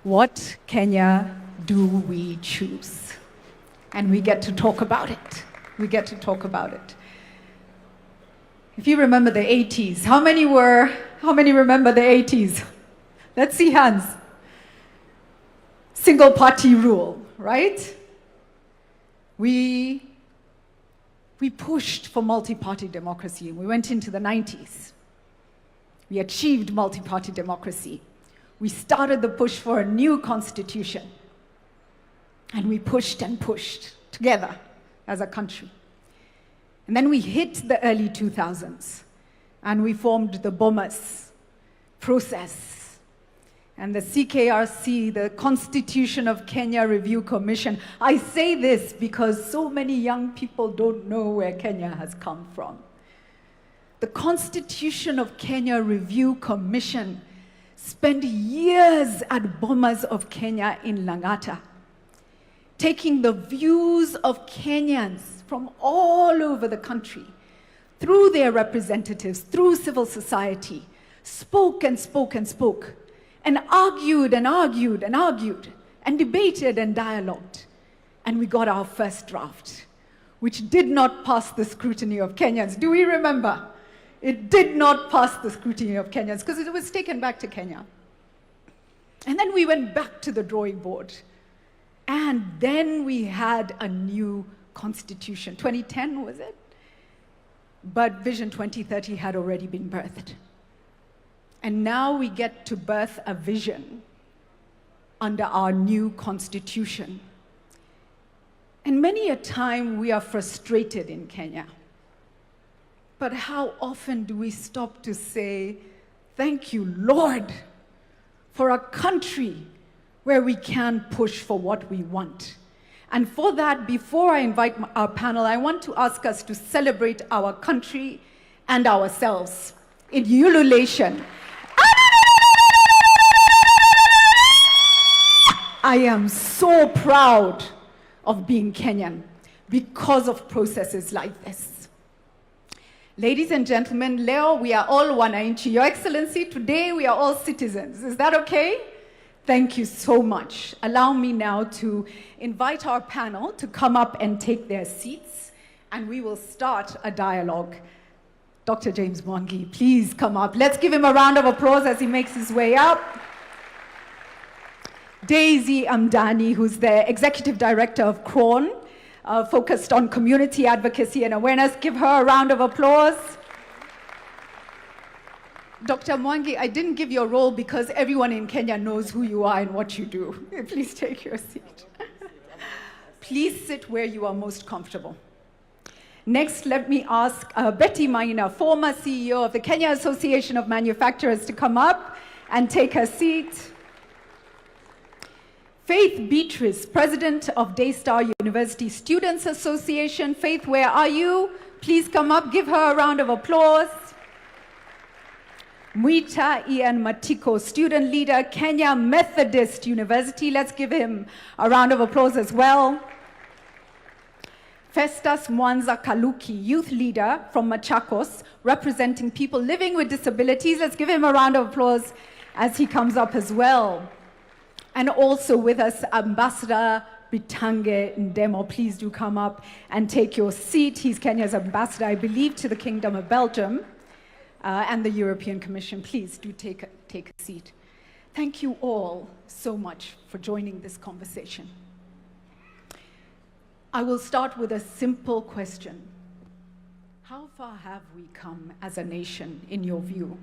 What Kenya do we choose? And we get to talk about it. We get to talk about it. If you remember the 80s, how many remember the 80s? Let's see hands. Single party rule, right? We pushed for multi-party democracy. We went into the 90s. We achieved multi-party democracy. We started the push for a new constitution. And we pushed and pushed together as a country. And then we hit the early 2000s, and we formed the Bomas process. And the CKRC, the Constitution of Kenya Review Commission. I say this because so many young people don't know where Kenya has come from. The Constitution of Kenya Review Commission spent years at Bomas of Kenya in Lang'ata, taking the views of Kenyans from all over the country, through their representatives, through civil society, spoke and spoke and spoke, and argued and argued and argued, and debated and dialogued. And we got our first draft, which did not pass the scrutiny of Kenyans. Do we remember? It did not pass the scrutiny of Kenyans because it was taken back to Kenya. And then we went back to the drawing board. And then we had a new constitution. 2010, was it? But Vision 2030 had already been birthed. And now we get to birth a vision under our new constitution. And many a time we are frustrated in Kenya. But how often do we stop to say, thank you, Lord, for a country where we can push for what we want? And for that, before I invite our panel, I want to ask us to celebrate our country and ourselves in ululation. I am so proud of being Kenyan because of processes like this. Ladies and gentlemen, leo we are all wananchi. Your Excellency, today we are all citizens. Is that okay? Thank you so much. Allow me now to invite our panel to come up and take their seats, and we will start a dialogue. Dr. James Mwangi, please come up. Let's give him a round of applause as he makes his way up. Daisy Amdani, who's the Executive Director of CRON, focused on community advocacy and awareness. Give her a round of applause. Dr. Mwangi, I didn't give your role because everyone in Kenya knows who you are and what you do. Please take your seat. Please sit where you are most comfortable. Next, let me ask Betty Maina, former CEO of the Kenya Association of Manufacturers, to come up and take her seat. Faith Beatrice, President of Daystar University Students Association. Faith, where are you? Please come up. Give her a round of applause. Mwita Ian Matiko, student leader, Kenya Methodist University. Let's give him a round of applause as well. Festus Mwanza Kaluki, youth leader from Machakos, representing people living with disabilities. Let's give him a round of applause as he comes up as well. And also with us, Ambassador Bitange Ndemo. Please do come up and take your seat. He's Kenya's ambassador, I believe, to the Kingdom of Belgium. And the European Commission. Please do take a seat. Thank you all so much for joining this conversation. I will start with a simple question. How far have we come as a nation, in your view?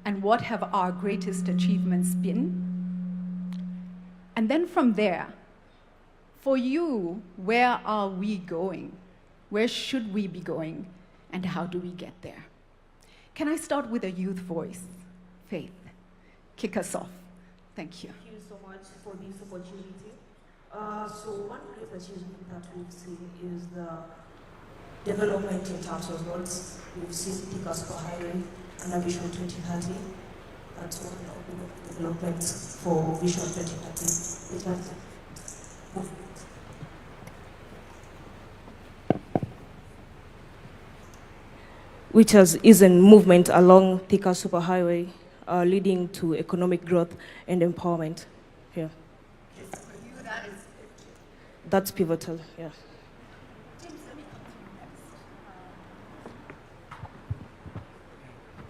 And what have our greatest achievements been? And then from there, for you, where are we going? Where should we be going? And how do we get there? Can I start with a youth voice? Faith, kick us off. Thank you. Thank you so much for this opportunity. So one great achievement that we've seen is the development in terms of roads. We've seen KICC Highway under Vision 2030. That's one of the developments for Vision 2030. Which is a movement along Thika Superhighway, leading to economic growth and empowerment here. That's pivotal, yeah.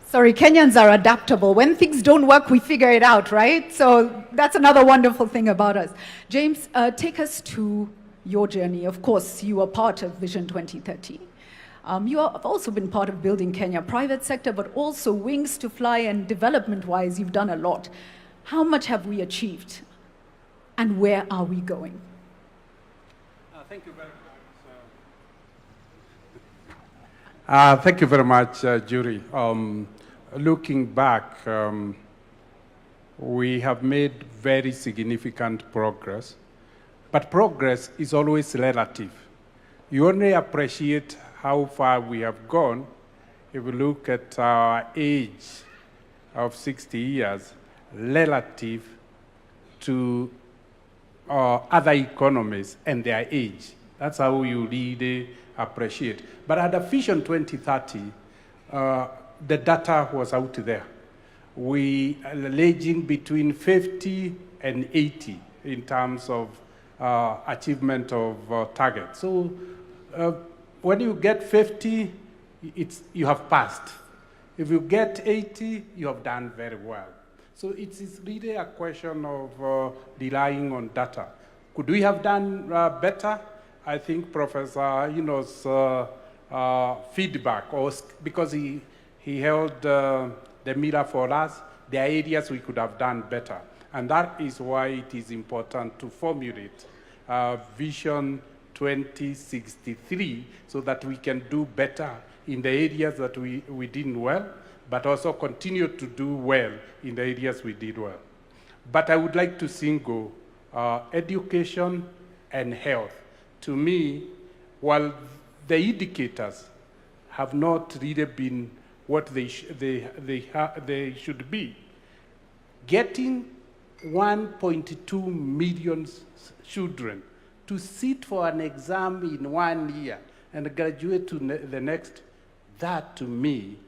Sorry, Kenyans are adaptable. When things don't work, we figure it out, right? So that's another wonderful thing about us. James, take us to your journey. Of course, you are part of Vision 2030. You have also been part of building Kenya, private sector, but also wings to fly, and development-wise, you've done a lot. How much have we achieved? And where are we going? Thank you very much. Thank you very much, Jury. Looking back, we have made very significant progress, but progress is always relative. You only appreciate how far we have gone if you look at our age of 60 years relative to other economies and their age. That's how you really appreciate. But at the Vision 2030, the data was out there. We are ranging between 50 and 80 in terms of achievement of targets. So when you get 50, you have passed. If you get 80, you have done very well. So it is really a question of relying on data. Could we have done better? I think Professor feedback, because he held the mirror for us, there are areas we could have done better. And that is why it is important to formulate Vision 2063 so that we can do better in the areas that we did well, but also continue to do well in the areas we did well. But I would like to single education and health. To me, while the indicators have not really been what they should be, getting 1.2 million children to sit for an exam in 1 year and graduate to the next, that to me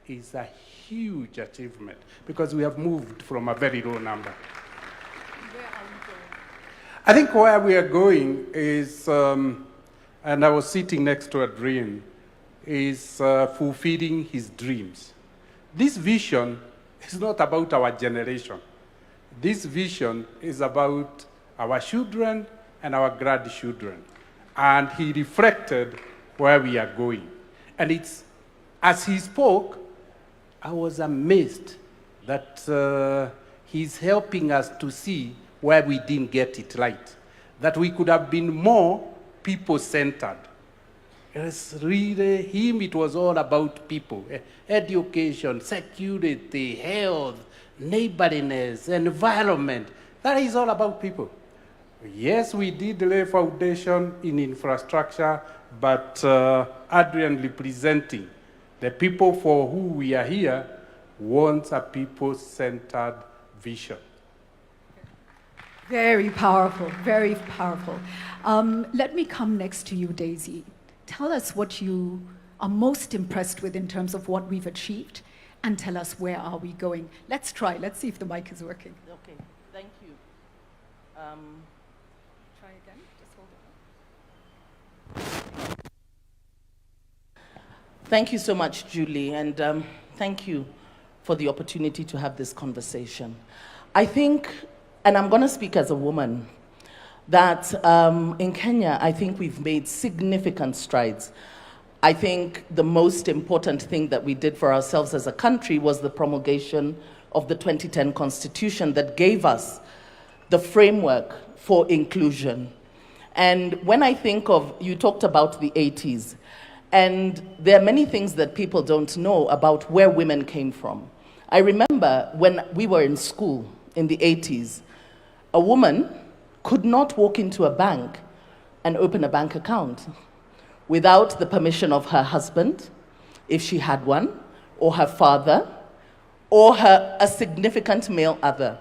is a huge achievement because we have moved from a very low number. Where are we going? I think where we are going is, and I was sitting next to a dream, is fulfilling his dreams. This vision is not about our generation. This vision is about our children and our grandchildren. And he reflected where we are going. And it's, as he spoke, I was amazed that he's helping us to see where we didn't get it right. That we could have been more people-centered. It's really him, it was all about people. Education, security, health, neighborliness, environment. That is all about people. Yes, we did lay foundation in infrastructure, but Adrian representing the people for who we are here wants a people-centered vision. Very powerful, very powerful. Let me come next to you, Daisy. Tell us what you are most impressed with in terms of what we've achieved, and tell us where are we going. Let's try. Let's see if the mic is working. Okay, thank you. Try again. Just hold on. Thank you so much, Julie, and thank you for the opportunity to have this conversation. I think, and I'm going to speak as a woman, that in Kenya, I think we've made significant strides. I think the most important thing that we did for ourselves as a country was the promulgation of the 2010 Constitution that gave us the framework for inclusion. And when I think of, you talked about the 80s, and there are many things that people don't know about where women came from. I remember when we were in school in the 80s, a woman could not walk into a bank and open a bank account without the permission of her husband, if she had one, or her father, or a significant male other.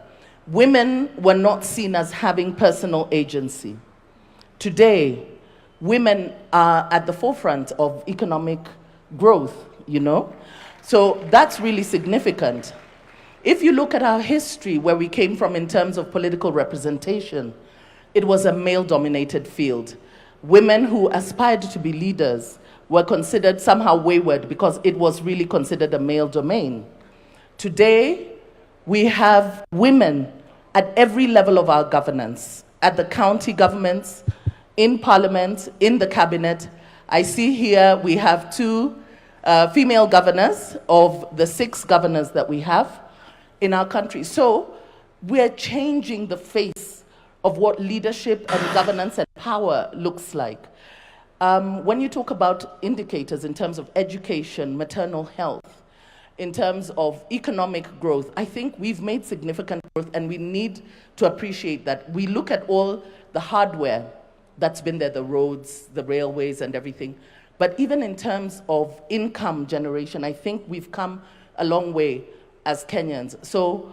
Women were not seen as having personal agency. Today, women are at the forefront of economic growth, you know? So that's really significant. If you look at our history, where we came from in terms of political representation, it was a male-dominated field. Women who aspired to be leaders were considered somehow wayward because it was really considered a male domain. Today, we have women at every level of our governance, at the county governments, in parliament, in the cabinet. I see here we have 2 female governors of the 6 governors that we have in our country. So we're changing the face of what leadership and governance and power looks like. When you talk about indicators in terms of education, maternal health, in terms of economic growth, I think we've made significant growth, and we need to appreciate that. We look at all the hardware that's been there, the roads, the railways, and everything. But even in terms of income generation, I think we've come a long way as Kenyans. So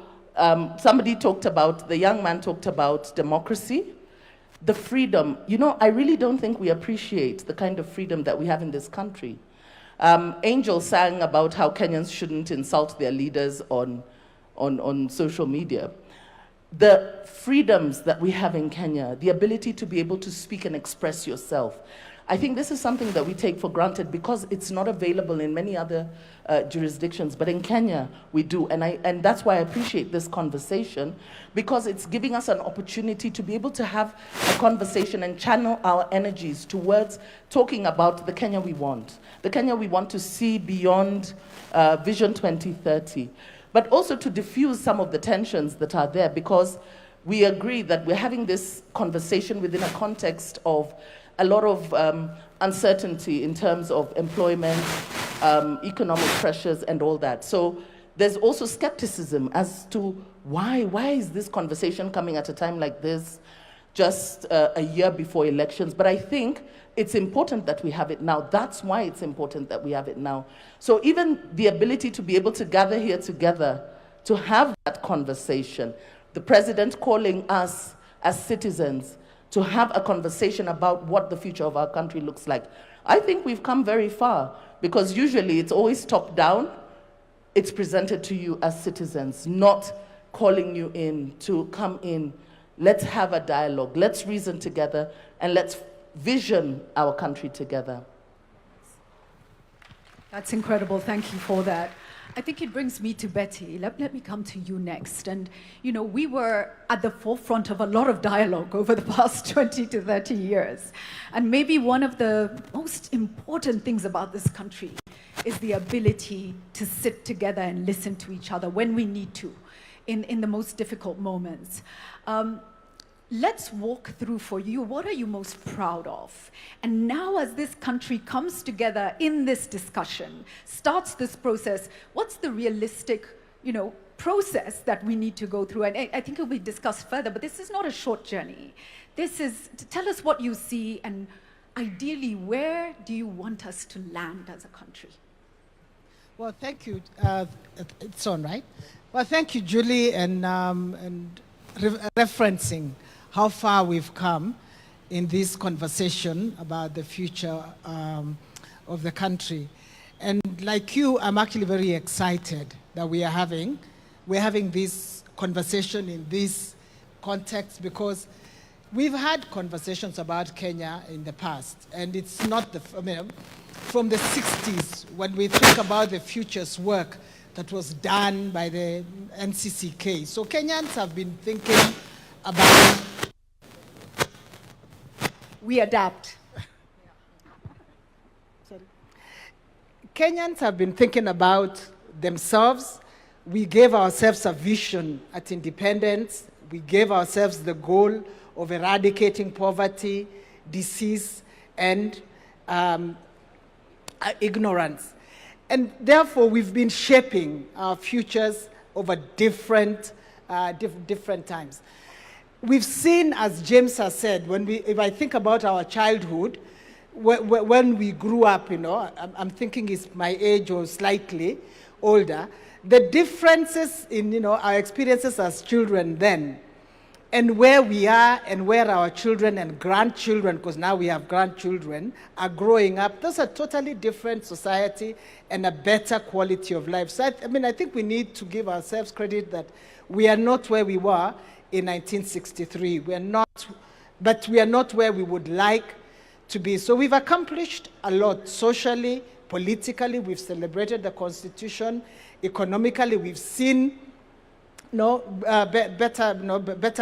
somebody talked about, the young man talked about democracy, the freedom. You know, I really don't think we appreciate the kind of freedom that we have in this country. Angel sang about how Kenyans shouldn't insult their leaders on social media. The freedoms that we have in Kenya, the ability to be able to speak and express yourself, I think this is something that we take for granted because it's not available in many other jurisdictions, but in Kenya we do, and that's why I appreciate this conversation, because it's giving us an opportunity to be able to have a conversation and channel our energies towards talking about the Kenya we want to see beyond Vision 2030, but also to diffuse some of the tensions that are there, because we agree that we're having this conversation within a context of a lot of uncertainty in terms of employment, economic pressures, and all that. So there's also skepticism as to why is this conversation coming at a time like this, just a year before elections. But I think it's important that we have it now. That's why it's important that we have it now. So even the ability to be able to gather here together, to have that conversation, the president calling us as citizens to have a conversation about what the future of our country looks like. I think we've come very far, because usually it's always top down. It's presented to you as citizens, not calling you in to come in. Let's have a dialogue, let's reason together, and let's vision our country together. That's incredible. Thank you for that. I think it brings me to Betty. Let me come to you next. And, you know, we were at the forefront of a lot of dialogue over the past 20 to 30 years. And maybe one of the most important things about this country is the ability to sit together and listen to each other when we need to, in the most difficult moments. Let's walk through for you, what are you most proud of? And now as this country comes together in this discussion, starts this process, what's the realistic, process that we need to go through? And I think it will be discussed further, but this is not a short journey. This is, tell us what you see, and ideally, where do you want us to land as a country? Well, thank you. It's on, right? Well, thank you, Julie, and referencing how far we've come in this conversation about the future of the country. And like you, I'm actually very excited that we're having this conversation in this context, because we've had conversations about Kenya in the past, and it's not from the 60s, when we think about the futures work that was done by the NCCK. So Kenyans have been thinking about... We adapt. Sorry. Kenyans have been thinking about themselves. We gave ourselves a vision at independence. We gave ourselves the goal of eradicating poverty, disease, and ignorance. And therefore, we've been shaping our futures over different times. We've seen, as James has said, if I think about our childhood, when we grew up, I'm thinking it's my age or slightly older, the differences in our experiences as children then, and where we are and where our children and grandchildren, because now we have grandchildren, are growing up, those are totally different society and a better quality of life. So I think we need to give ourselves credit that we are not where we were in 1963. We're not but we are not where we would like to be. So we've accomplished a lot socially, politically. We've celebrated the Constitution. Economically, we've seen better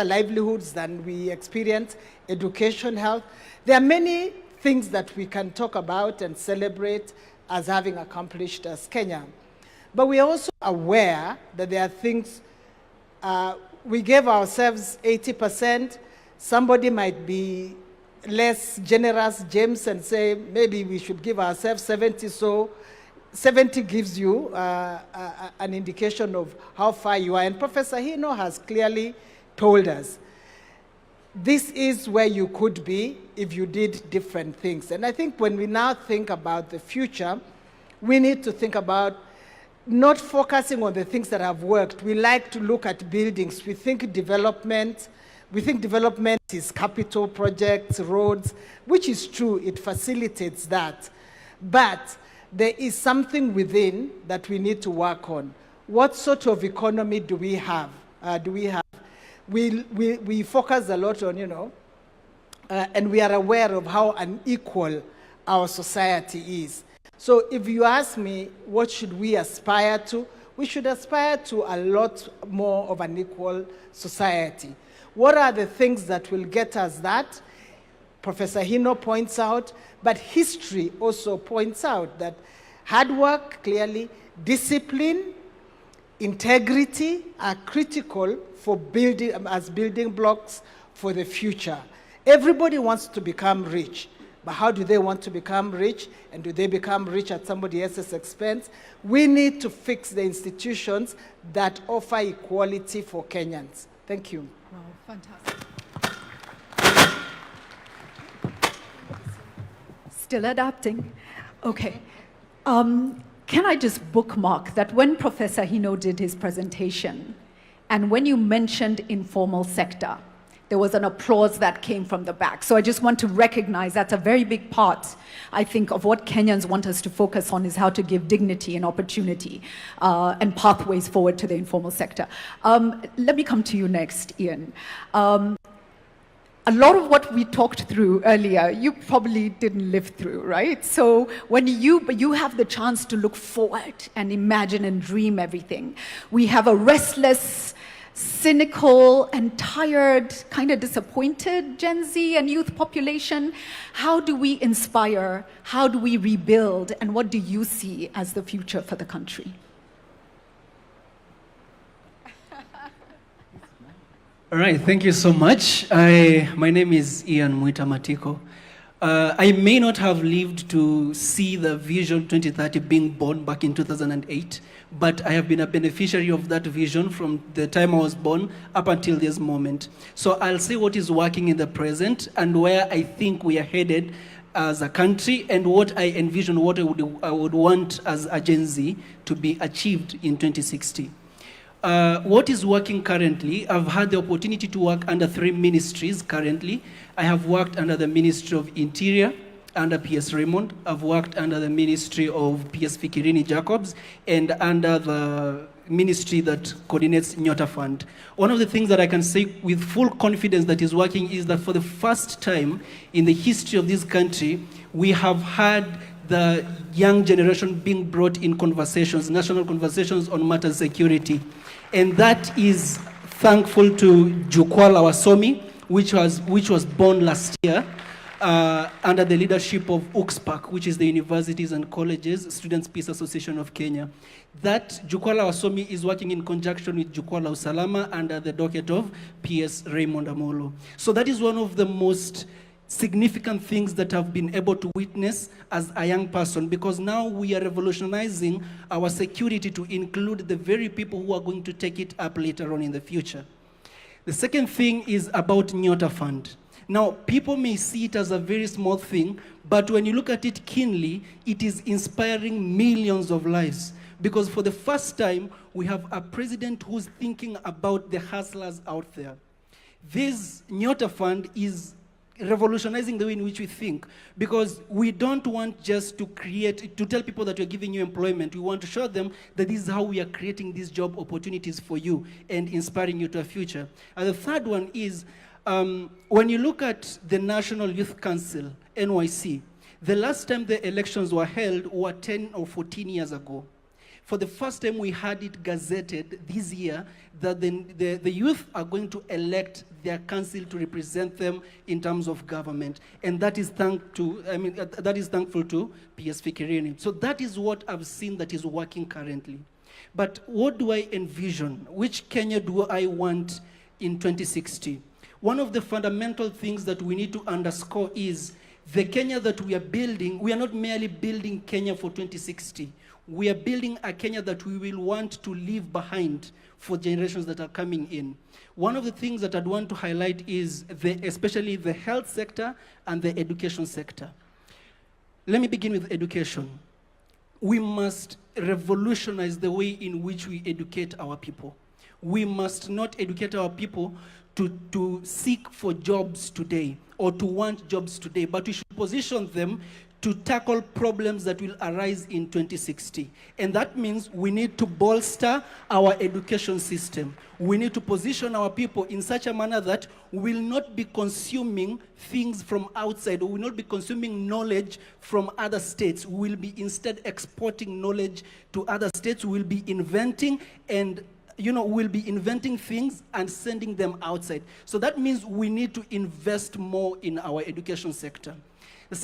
livelihoods than we experience, education, health. There are many things that we can talk about and celebrate as having accomplished as Kenya. But we are also aware that there are things, we gave ourselves 80%. Somebody might be less generous, James, and say maybe we should give ourselves 70. So 70 gives you an indication of how far you are. And Professor Hino has clearly told us this is where you could be if you did different things. And I think when we now think about the future, we need to think about not focusing on the things that have worked. We like to look at buildings. We think development is capital projects, roads, which is true. It facilitates that. But there is something within that we need to work on. What sort of economy do we have? We focus a lot on, and we are aware of how unequal our society is. So if you ask me, what should we aspire to? We should aspire to a lot more of an equal society. What are the things that will get us that? Professor Hino points out, but history also points out that hard work, clearly, discipline, integrity are critical for building as building blocks for the future. Everybody wants to become rich, but how do they want to become rich? And do they become rich at somebody else's expense? We need to fix the institutions that offer equality for Kenyans. Thank you. Wow, fantastic. Still adapting. Okay. Can I just bookmark that when Professor Hino did his presentation, and when you mentioned informal sector, there was an applause that came from the back. So I just want to recognize that's a very big part, I think, of what Kenyans want us to focus on is how to give dignity and opportunity and pathways forward to the informal sector. Let me come to you next, Ian. A lot of what we talked through earlier, you probably didn't live through, right? So when you have the chance to look forward and imagine and dream everything, we have a restless, cynical and tired, kind of disappointed Gen Z and youth population. How do we inspire? How do we rebuild? And what do you see as the future for the country? All right, thank you so much. My name is Ian Mwita Matiko. I may not have lived to see the Vision 2030 being born back in 2008, but I have been a beneficiary of that vision from the time I was born up until this moment. So I'll say what is working in the present and where I think we are headed as a country and what I envision, what I would want as a Gen Z to be achieved in 2060. What is working currently, I've had the opportunity to work under 3 ministries currently. I have worked under the Ministry of Interior, under PS Raymond. I've worked under the Ministry of PS Fikirini Jacobs, and under the ministry that coordinates Nyota Fund. One of the things that I can say with full confidence that is working is that for the first time in the history of this country, we have had the young generation being brought in conversations, national conversations on matters security. And that is thankful to Jukwaa la Wasomi, which was born last year under the leadership of UCSPAC, which is the Universities and Colleges Students' Peace Association of Kenya. That Jukwaa la Wasomi is working in conjunction with Jukwaa la Usalama under the docket of PS Raymond Amolo. So that is one of the most significant things that I've been able to witness as a young person, because now we are revolutionizing our security to include the very people who are going to take it up later on in the future. The second thing is about Nyota Fund. Now, people may see it as a very small thing, but when you look at it keenly, it is inspiring millions of lives. Because for the first time, we have a president who's thinking about the hustlers out there. This Nyota Fund is revolutionizing the way in which we think, because we don't want just to tell people that we're giving you employment. We want to show them that this is how we are creating these job opportunities for you and inspiring you to a future. And the third one is When you look at the National Youth Council, NYC, the last time the elections were held were 10 or 14 years ago. For the first time, we had it gazetted this year that the youth are going to elect their council to represent them in terms of government. And that is that is thankful to PS Fikirini. So that is what I've seen that is working currently. But what do I envision? Which Kenya do I want in 2060? One of the fundamental things that we need to underscore is the Kenya that we are building, we are not merely building Kenya for 2060. We are building a Kenya that we will want to leave behind for generations that are coming in. One of the things that I'd want to highlight is especially the health sector and the education sector. Let me begin with education. We must revolutionize the way in which we educate our people. We must not educate our people to seek for jobs today or to want jobs today, but we should position them to tackle problems that will arise in 2060. And that means we need to bolster our education system. We need to position our people in such a manner that we will not be consuming things from outside, or we will not be consuming knowledge from other states. We will be instead exporting knowledge to other states. We will be inventing and we'll be inventing things and sending them outside. So that means we need to invest more in our education sector. The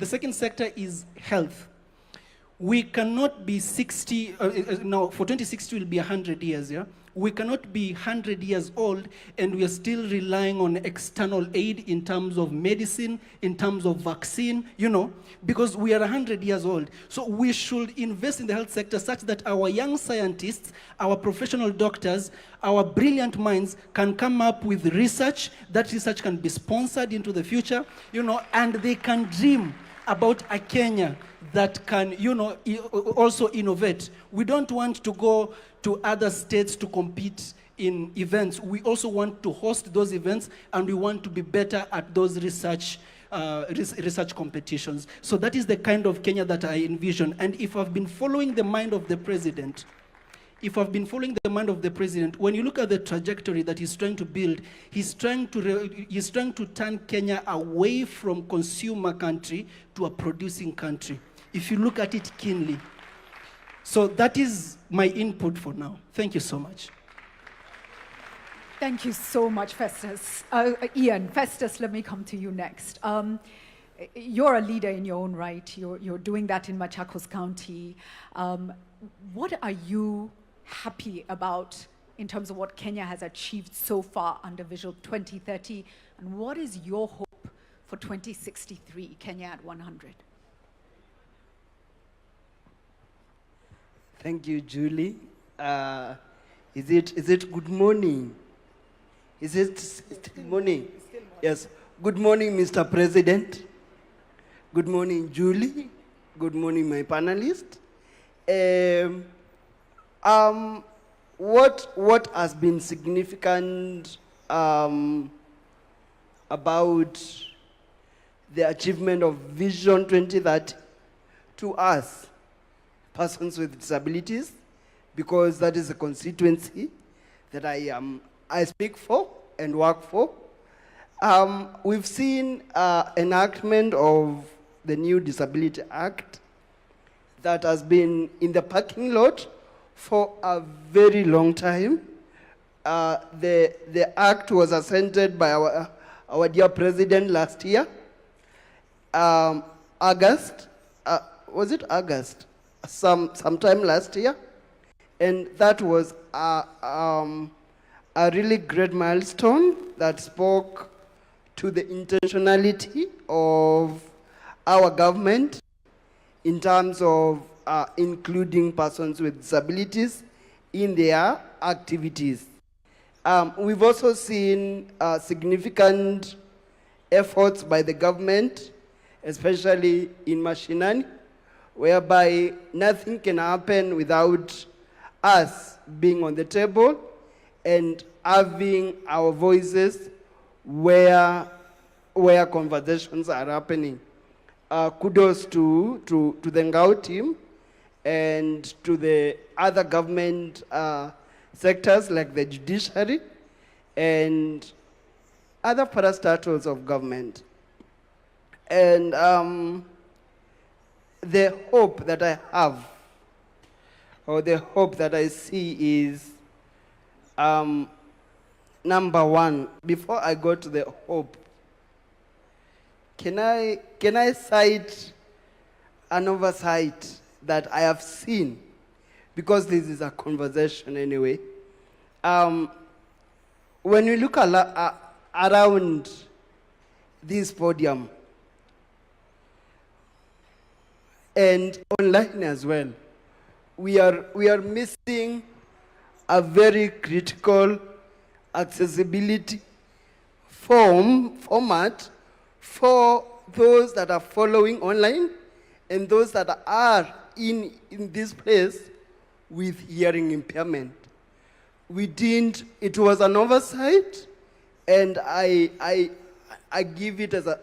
second sector is health. We cannot be 60, now for 2060 will be 100 years, yeah? We cannot be 100 years old and we are still relying on external aid in terms of medicine, in terms of vaccine, because we are 100 years old. So we should invest in the health sector such that our young scientists, our professional doctors, our brilliant minds can come up with research. That research can be sponsored into the future, and they can dream about a Kenya that can, also innovate. We don't want to go to other states to compete in events. We also want to host those events, and we want to be better at those research competitions. So that is the kind of Kenya that I envision. And if I've been following the mind of the president, when you look at the trajectory that he's trying to build, he's trying to turn Kenya away from consumer country to a producing country, if you look at it keenly. So that is my input for now. Thank you so much. Thank you so much, Festus. Ian, Festus, let me come to you next. You're a leader in your own right. You're doing that in Machakos County. What are you happy about in terms of what Kenya has achieved so far under Vision 2030? And what is your hope for 2063, Kenya at 100? Thank you, Julie. Is it good morning? Is it good morning? Yes. Good morning, Mr. President. Good morning, Julie. Good morning, my panelists. What has been significant about the achievement of Vision 2030 to us, persons with disabilities, because that is a constituency that I speak for and work for. We've seen enactment of the new Disability Act that has been in the parking lot for a very long time. The act was assented by our dear president last year, August. Was it August? Sometime last year, and that was a really great milestone that spoke to the intentionality of our government in terms of including persons with disabilities in their activities. We've also seen significant efforts by the government, especially in mashinani, whereby nothing can happen without us being on the table and having our voices where conversations are happening. Kudos to the Ngao team and to the other government sectors like the judiciary and other parastatals of government. And the hope that I have, or the hope that I see is, number one, before I go to the hope, can I cite an oversight that I have seen? Because this is a conversation anyway. When we look around this podium, and online as well, we are missing a very critical accessibility format for those that are following online and those that are in this place with hearing impairment. It was an oversight, and I give it as a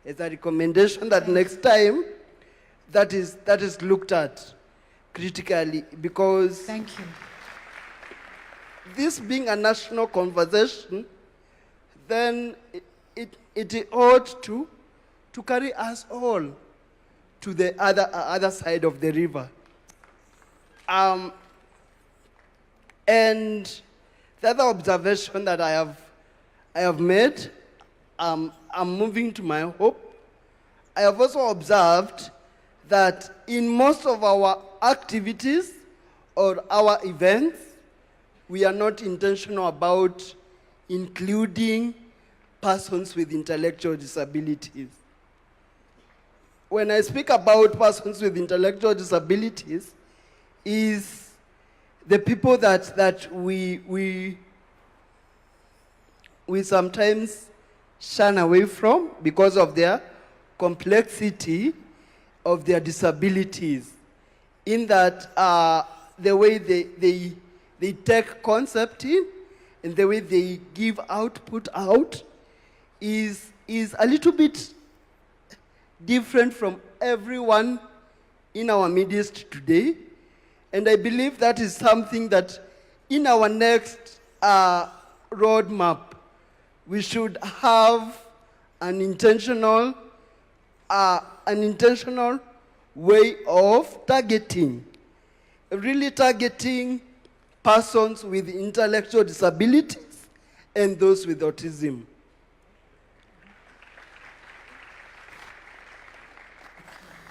recommendation that next time that is looked at critically, because Thank you. this being a national conversation, then it ought to carry us all to the other side of the river. And the other observation that I have made, I'm moving to my hope. I have also observed that in most of our activities or our events, we are not intentional about including persons with intellectual disabilities. When I speak about persons with intellectual disabilities, is the people that we sometimes shun away from because of their complexity of their disabilities, in that the way they take concept in and the way they give output out is a little bit different from everyone in our midst today. And I believe that is something that in our next roadmap, we should have an intentional way of targeting, really targeting persons with intellectual disabilities and those with autism.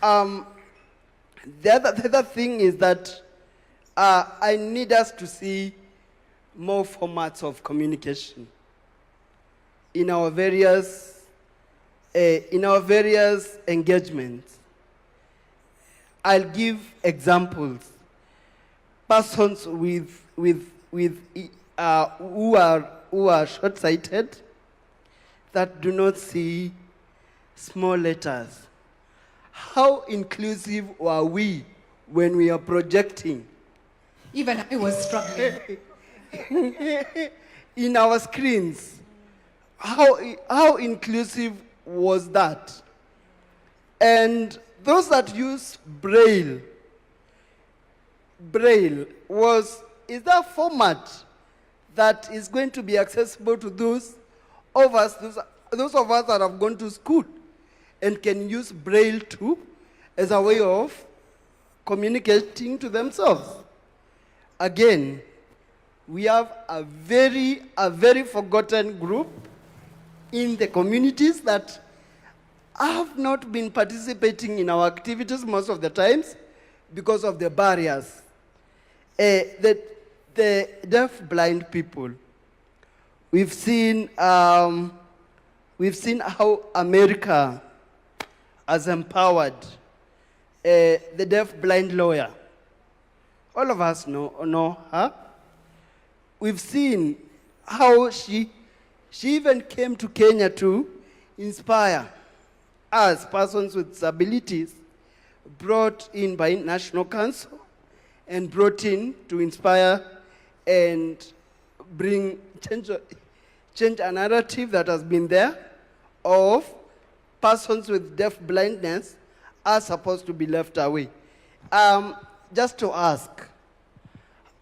The other thing is that I need us to see more formats of communication in our various engagements. I'll give examples. Persons who are short-sighted, that do not see small letters. How inclusive are we when we are projecting? Even I was struggling. In our screens? How inclusive was that? And those that use Braille is that format that is going to be accessible to those of us that have gone to school and can use Braille too as a way of communicating to themselves. Again, we have a very forgotten group in the communities that have not been participating in our activities most of the times because of the barriers. The deaf-blind people, we've seen how America has empowered the deaf-blind lawyer. All of us know her. We've seen how she even came to Kenya to inspire us, persons with disabilities, brought in by National Council and brought in to inspire and change a narrative that has been there of persons with deaf blindness are supposed to be left away. Just to ask,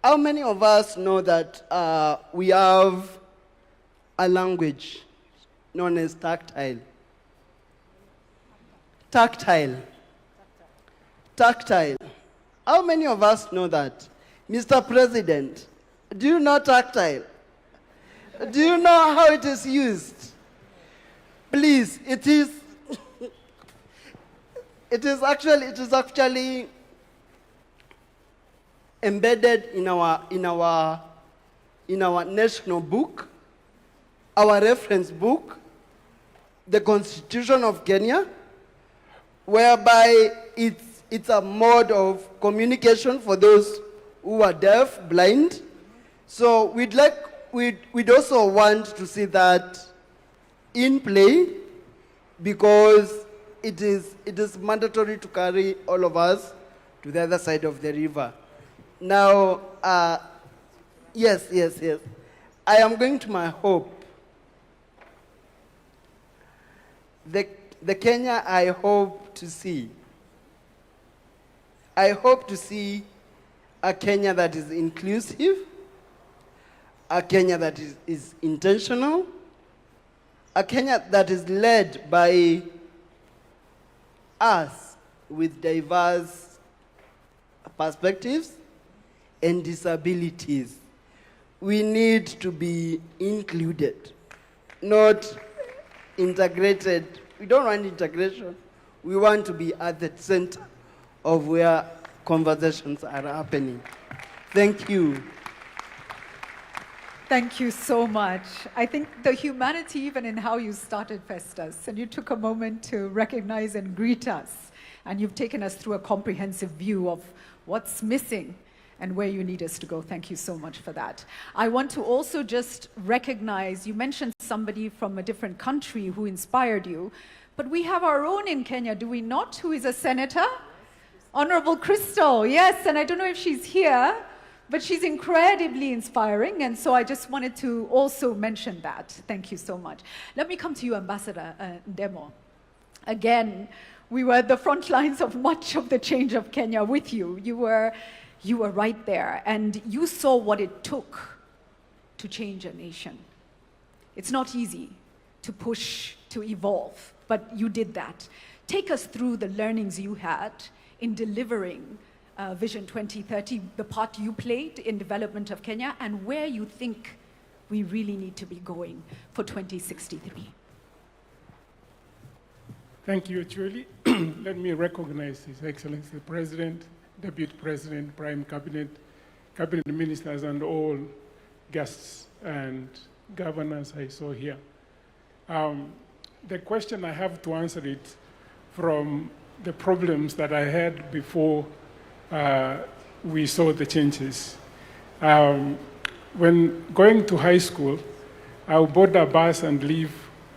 how many of us know that we have a language known as tactile. Tactile. Tactile. How many of us know that? Mr. President, do you know tactile? Do you know how it is used? Please, it is actually embedded in our national book, our reference book, the Constitution of Kenya, whereby it's a mode of communication for those who are deaf, blind. So we'd also want to see that in play, because it is mandatory to carry all of us to the other side of the river. Now, yes. I am going to my hope. The Kenya I hope to see. I hope to see a Kenya that is inclusive, a Kenya that is intentional, a Kenya that is led by us with diverse perspectives and disabilities. We need to be included, not integrated. We don't want integration. We want to be at the center of where conversations are happening. Thank you. Thank you so much. I think the humanity, even in how you started Festus, and you took a moment to recognize and greet us, and you've taken us through a comprehensive view of what's missing and where you need us to go. Thank you so much for that. I want to also just recognize, you mentioned somebody from a different country who inspired you, but we have our own in Kenya, do we not, who is a senator? Honorable Crystal, yes, and I don't know if she's here, but she's incredibly inspiring, and so I just wanted to also mention that. Thank you so much. Let me come to you, Ambassador Ndemo. Again, we were at the front lines of much of the change of Kenya with you. You were right there, and you saw what it took to change a nation. It's not easy to push, to evolve, but you did that. Take us through the learnings you had in delivering Vision 2030, the part you played in development of Kenya, and where you think we really need to be going for 2063. Thank you, Julie. Let me recognize His Excellency the President, Deputy President, Prime Cabinet, Cabinet Ministers, and all guests and governors I saw here. The question I have to answer it from the problems that I had before we saw the changes. When going to high school, I would board a bus and leave,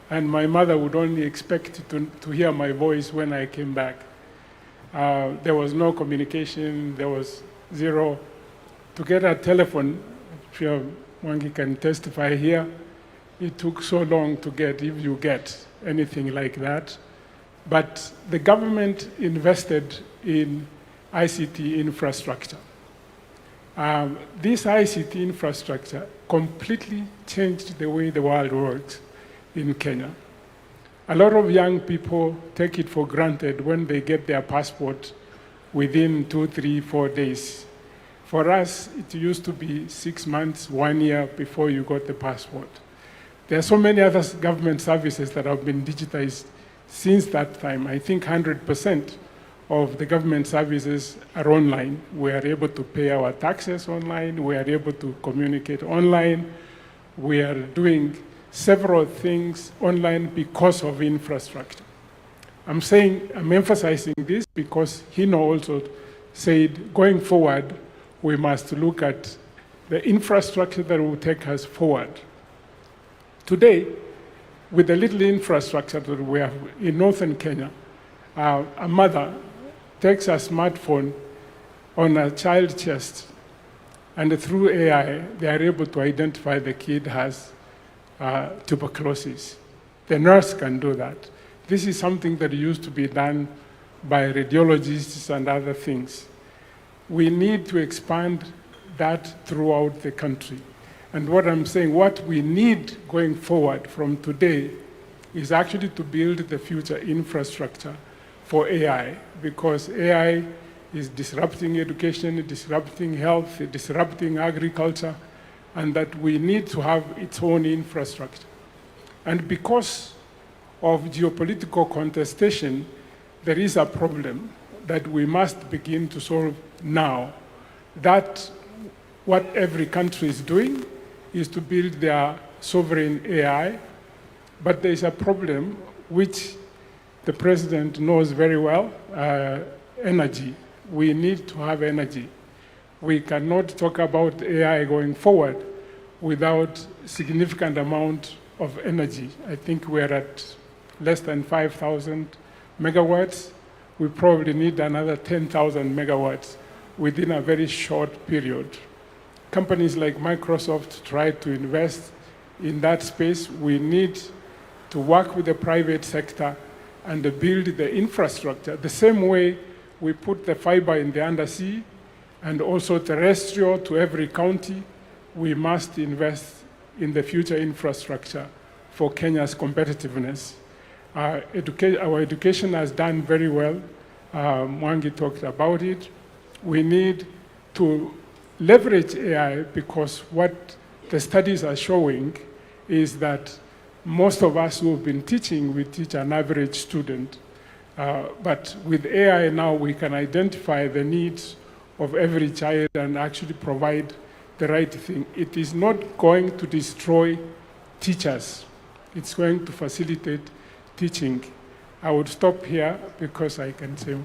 and my mother would only expect to hear my voice when I came back. There was no communication, there was zero. To get a telephone, I'm sure Mwangi can testify here, it took so long to get, if you get anything like that. But the government invested in ICT infrastructure. This ICT infrastructure completely changed the way the world works in Kenya. A lot of young people take it for granted when they get their passport within 2, 3, 4 days. For us, it used to be 6 months, 1 year before you got the passport. There are so many other government services that have been digitized since that time. I think 100% of the government services are online. We are able to pay our taxes online. We are able to communicate online. We are doing several things online because of infrastructure. I'm emphasizing this because Hino also said, going forward, we must look at the infrastructure that will take us forward. Today, with the little infrastructure that we have in northern Kenya, a mother takes a smartphone on a child's chest, and through AI, they are able to identify the kid has tuberculosis. The nurse can do that. This is something that used to be done by radiologists and other things. We need to expand that throughout the country. And what I'm saying, what we need going forward from today is actually to build the future infrastructure for AI, because AI is disrupting education, disrupting health, disrupting agriculture, and that we need to have its own infrastructure. And because of geopolitical contestation, there is a problem that we must begin to solve now. That what every country is doing is to build their sovereign AI, but there is a problem which the president knows very well, energy. We need to have energy. We cannot talk about AI going forward without significant amount of energy. I think we're at less than 5,000 megawatts. We probably need another 10,000 megawatts within a very short period. Companies like Microsoft try to invest in that space. We need to work with the private sector and build the infrastructure the same way we put the fiber in the undersea and also terrestrial to every county. We must invest in the future infrastructure for Kenya's competitiveness. Our education has done very well. Mwangi talked about it. We need to leverage AI, because what the studies are showing is that most of us who have been teaching, we teach an average student. But with AI now, we can identify the needs of every child and actually provide the right thing. It is not going to destroy teachers. It's going to facilitate teaching. I would stop here because I can say.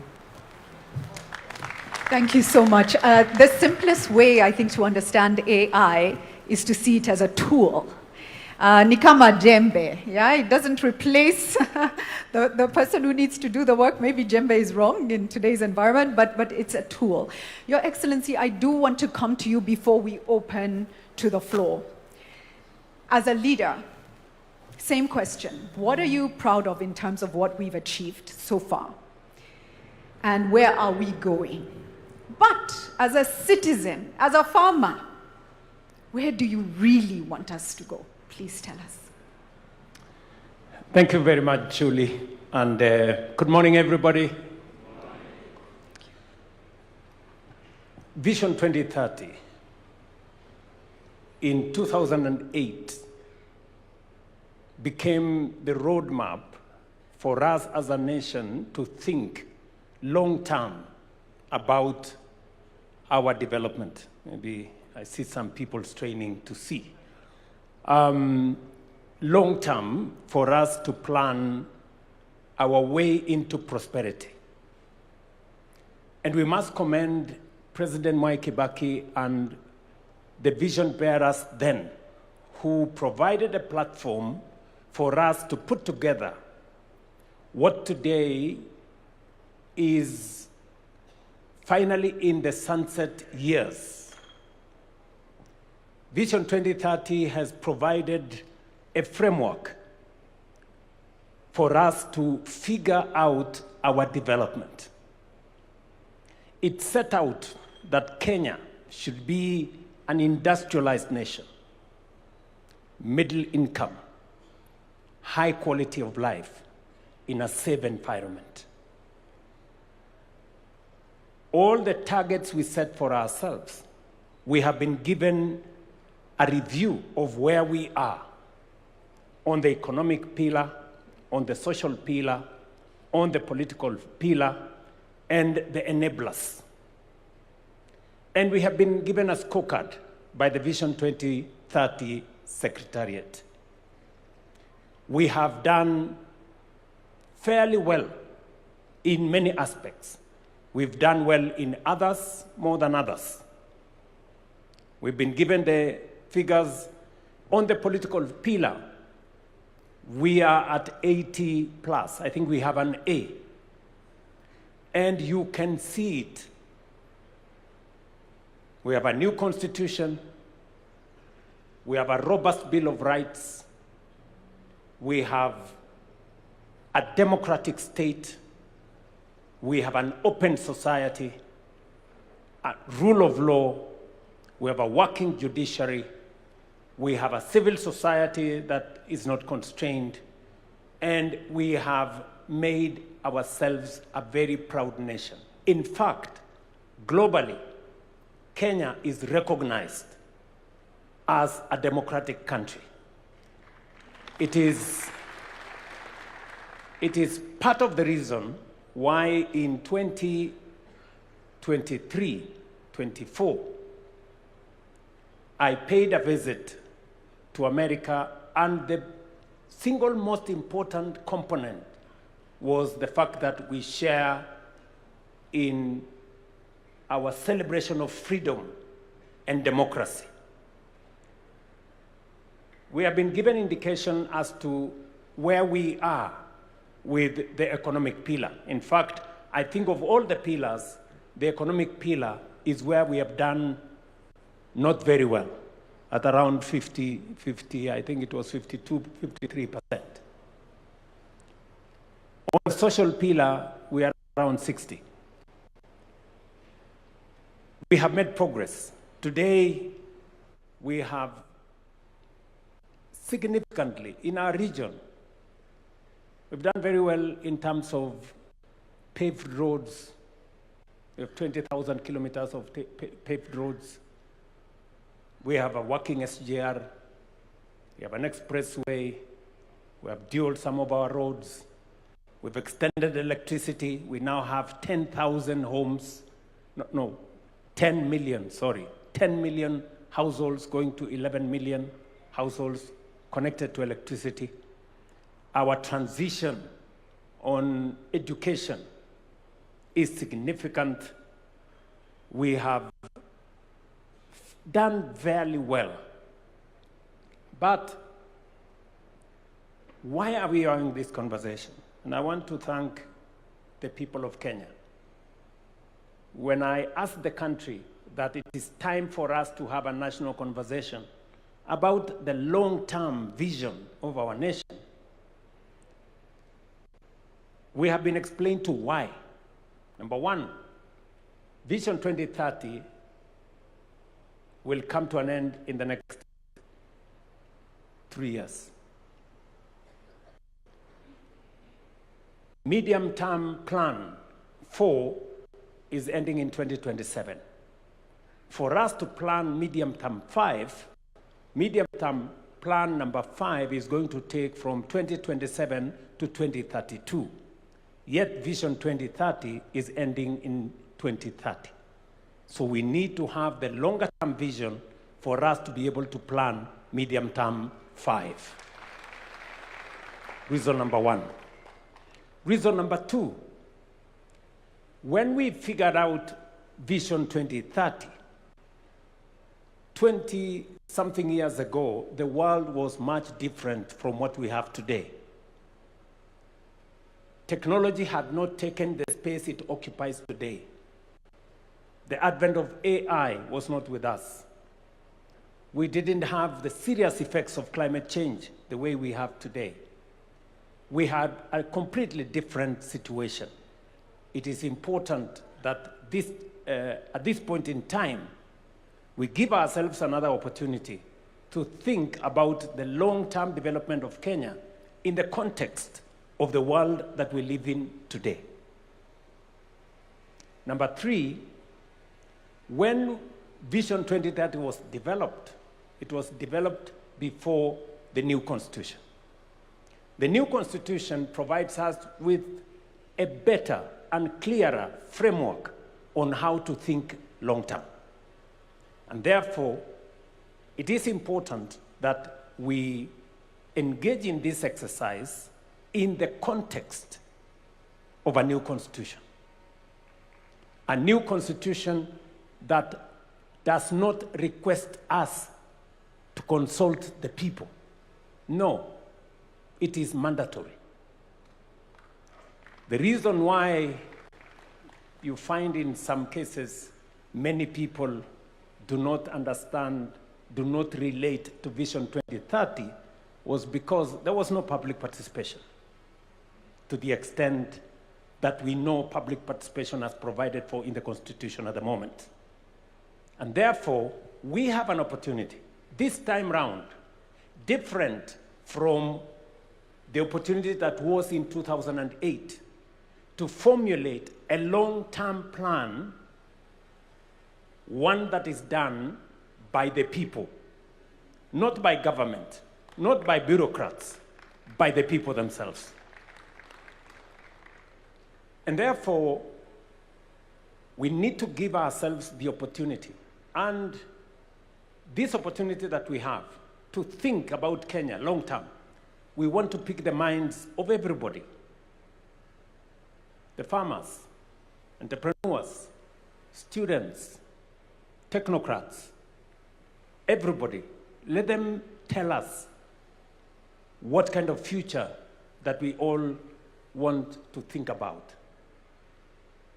Thank you so much. The simplest way, I think, to understand AI is to see it as a tool. Ni kama jembe, yeah? It doesn't replace the person who needs to do the work. Maybe jembe is wrong in today's environment, but it's a tool. Your Excellency, I do want to come to you before we open to the floor. As a leader, same question. What are you proud of in terms of what we've achieved so far? And where are we going? But as a citizen, as a farmer, where do you really want us to go? Please tell us. Thank you very much, Julie. And good morning, everybody. Vision 2030 in 2008 became the roadmap for us as a nation to think long-term about our development. Maybe I see some people straining to see. Long-term for us to plan our way into prosperity. And we must commend President Mwai Kibaki and the vision bearers then, who provided a platform for us to put together what today is finally in the sunset years. Vision 2030 has provided a framework for us to figure out our development. It set out that Kenya should be an industrialized nation, middle income, high quality of life in a safe environment. All the targets we set for ourselves, we have been given a review of where we are on the economic pillar, on the social pillar, on the political pillar, and the enablers. And we have been given a scorecard by the Vision 2030 Secretariat. We have done fairly well in many aspects. We've done well in others more than others. We've been given the figures on the political pillar. We are at 80 plus. I think we have an A. And you can see it. We have a new constitution. We have a robust Bill of Rights. We have a democratic state. We have an open society, a rule of law. We have a working judiciary. We have a civil society that is not constrained. and we have made ourselves a very proud nation. In fact, globally, Kenya is recognized as a democratic country. It is part of the reason why in 2023-24, I paid a visit to America, and the single most important component was the fact that we share in our celebration of freedom and democracy. We have been given indication as to where we are with the economic pillar. In fact, I think of all the pillars, the economic pillar is where we have done not very well, at around 50, I think it was 52, 53%. On the social pillar, we are around 60. We have made progress. Today, we have significantly in our region, we've done very well in terms of paved roads. We have 20,000 kilometers of paved roads. We have a working SGR. We have an expressway. We have dualed some of our roads. We've extended electricity. We now have 10,000 homes. 10 million, sorry. 10 million households going to 11 million households connected to electricity. Our transition on education is significant. We have done very well. But why are we having this conversation? And I want to thank the people of Kenya. When I asked the country that it is time for us to have a national conversation about the long-term vision of our nation, we have been explained to why. Number one, Vision 2030 will come to an end in the next 3 years. Medium-term plan 4 is ending in 2027. For us to plan medium-term 5, medium-term plan number 5 is going to take from 2027 to 2032. Yet Vision 2030 is ending in 2030. So we need to have the longer-term vision for us to be able to plan medium-term 5. Reason number 1. Reason number 2, when we figured out Vision 2030, 20-something years ago, the world was much different from what we have today. Technology had not taken the space it occupies today. The advent of AI was not with us. We didn't have the serious effects of climate change the way we have today. We had a completely different situation. It is important that at this point in time, we give ourselves another opportunity to think about the long-term development of Kenya in the context of the world that we live in today. Number 3, when Vision 2030 was developed, it was developed before the new Constitution. The new Constitution provides us with a better and clearer framework on how to think long-term. And therefore, it is important that we engage in this exercise in the context of a new constitution. A new constitution that does not request us to consult the people. No, it is mandatory. The reason why you find in some cases many people do not understand, do not relate to Vision 2030 was because there was no public participation to the extent that we know public participation as provided for in the Constitution at the moment. And therefore, we have an opportunity, this time round, different from the opportunity that was in 2008 to formulate a long-term plan, one that is done by the people, not by government, not by bureaucrats, by the people themselves. And therefore, we need to give ourselves the opportunity, and this opportunity that we have to think about Kenya long term. We want to pick the minds of everybody. The farmers, entrepreneurs, students, technocrats, everybody. Let them tell us what kind of future that we all want to think about.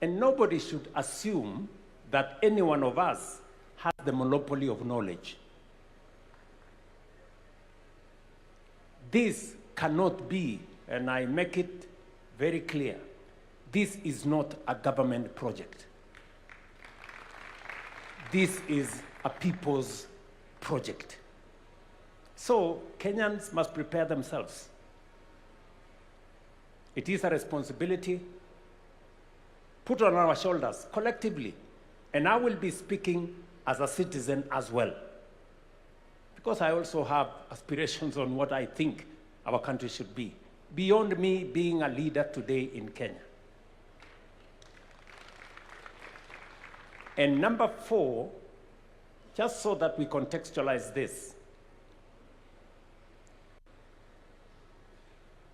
And nobody should assume that any one of us has the monopoly of knowledge. This cannot be, and I make it very clear, this is not a government project. This is a people's project. So Kenyans must prepare themselves. It is a responsibility put on our shoulders collectively. And I will be speaking as a citizen as well, because I also have aspirations on what I think our country should be, beyond me being a leader today in Kenya. And number 4, just so that we contextualize this,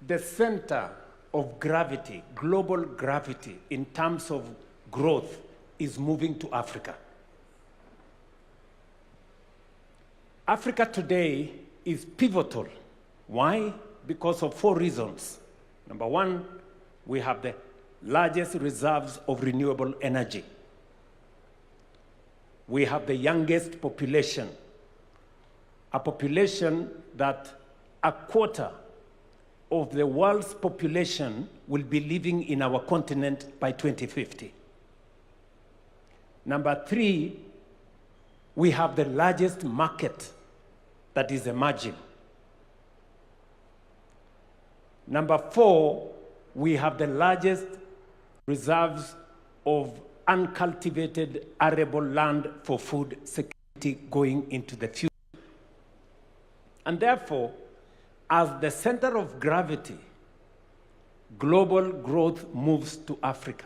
the center of gravity, global gravity, in terms of growth, is moving to Africa. Africa today is pivotal. Why? Because of 4 reasons. Number 1, we have the largest reserves of renewable energy. We have the youngest population, a population that a quarter of the world's population will be living in our continent by 2050. Number 3, we have the largest market that is emerging. Number 4, we have the largest reserves of uncultivated arable land for food security going into the future. And therefore, as the center of gravity, global growth moves to Africa,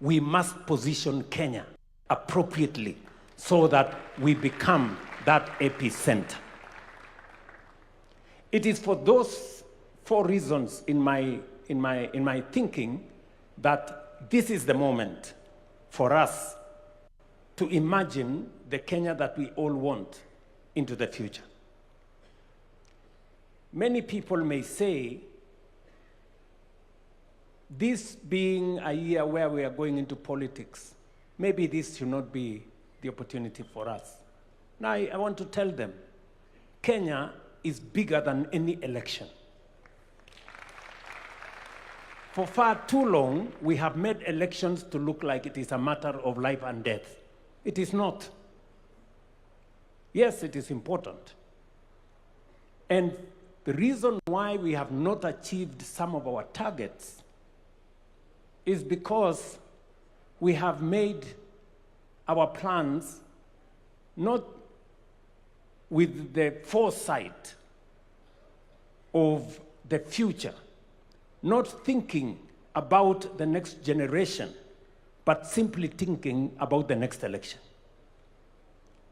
we must position Kenya appropriately so that we become that epicenter. It is for those 4 reasons in my thinking that this is the moment for us to imagine the Kenya that we all want into the future. Many people may say, this being a year where we are going into politics, maybe this should not be the opportunity for us. Now, I want to tell them, Kenya is bigger than any election. For far too long, we have made elections to look like it is a matter of life and death. It is not. Yes, it is important. And the reason why we have not achieved some of our targets is because we have made our plans not with the foresight of the future, not thinking about the next generation, but simply thinking about the next election.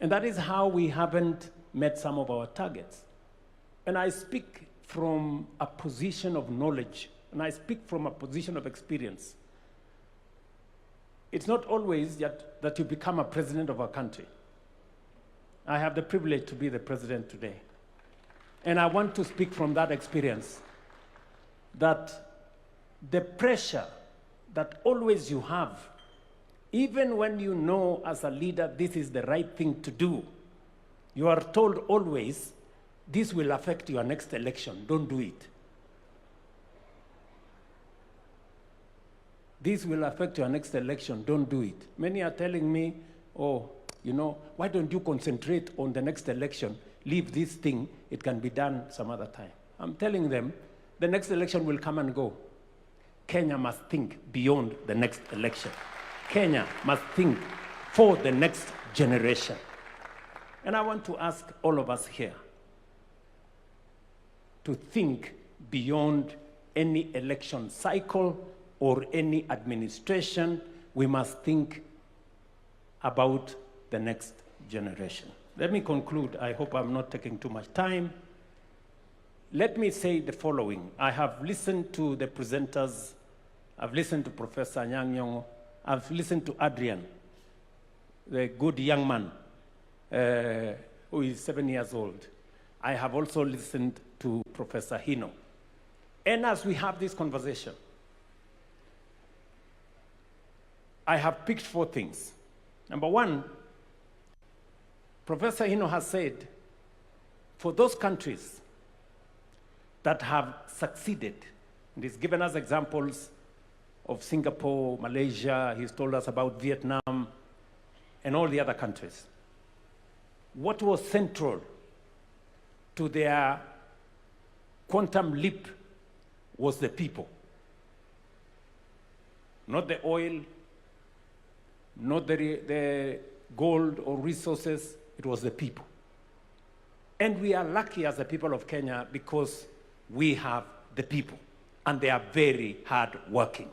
And that is how we haven't met some of our targets. And I speak from a position of knowledge, and I speak from a position of experience. It's not always that you become a president of a country. I have the privilege to be the president today. And I want to speak from that experience, that the pressure that always you have, even when you know as a leader this is the right thing to do, you are told always, this will affect your next election, don't do it. This will affect your next election, don't do it. Many are telling me, oh, you know, why don't you concentrate on the next election? Leave this thing, it can be done some other time. I'm telling them, the next election will come and go. Kenya must think beyond the next election. Kenya must think for the next generation. And I want to ask all of us here to think beyond any election cycle or any administration. We must think about the next generation. Let me conclude. I hope I'm not taking too much time. Let me say the following. I have listened to the presenters. I've listened to Professor Anyang' Nyong'o. I've listened to Adrian, the good young man who is 7 years old. I have also listened to Professor Hino. And as we have this conversation, I have picked 4 things. Number one, Professor Hino has said, for those countries that have succeeded, and he's given us examples of Singapore, Malaysia, he's told us about Vietnam, and all the other countries. What was central to their quantum leap was the people. Not the oil, not the gold or resources, it was the people. And we are lucky as the people of Kenya because we have the people, and they are very hard working.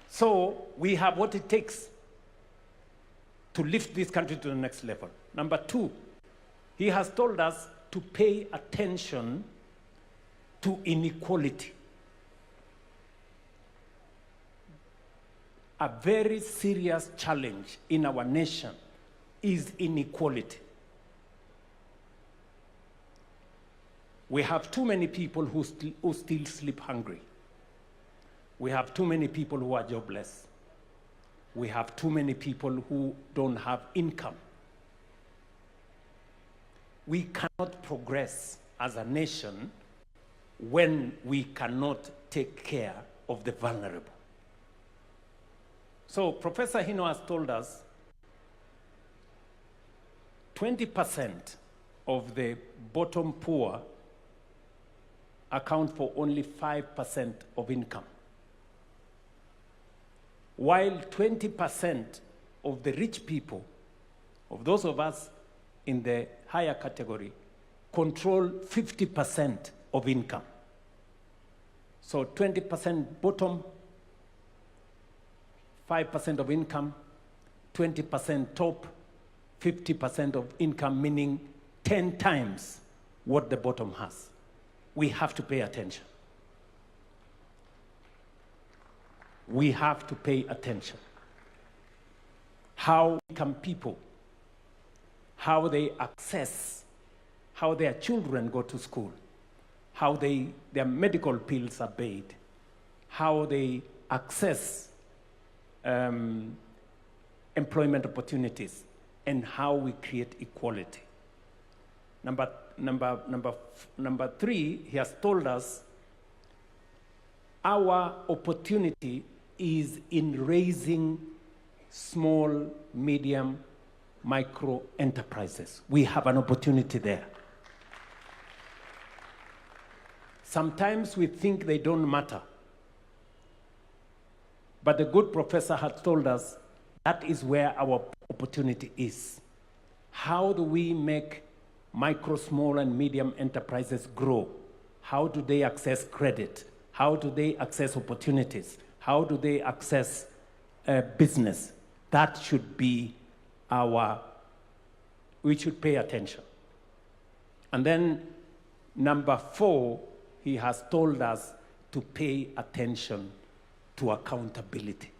So we have what it takes to lift this country to the next level. Number 2, he has told us to pay attention to inequality. A very serious challenge in our nation is inequality. We have too many people who still sleep hungry. We have too many people who are jobless. We have too many people who don't have income. We cannot progress as a nation when we cannot take care of the vulnerable. So Professor Hino has told us 20% of the bottom poor account for only 5% of income, while 20% of the rich people, of those of us in the higher category, control 50% of income. So 20% bottom, 5% of income, 20% top, 50% of income, meaning 10 times what the bottom has. We have to pay attention. We have to pay attention. How can people, how they access, how their children go to school, how their medical bills are paid, how they access employment opportunities, and how we create equality. Number 3, he has told us our opportunity is in raising small, medium, micro enterprises. We have an opportunity there. Sometimes we think they don't matter. But the good professor has told us that is where our opportunity is. How do we make micro, small, and medium enterprises grow? How do they access credit? How do they access opportunities? How do they access business? That should be we should pay attention. And then number 4, he has told us to pay attention to accountability,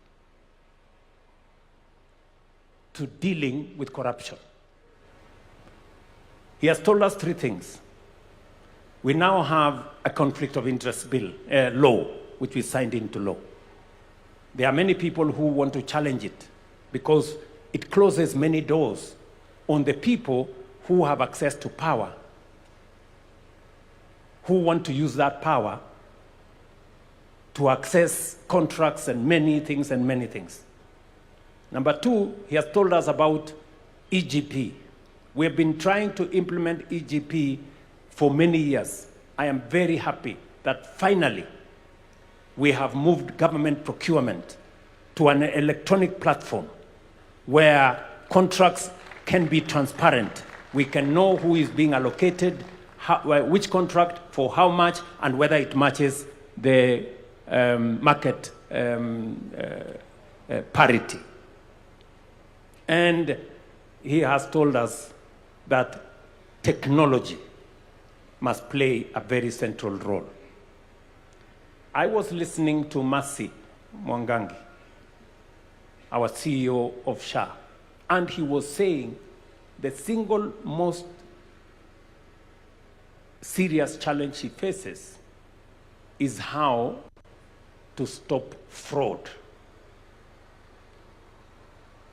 to dealing with corruption. He has told us 3 things. We now have a conflict of interest law, which we signed into law. There are many people who want to challenge it because it closes many doors on the people who have access to power, who want to use that power to access contracts and many things. Number 2, he has told us about EGP. We have been trying to implement EGP for many years. I am very happy that finally we have moved government procurement to an electronic platform where contracts can be transparent. We can know who is being allocated, which contract, for how much, and whether it matches the market parity. And he has told us that technology must play a very central role. I was listening to Mercy Mwangangi, our CEO of SHA, and he was saying the single most serious challenge he faces is how to stop fraud.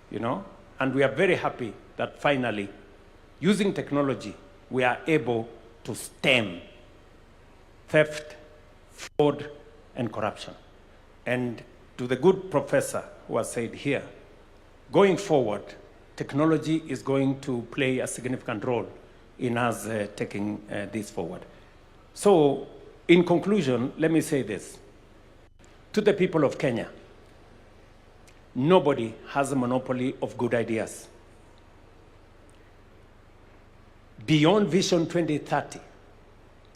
You know? And we are very happy that finally, using technology, we are able to stem theft, fraud, and corruption. And to the good professor who has said here, going forward, technology is going to play a significant role in us taking this forward. So, in conclusion, let me say this. To the people of Kenya, nobody has a monopoly of good ideas. Beyond Vision 2030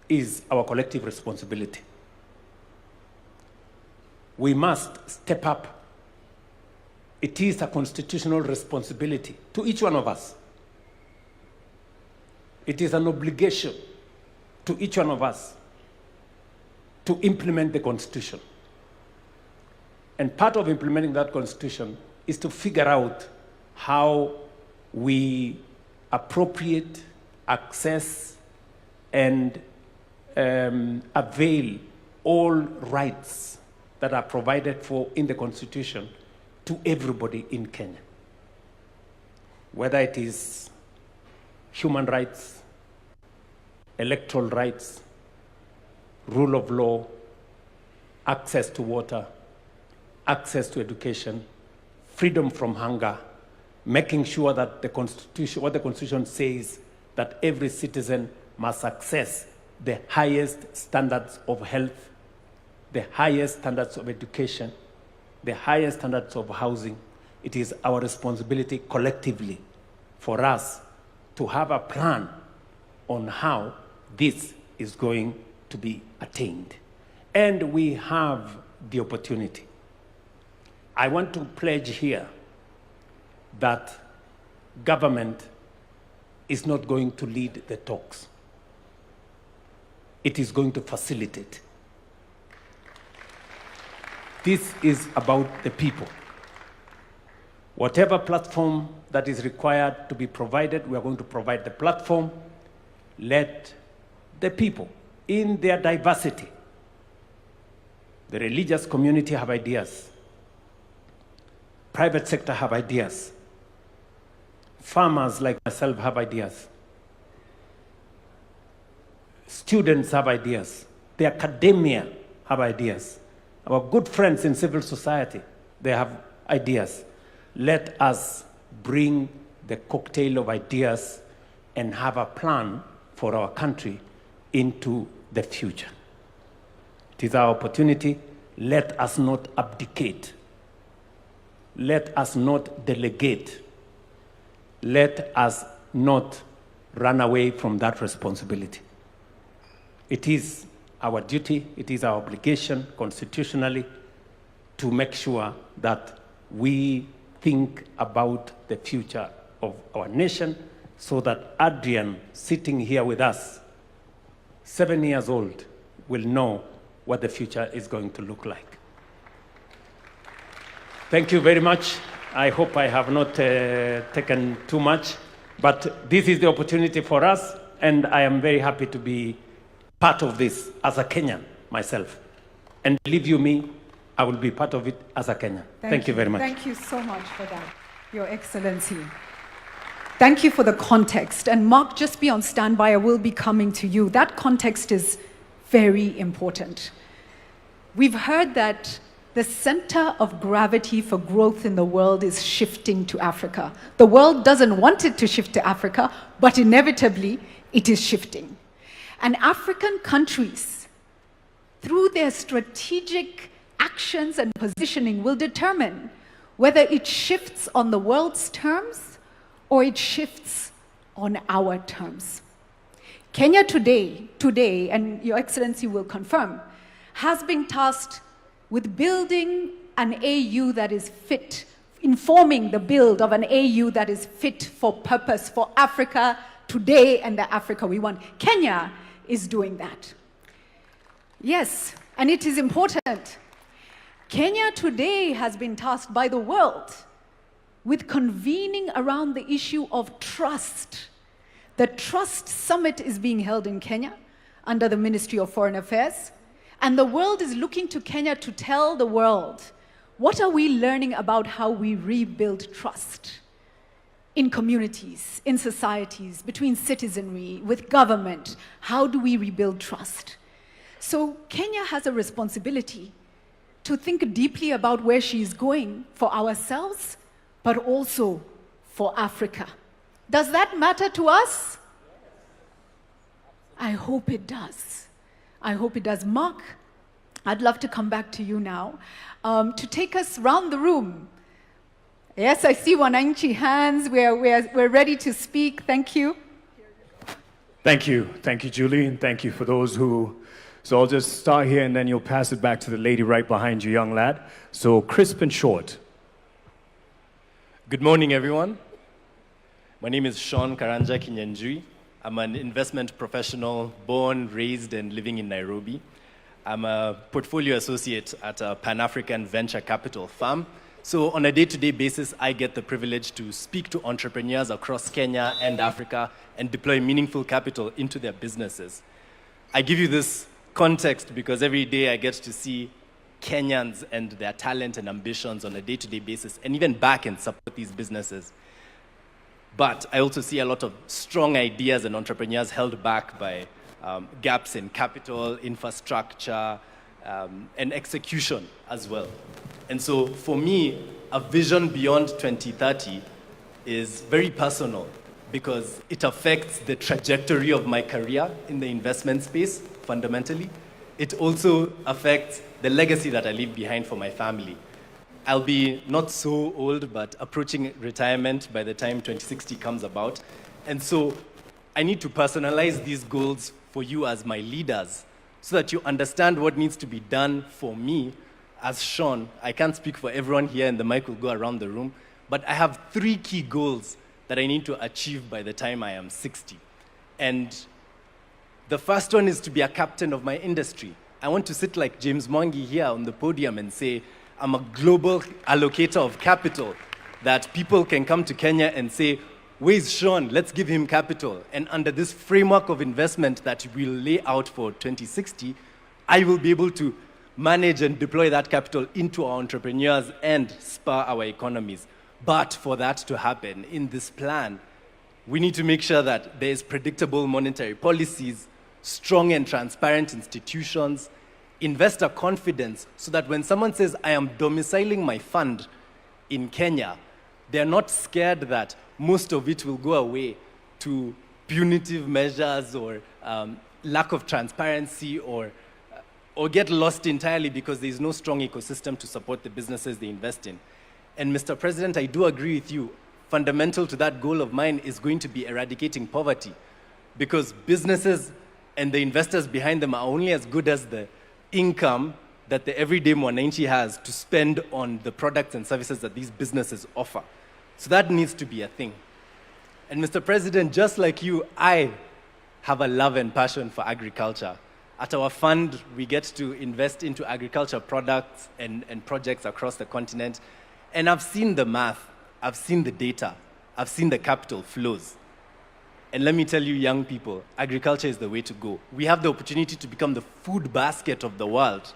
is our collective responsibility. We must step up. It is a constitutional responsibility to each one of us. It is an obligation to each one of us to implement the Constitution. And part of implementing that Constitution is to figure out how we appropriate, access, and avail all rights that are provided for in the Constitution to everybody in Kenya. Whether it is human rights, electoral rights, rule of law, access to water, access to education, freedom from hunger, making sure that the Constitution, what the Constitution says, that every citizen must access the highest standards of health, the highest standards of education, the highest standards of housing. It is our responsibility collectively for us to have a plan on how this is going to be attained. And we have the opportunity. I want to pledge here that government is not going to lead the talks. It is going to facilitate. This is about the people. Whatever platform that is required to be provided, we are going to provide the platform. Let the people, in their diversity, the religious community have ideas, private sector have ideas, farmers like myself have ideas, students have ideas, the academia have ideas, our good friends in civil society, they have ideas. Let us bring the cocktail of ideas and have a plan for our country into the future. It is our opportunity. Let us not abdicate. Let us not delegate. Let us not run away from that responsibility. It is our duty, it is our obligation constitutionally to make sure that we think about the future of our nation so that Adrian, sitting here with us, 7 years old, will know what the future is going to look like. Thank you very much. I hope I have not taken too much, but this is the opportunity for us, and I am very happy to be part of this as a Kenyan myself. And believe you me, I will be part of it as a Kenyan. Thank you very much. Thank you so much for that, Your Excellency. Thank you for the context. And Mark, just be on standby. I will be coming to you. That context is very important. We've heard that the center of gravity for growth in the world is shifting to Africa. The world doesn't want it to shift to Africa, but inevitably it is shifting. And African countries, through their strategic actions and positioning, will determine whether it shifts on the world's terms or it shifts on our terms. Kenya today, and Your Excellency will confirm, has been tasked with building an AU that is fit, informing the build of an AU that is fit for purpose for Africa today and the Africa we want. Kenya is doing that. Yes, and it is important. Kenya today has been tasked by the world with convening around the issue of trust. The Trust Summit is being held in Kenya under the Ministry of Foreign Affairs, and the world is looking to Kenya to tell the world, what are we learning about how we rebuild trust in communities, in societies, between citizenry, with government? How do we rebuild trust? So Kenya has a responsibility to think deeply about where she is going for ourselves, but also for Africa. Does that matter to us? I hope it does. I hope it does. Mark, I'd love to come back to you now to take us round the room. Yes, I see Wananchi hands. We're ready to speak. Thank you. Thank you. Thank you, Julie, and thank you for those who... So I'll just start here, and then you'll pass it back to the lady right behind you, young lad. So crisp and short. Good morning, everyone. My name is Sean Karanja Kinyanjui. I'm an investment professional, born, raised, and living in Nairobi. I'm a portfolio associate at a Pan-African venture capital firm. So on a day-to-day basis, I get the privilege to speak to entrepreneurs across Kenya and Africa and deploy meaningful capital into their businesses. I give you this context because every day I get to see Kenyans and their talent and ambitions on a day-to-day basis and even back and support these businesses. But I also see a lot of strong ideas and entrepreneurs held back by gaps in capital, infrastructure, and execution as well. And so for me, a vision beyond 2030 is very personal because it affects the trajectory of my career in the investment space, fundamentally. It also affects the legacy that I leave behind for my family. I'll be not so old, but approaching retirement by the time 2060 comes about. And so I need to personalize these goals for you as my leaders so that you understand what needs to be done for me. As Sean, I can't speak for everyone here and the mic will go around the room, but I have 3 key goals that I need to achieve by the time I am 60. And the first one is to be a captain of my industry. I want to sit like James Mwangi here on the podium and say, I'm a global allocator of capital, that people can come to Kenya and say, where's Sean? Let's give him capital. And under this framework of investment that we'll lay out for 2060, I will be able to manage and deploy that capital into our entrepreneurs and spur our economies. But for that to happen in this plan, we need to make sure that there is predictable monetary policies, strong and transparent institutions, investor confidence, so that when someone says, I am domiciling my fund in Kenya, they're not scared that most of it will go away to punitive measures or lack of transparency or get lost entirely because there's no strong ecosystem to support the businesses they invest in. And Mr. President, I do agree with you. Fundamental to that goal of mine is going to be eradicating poverty, because businesses and the investors behind them are only as good as the income that the everyday Mwananchi has to spend on the products and services that these businesses offer. So that needs to be a thing. And Mr. President, just like you, I have a love and passion for agriculture. At our fund, we get to invest into agriculture products and projects across the continent. And I've seen the math, I've seen the data, I've seen the capital flows. And let me tell you, young people, agriculture is the way to go. We have the opportunity to become the food basket of the world.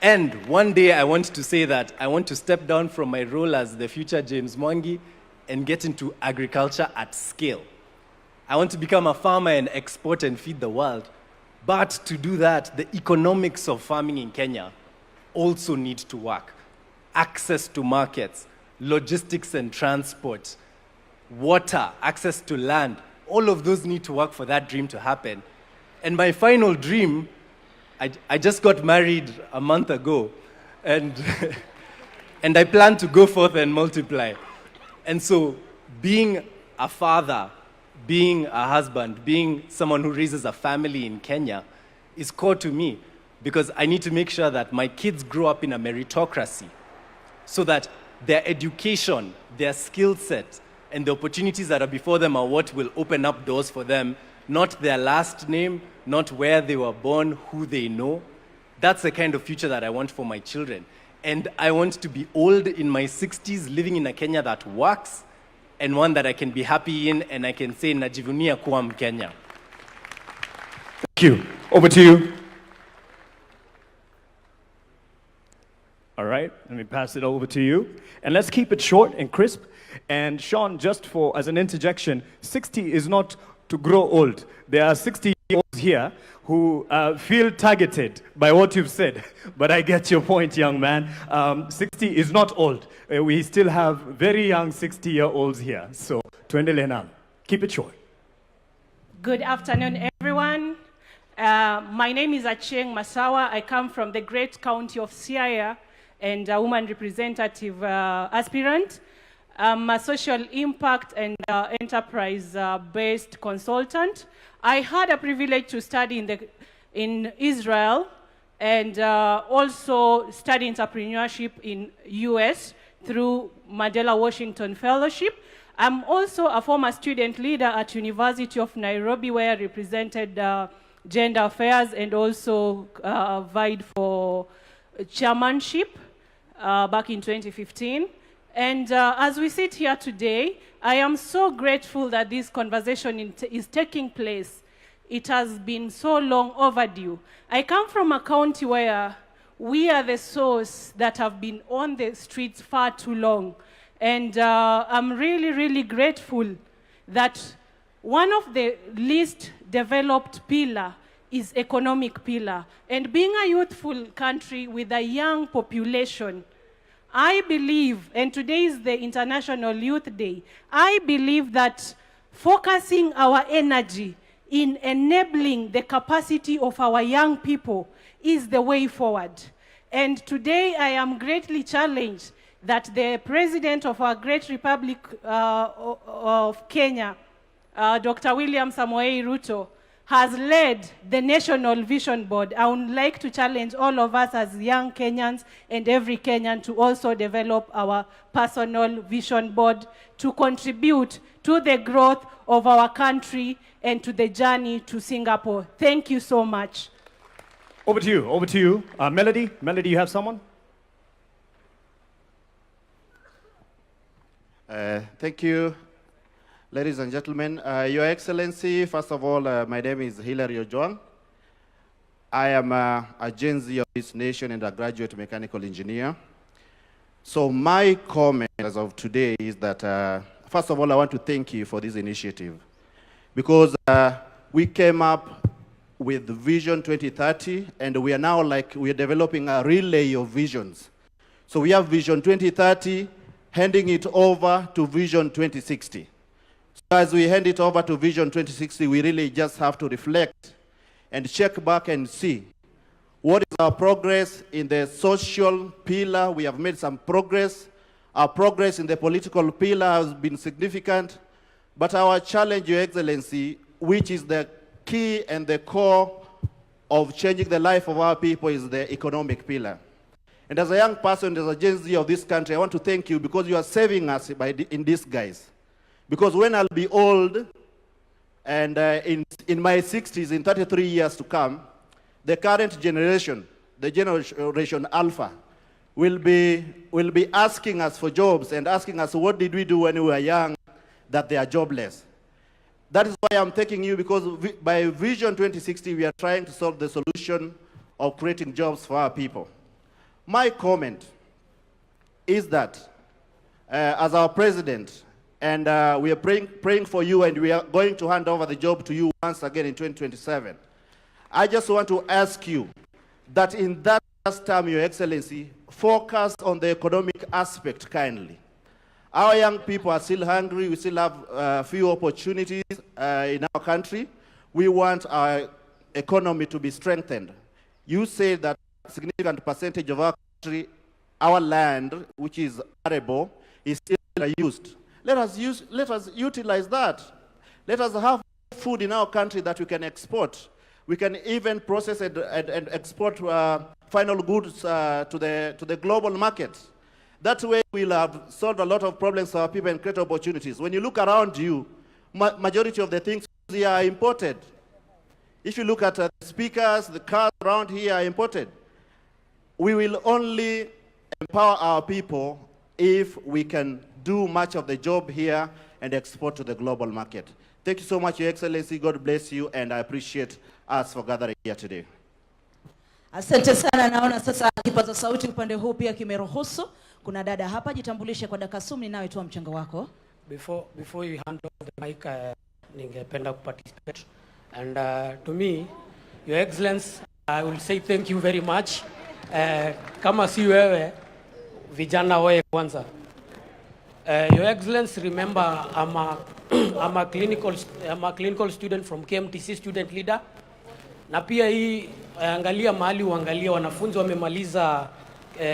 And one day I want to say that I want to step down from my role as the future James Mwangi and get into agriculture at scale. I want to become a farmer and export and feed the world. But to do that, the economics of farming in Kenya also need to work. Access to markets, logistics and transport, water, access to land, all of those need to work for that dream to happen. And my final dream, I just got married a month ago, and, and I plan to go forth and multiply. And so being a father, being a husband, being someone who raises a family in Kenya is core to me, because I need to make sure that my kids grow up in a meritocracy so that their education, their skill set, and the opportunities that are before them are what will open up doors for them, not their last name, not where they were born, who they know. That's the kind of future that I want for my children. And I want to be old in my 60s, living in a Kenya that works, and one that I can be happy in, and I can say, najivunia kuwa Mkenya. Thank you. Over to you. All right, let me pass it over to you. And let's keep it short and crisp. And Sean, just for as an interjection, 60 is not to grow old. There are 60-year-olds here who feel targeted by what you've said. But I get your point, young man. 60 is not old. We still have very young 60-year-olds here. So, tuendelee nalo. Keep it short. Good afternoon, everyone. My name is Achieng Masawa. I come from the great county of Siaya and a woman representative aspirant. I'm a social impact and enterprise-based consultant. I had a privilege to study in Israel and also study entrepreneurship in US through Mandela Washington Fellowship. I'm also a former student leader at University of Nairobi, where I represented gender affairs and also vied for chairmanship back in 2015. And as we sit here today, I am so grateful that this conversation is taking place. It has been so long overdue. I come from a county where we are the source that have been on the streets far too long. And I'm really, really grateful that one of the least developed pillar is economic pillar. And being a youthful country with a young population, I believe, and today is the International Youth Day, I believe that focusing our energy in enabling the capacity of our young people is the way forward. And today I am greatly challenged that the President of our great Republic of Kenya, Dr. William Samoei Ruto, has led the National Vision Board. I would like to challenge all of us as young Kenyans and every Kenyan to also develop our personal vision board to contribute to the growth of our country and to the journey to Singapore. Thank you so much. Over to you, over to you. Melody, you have someone? Thank you. Ladies and gentlemen, Your Excellency, first of all, my name is Hilary Ojwang. I am a Gen Z of this nation and a graduate mechanical engineer. So my comment as of today is that, first of all, I want to thank you for this initiative, because we came up with Vision 2030, and we are now we are developing a relay of visions. So we have Vision 2030, handing it over to Vision 2060. So as we hand it over to Vision 2060, we really just have to reflect and check back and see what is our progress in the social pillar. We have made some progress. Our progress in the political pillar has been significant. But our challenge, Your Excellency, which is the key and the core of changing the life of our people, is the economic pillar. And as a young person, as a Gen Z of this country, I want to thank you because you are saving us in this, guys. Because when I'll be old, and in my 60s, in 33 years to come, the current generation, the generation Alpha, will be asking us for jobs and asking us, what did we do when we were young that they are jobless? That is why I'm taking you, because by Vision 2060, we are trying to solve the solution of creating jobs for our people. My comment is that as our president, and we are praying for you, and we are going to hand over the job to you once again in 2027. I just want to ask you that in that last term, Your Excellency, focus on the economic aspect kindly. Our young people are still hungry. We still have few opportunities in our country. We want our economy to be strengthened. You say that a significant percentage of our country, our land, which is arable, is still used. Let us utilize that. Let us have food in our country that we can export. We can even process and export final goods to the global market. That way we'll have solved a lot of problems for our people and create opportunities. When you look around you, majority of the things here are imported. If you look at the speakers, the cars around here are imported. We will only empower our people if we can do much of the job here and export to the global market. Thank you so much, Your Excellency. God bless you, and I appreciate us for gathering here today. Asante sana, naona sasa kipaza sauti upande huu pia kimeruhusu. Kuna dada hapa, jitambulishe kwa dakika 10 nawe toa mchango wako. Before you hand over the mic, ningependa participate. And to me, Your Excellency, I will say thank you very much. Kama si wewe, vijana wewe kwanza. Your Excellency, remember I'm a clinical student from KMTC, student leader. Na pia hii angalia mahali uangalia wanafunzi wamemaliza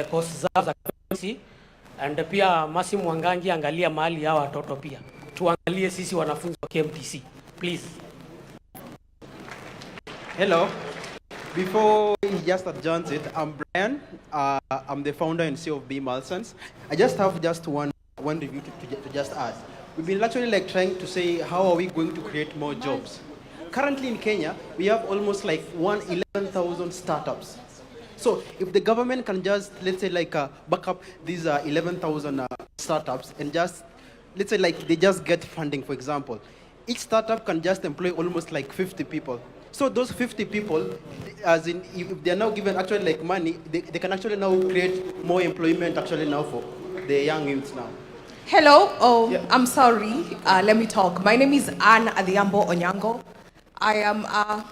course zao za KMTC, and pia Masi Mwangangi angalia mahali hawa watoto pia. Tuangalie sisi wanafunzi wa KMTC, please. Hello. Before he just adjourns it, I'm Brian. I'm the founder and CEO of B. Malsons. I just have one review to just ask. We've been actually trying to say how are we going to create more jobs. Currently in Kenya, we have almost 11,000 startups. So if the government can just, let's say back up these 11,000 startups and just, let's say they just get funding, for example. Each startup can just employ almost 50 people. So those 50 people, as in, if they are now given actually money, they can actually now create more employment actually now for the young youths now. Hello, yeah. I'm sorry, let me talk. My name is Anne Adhiambo Onyango. I am a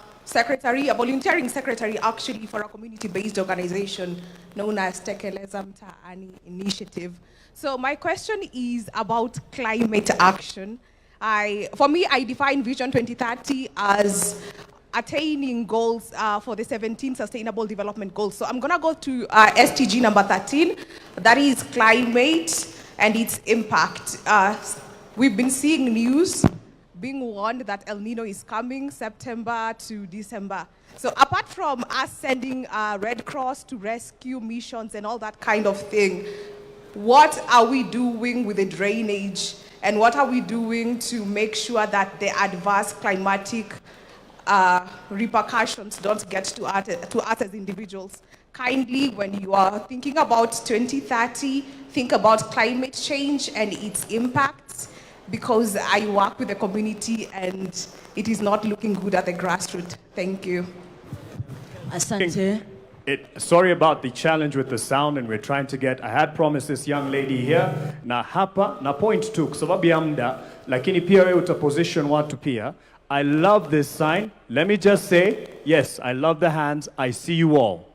volunteering secretary actually for a community-based organization known as Tekeleza Mtaani Initiative. So my question is about climate action. For me, I define Vision 2030 as attaining goals for the 17 Sustainable Development Goals. So I'm gonna go to SDG number 13, that is climate and its impact. We've been seeing news being warned that El Nino is coming September to December. So apart from us sending Red Cross to rescue missions and all that kind of thing, what are we doing with the drainage? And what are we doing to make sure that the adverse climatic repercussions don't get to us as individuals? Kindly, when you are thinking about 2030, think about climate change and its impacts, because I work with the community and it is not looking good at the grassroots. Thank you. Asante. Sorry about the challenge with the sound, and we're trying to get, I had promised this young lady here, na hapa, na point tu, kwa sababu ya muda, lakini pia wewe utaposition watu pia. I love this sign. Let me just say, yes, I love the hands. I see you all.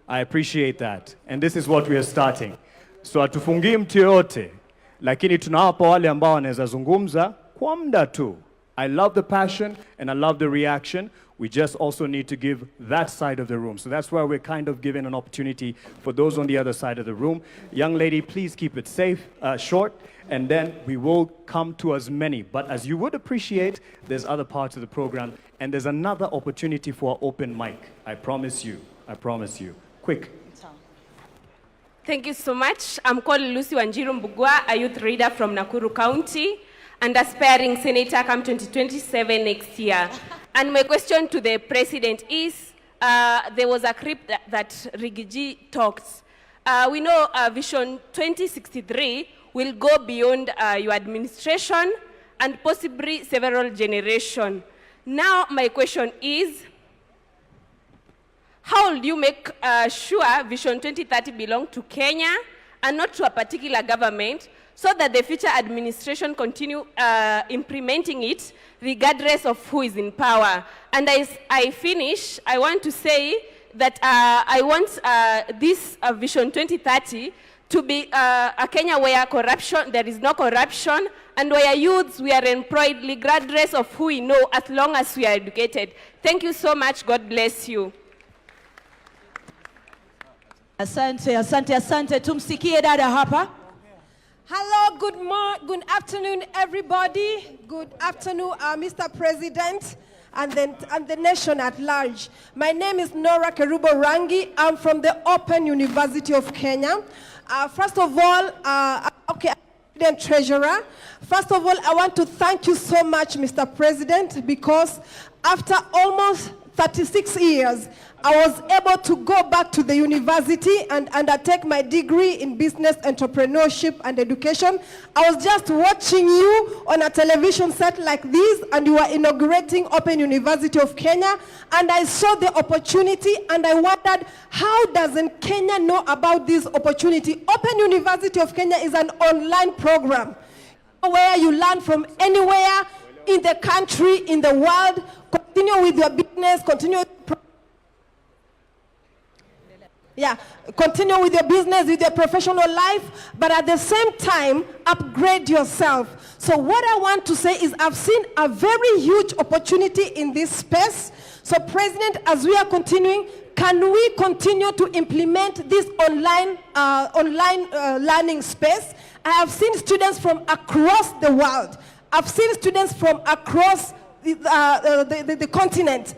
I appreciate that. And this is what we are starting. So hatufungii mtu yote, lakini tunawapa wale ambao wanaweza zungumza kwa muda tu. I love the passion and I love the reaction. We just also need to give that side of the room. So that's why we're kind of giving an opportunity for those on the other side of the room. Young lady, please keep it safe, short, and then we will come to as many. But as you would appreciate, there's other parts of the program, and there's another opportunity for an open mic. I promise you. I promise you. Quick. Thank you so much. I'm called Lucy Wanjiru Mbugua, a youth leader from Nakuru County, and aspiring senator come 2027 next year. And my question to the president is, there was a clip that Rigiji talked. We know Vision 2063 will go beyond your administration and possibly several generations. Now my question is, how will you make sure Vision 2030 belongs to Kenya and not to a particular government, so that the future administration continue implementing it regardless of who is in power? And as I finish, I want to say that I want this Vision 2030 to be a Kenya where there is no corruption, and where youths, we are employed regardless of who we know, as long as we are educated. Thank you so much. God bless you. Asante, asante, asante. Tumsikie dada hapa. Hello, good afternoon, everybody. Good afternoon, Mr. President and the nation at large. My name is Nora Kerubo Rangi. I'm from the Open University of Kenya. First of all, I'm Treasurer. First of all, I want to thank you so much, Mr. President, because after almost 36 years, I was able to go back to the university and undertake my degree in business entrepreneurship and education. I was just watching you on a television set like this, and you were inaugurating Open University of Kenya, and I saw the opportunity, and I wondered, how doesn't Kenya know about this opportunity? Open University of Kenya is an online program where you learn from anywhere in the country, in the world. Continue with your business, continue with your business, with your professional life, but at the same time, upgrade yourself. So what I want to say is I've seen a very huge opportunity in this space. So President, as we are continuing, can we continue to implement this online learning space? I have seen students from across the world. I've seen students from across the continent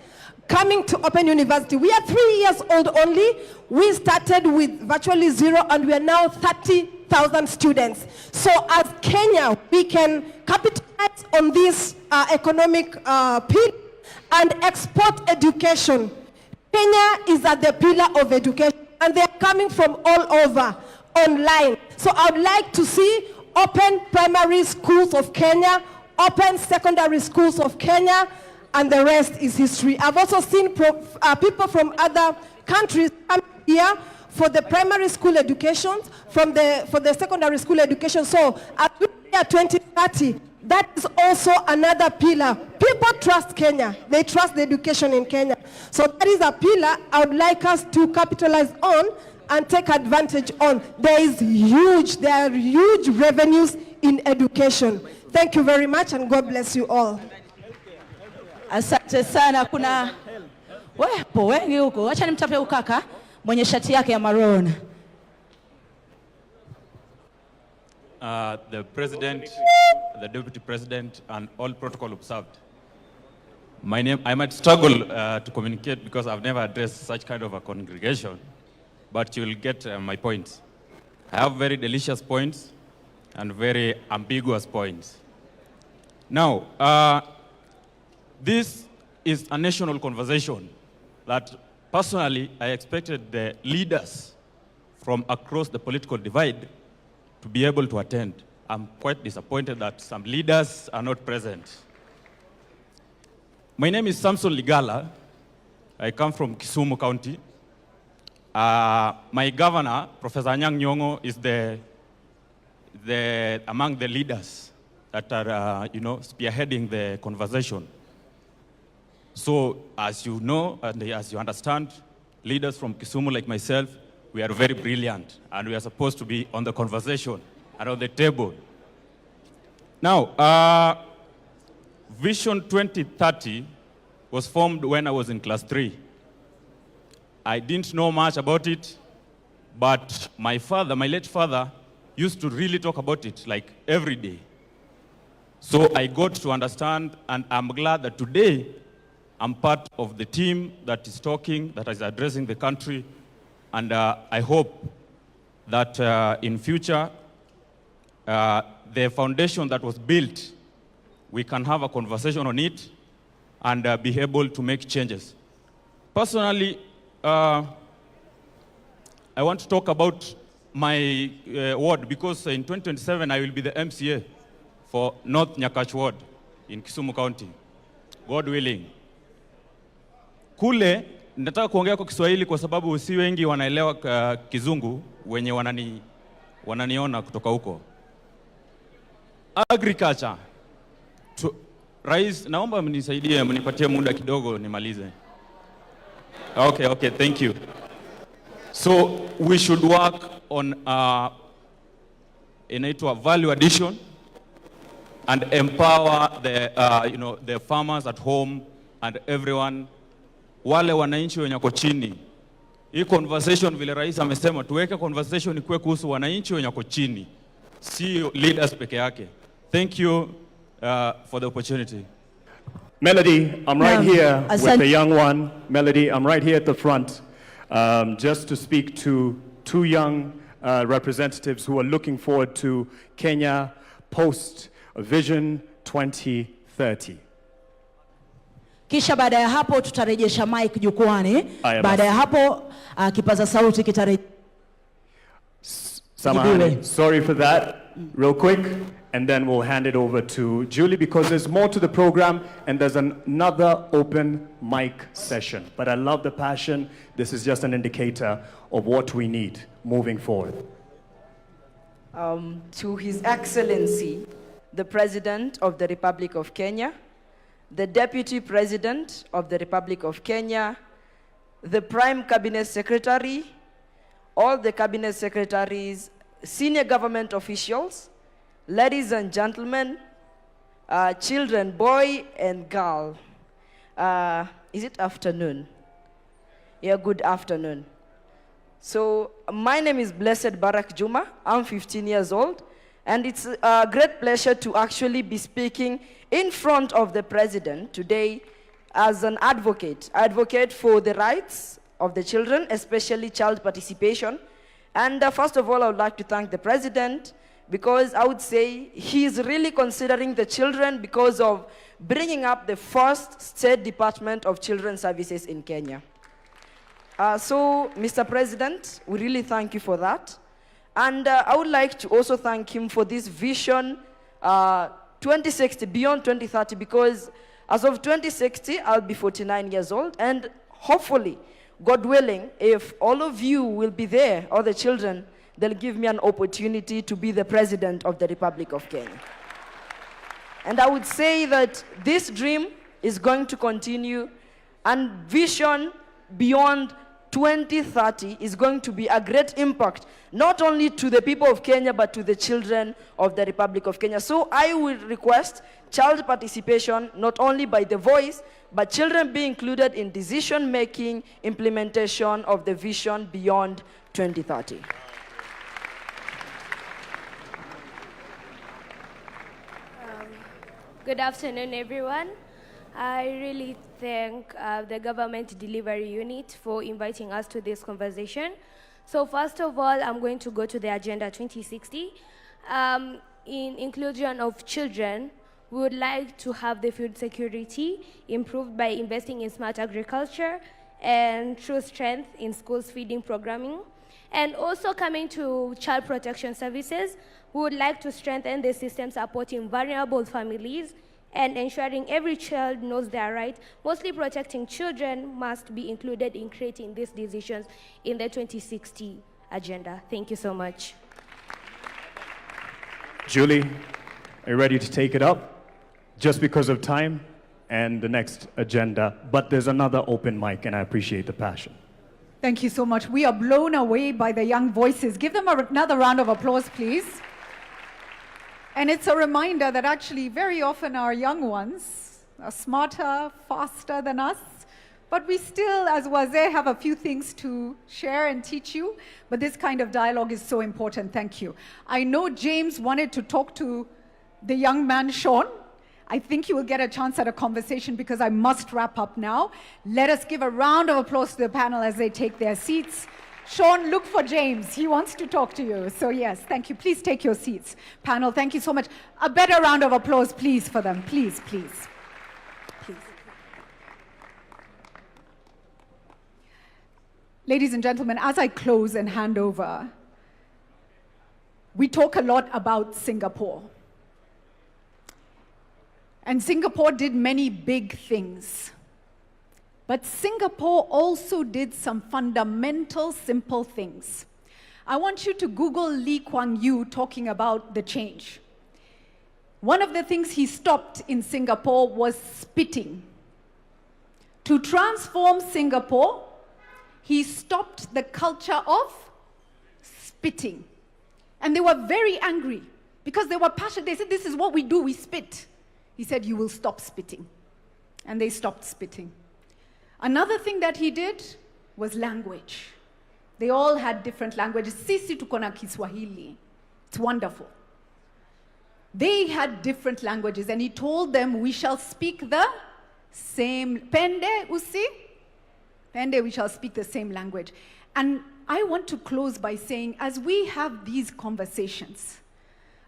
coming to Open University. We are 3 years old only. We started with virtually zero, and we are now 30,000 students. So as Kenya, we can capitalize on this economic pillar and export education. Kenya is at the pillar of education, and they are coming from all over online. So I would like to see Open Primary Schools of Kenya, Open Secondary Schools of Kenya, and the rest is history. I've also seen people from other countries come here for the primary school education, for the secondary school education. So at 2030, that is also another pillar. People trust Kenya. They trust the education in Kenya. So that is a pillar I would like us to capitalize on and take advantage on. There are huge revenues in education. Thank you very much, and God bless you all. Asante sana. Kuna wepo wengi huko. Acha nimtape ukaka mwenye shati yake ya maroon. The President, the Deputy President, and all protocol observed. I might struggle to communicate because I've never addressed such kind of a congregation, but you'll get my points. I have very delicious points and very ambiguous points. Now, this is a national conversation that personally I expected the leaders from across the political divide to be able to attend. I'm quite disappointed that some leaders are not present. My name is Samson Ligala. I come from Kisumu County. My governor, Professor Anyang' Nyong'o, is among the leaders that are, spearheading the conversation. So, as you know, and as you understand, leaders from Kisumu like myself, we are very brilliant, and we are supposed to be on the conversation and on the table. Now, Vision 2030 was formed when I was in class 3. I didn't know much about it, but my late father, used to really talk about it like every day. So I got to understand, and I'm glad that today I'm part of the team that is talking, that is addressing the country, and I hope that in future, the foundation that was built, we can have a conversation on it and be able to make changes. Personally, I want to talk about my ward, because in 2027 I will be the MCA for North Nyakach Ward in Kisumu County, God willing. Kule, nataka kuongea kwa Kiswahili kwa sababu si wengi wanaelewa Kizungu wenye wananiona kutoka huko. Agriculture. Rais, naomba mnisaidie, mnipatie muda kidogo nimalize. Okay, thank you. So we should work on inaitwa value addition and empower the farmers at home and everyone, wale wananchi wenye wako chini. Hii conversation vile rais amesema tuweke conversation ikuwe kuhusu wananchi wenye wako chini, si leaders peke yake. Thank you for the opportunity. Melody, I'm right here with the young one. Melody, I'm right here at the front, just to speak to two young representatives who are looking forward to Kenya Post Vision 2030. Kisha baada ya hapo tutarejesha mic jukwani. Baada ya hapo kipaza sauti kitarejea. Samahani, sorry for that. Real quick, and then we'll hand it over to Julie because there's more to the program and there's another open mic session. But I love the passion. This is just an indicator of what we need moving forward. To His Excellency, the President of the Republic of Kenya, the Deputy President of the Republic of Kenya, the Prime Cabinet Secretary, all the Cabinet Secretaries, senior government officials, ladies and gentlemen, children, boy and girl. Is it afternoon? Yeah, good afternoon. So my name is Blessed Barak Juma. I'm 15 years old. And it's a great pleasure to actually be speaking in front of the President today as an advocate for the rights of the children, especially child participation. And first of all, I would like to thank the President because I would say he's really considering the children because of bringing up the first State Department of Children's Services in Kenya. So, Mr. President, we really thank you for that. And I would like to also thank him for this vision 2060, beyond 2030, because as of 2060, I'll be 49 years old. And hopefully, God willing, if all of you will be there, all the children, they'll give me an opportunity to be the President of the Republic of Kenya. And I would say that this dream is going to continue, and vision beyond 2030 is going to be a great impact, not only to the people of Kenya, but to the children of the Republic of Kenya. So I will request child participation, not only by the voice, but children be included in decision-making, implementation of the vision beyond 2030. Good afternoon, everyone. I really thank the Government Delivery Unit for inviting us to this conversation. So first of all, I'm going to go to the Agenda 2060. In inclusion of children, we would like to have the food security improved by investing in smart agriculture and true strength in schools feeding programming. And also coming to child protection services, we would like to strengthen the system supporting vulnerable families and ensuring every child knows their rights. Mostly protecting children must be included in creating these decisions in the 2060 agenda. Thank you so much. Julie, are you ready to take it up? Just because of time and the next agenda, but there's another open mic and I appreciate the passion. Thank you so much. We are blown away by the young voices. Give them another round of applause, please. And it's a reminder that actually very often our young ones are smarter, faster than us, but we still, as Wazir, have a few things to share and teach you, but this kind of dialogue is so important. Thank you. I know James wanted to talk to the young man, Sean. I think you will get a chance at a conversation because I must wrap up now. Let us give a round of applause to the panel as they take their seats. Sean, look for James. He wants to talk to you. So yes, thank you. Please take your seats. Panel, thank you so much. A better round of applause, please, for them. Please, please. Please. Ladies and gentlemen, as I close and hand over, we talk a lot about Singapore. And Singapore did many big things. But Singapore also did some fundamental, simple things. I want you to Google Lee Kuan Yew talking about the change. One of the things he stopped in Singapore was spitting. To transform Singapore, he stopped the culture of spitting. And they were very angry because they were passionate. They said, this is what we do, we spit. He said, you will stop spitting. And they stopped spitting. Another thing that he did was language. They all had different languages. Sisi tuko na Kiswahili. It's wonderful. They had different languages, and he told them, we shall speak the same. Pende, usi? Pende, we shall speak the same language. And I want to close by saying, as we have these conversations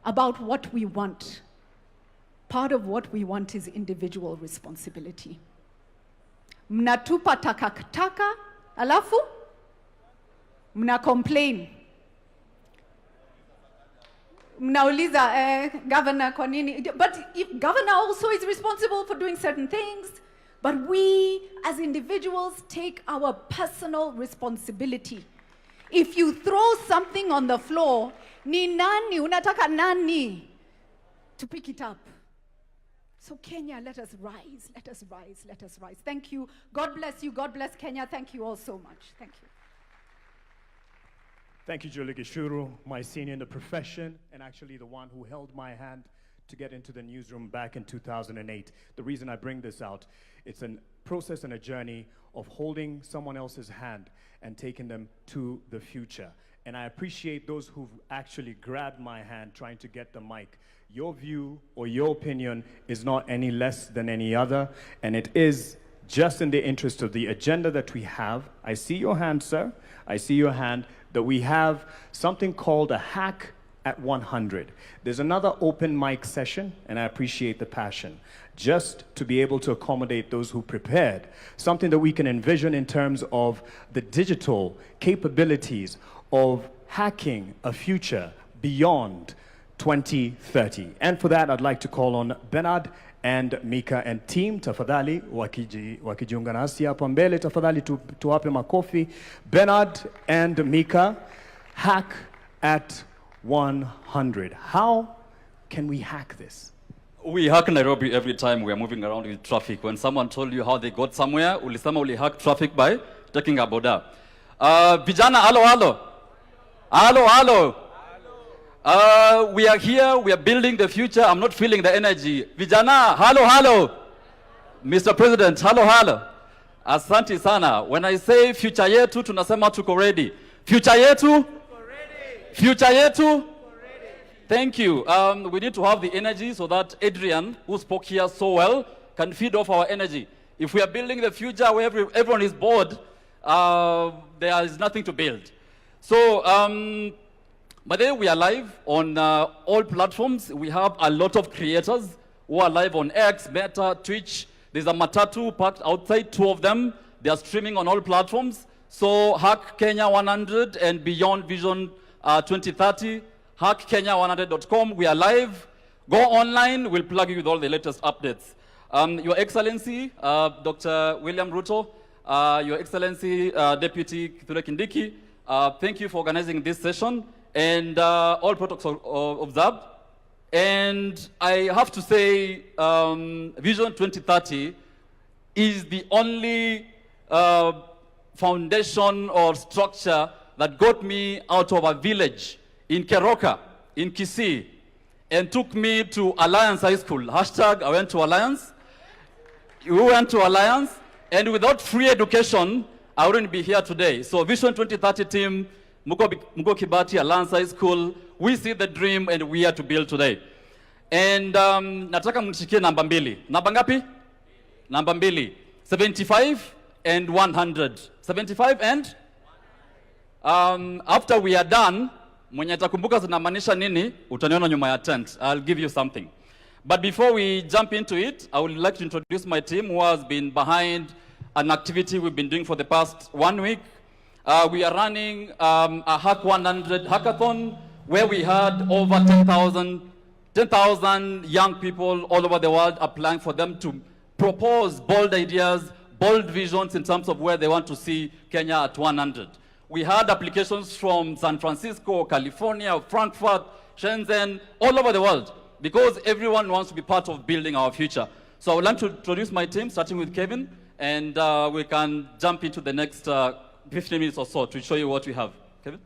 about what we want, part of what we want is individual responsibility. Mnatupa takataka, alafu mna complain. Mnauliza governor kwa nini? But if governor also is responsible for doing certain things, but we as individuals take our personal responsibility. If you throw something on the floor, ni nani, unataka nani to pick it up? So Kenya, let us rise, let us rise, let us rise. Thank you. God bless you. God bless Kenya. Thank you all so much. Thank you. Thank you, Julie Gishuru, my senior in the profession, and actually the one who held my hand to get into the newsroom back in 2008. The reason I bring this out, it's a process and a journey of holding someone else's hand and taking them to the future. And I appreciate those who've actually grabbed my hand trying to get the mic. Your view or your opinion is not any less than any other, and it is just in the interest of the agenda that we have. I see your hand, sir. I see your hand, that we have something called a hack at 100. There's another open mic session, and I appreciate the passion, just to be able to accommodate those who prepared, something that we can envision in terms of the digital capabilities of hacking a future beyond 2030. And for that, I'd like to call on Bernard and Mika and team, tafadhali wakijiunga nasi hapa mbele, tafadhali tuwape makofi. Bernard and Mika, hack at 100. How can we hack this? We hack Nairobi every time we are moving around with traffic. When someone told you how they got somewhere, ulisema uli hack traffic by taking a boda. Vijana, halo, halo. Halo, halo. We are here, we are building the future. I'm not feeling the energy. Vijana, halo, halo. Mr. President, halo, halo. Asante sana. When I say future yetu, tunasema tuko ready. Future yetu? Future yetu? Thank you. We need to have the energy so that Adrian, who spoke here so well, can feed off our energy. If we are building the future where everyone is bored, there is nothing to build. So, by the way, we are live on all platforms. We have a lot of creators who are live on X, Meta, Twitch. There's a Matatu parked outside, 2 of them. They are streaming on all platforms. So Hack Kenya 100 and Beyond Vision 2030, hackkenya100.com. We are live. Go online. We'll plug you with all the latest updates. Your Excellency, Dr. William Ruto, Your Excellency, Deputy Kithure Kindiki, thank you for organizing this session. And all protocols observed. And I have to say, Vision 2030 is the only foundation or structure that got me out of a village in Keroka, in KICC, and took me to Alliance High School. Hashtag, I went to Alliance. We went to Alliance, and without free education, I wouldn't be here today. So Vision 2030 team, Mugo Kibati, Alliance High School, we see the dream and we are to build today. And nataka mnishikie namba mbili. Namba ngapi? Namba mbili. 75 and 100. 75 and? After we are done, mwenye atakumbuka zinamaanisha nini, utaniona nyuma ya tent. I'll give you something. But before we jump into it, I would like to introduce my team who has been behind an activity we've been doing for the past 1 week. We are running a Hack 100 hackathon where we had over 10,000 young people all over the world applying for them to propose bold ideas, bold visions in terms of where they want to see Kenya at 100. We had applications from San Francisco, California, Frankfurt, Shenzhen, all over the world, because everyone wants to be part of building our future. So I would like to introduce my team, starting with Kevin, and we can jump into the next 15 minutes or so to show you what we have. Kevin?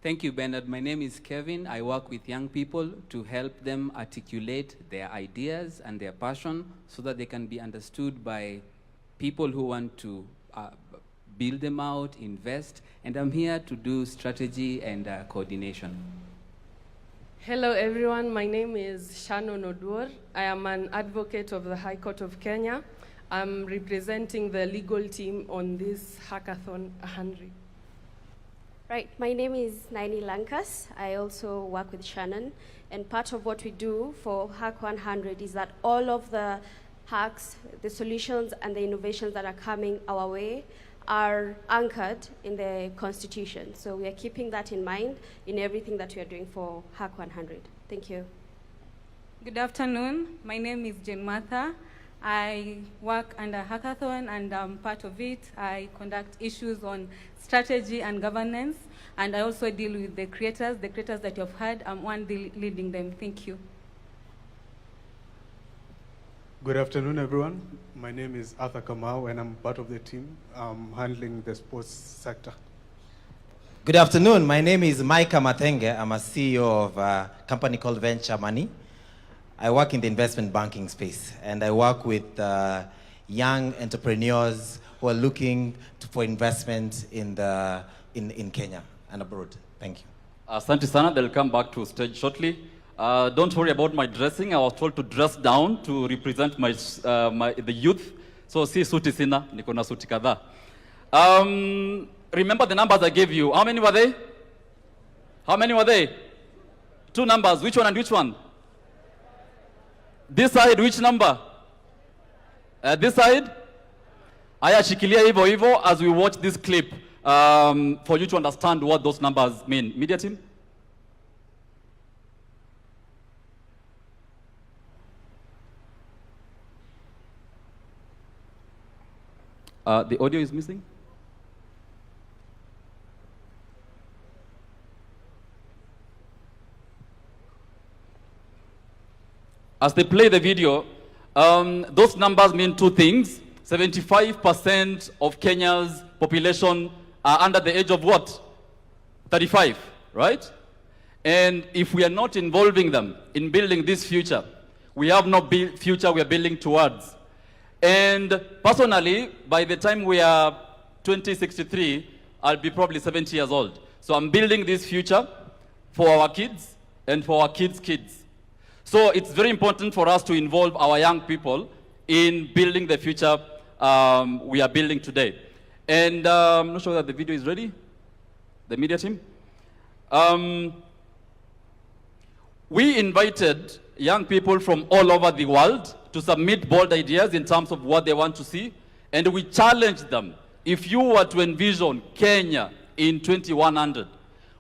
Thank you, Bernard. My name is Kevin. I work with young people to help them articulate their ideas and their passion so that they can be understood by people who want to build them out, invest, and I'm here to do strategy and coordination. Hello, everyone. My name is Shannon Oduor. I am an advocate of the High Court of Kenya. I'm representing the legal team on this Hackathon 100. Right, my name is Naini Lankas. I also work with Shannon, and part of what we do for Hack 100 is that all of the hacks, the solutions, and the innovations that are coming our way are anchored in the Constitution. So we are keeping that in mind in everything that we are doing for Hack 100. Thank you. Good afternoon. My name is Jane Martha. I work under Hackathon, and I'm part of it. I conduct issues on strategy and governance, and I also deal with the creators that you've heard. I'm one leading them. Thank you. Good afternoon, everyone. My name is Arthur Kamau, and I'm part of the team handling the sports sector. Good afternoon. My name is Micah Matenge. I'm a CEO of a company called Venture Money. I work in the investment banking space, and I work with young entrepreneurs who are looking for investment in Kenya and abroad. Thank you. Asante sana. They'll come back to stage shortly. Don't worry about my dressing. I was told to dress down to represent the youth. So si suti sina, niko na suti kadhaa. Remember the numbers I gave you. How many were they? How many were they? 2 numbers. Which one and which one? This side, which number? This side? Aya shikilia hivyo hivyo as we watch this clip for you to understand what those numbers mean. Media team? The audio is missing? As they play the video, those numbers mean 2 things. 75% of Kenya's population are under the age of what? 35, right? And if we are not involving them in building this future, we have no future we are building towards. And personally, by the time we are 2063, I'll be probably 70 years old. So I'm building this future for our kids and for our kids' kids. So it's very important for us to involve our young people in building the future we are building today. And I'm not sure that the video is ready. The media team. We invited young people from all over the world to submit bold ideas in terms of what they want to see. And we challenged them. If you were to envision Kenya in 2100,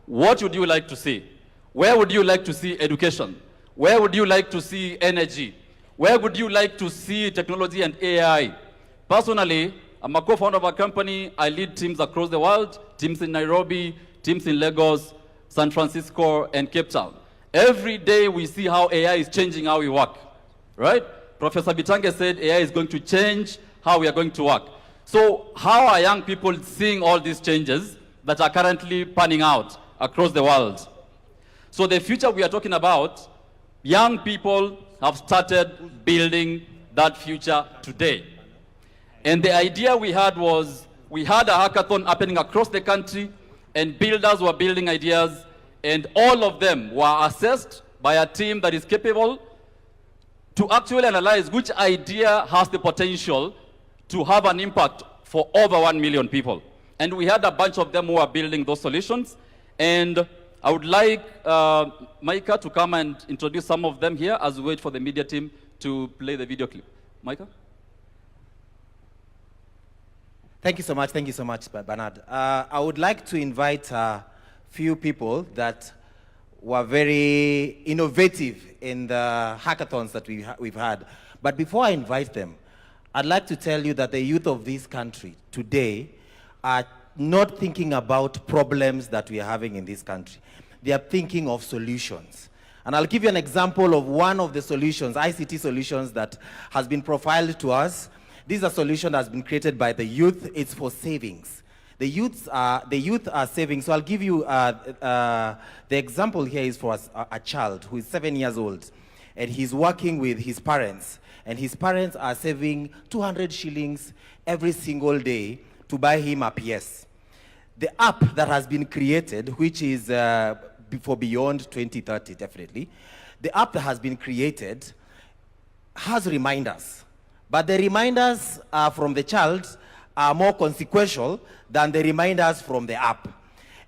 what would you like to see? Where would you like to see education? Where would you like to see energy? Where would you like to see technology and AI? Personally, I'm a co-founder of a company. I lead teams across the world, teams in Nairobi, teams in Lagos, San Francisco, and Cape Town. Every day we see how AI is changing how we work, right? Professor Bitange said AI is going to change how we are going to work. So how are young people seeing all these changes that are currently panning out across the world? So the future we are talking about, young people have started building that future today. And the idea we had was, we had a hackathon happening across the country, and builders were building ideas, and all of them were assessed by a team that is capable to actually analyze which idea has the potential to have an impact for over 1 million people. And we had a bunch of them who are building those solutions. And I would like Micah to come and introduce some of them here as we wait for the media team to play the video clip. Micah? Thank you so much, Bernard. I would like to invite a few people that were very innovative in the hackathons that we've had. But before I invite them, I'd like to tell you that the youth of this country today are not thinking about problems that we are having in this country. They are thinking of solutions. And I'll give you an example of one of the solutions, ICT solutions, that has been profiled to us. This is a solution that has been created by the youth. It's for savings. The youth are saving. So I'll give you the example here is for a child who is 7 years old, and he's working with his parents, and his parents are saving 200 shillings every single day to buy him a PS. The app that has been created, which is for beyond 2030, definitely, the app that has been created has reminders, but the reminders from the child are more consequential than the reminders from the app.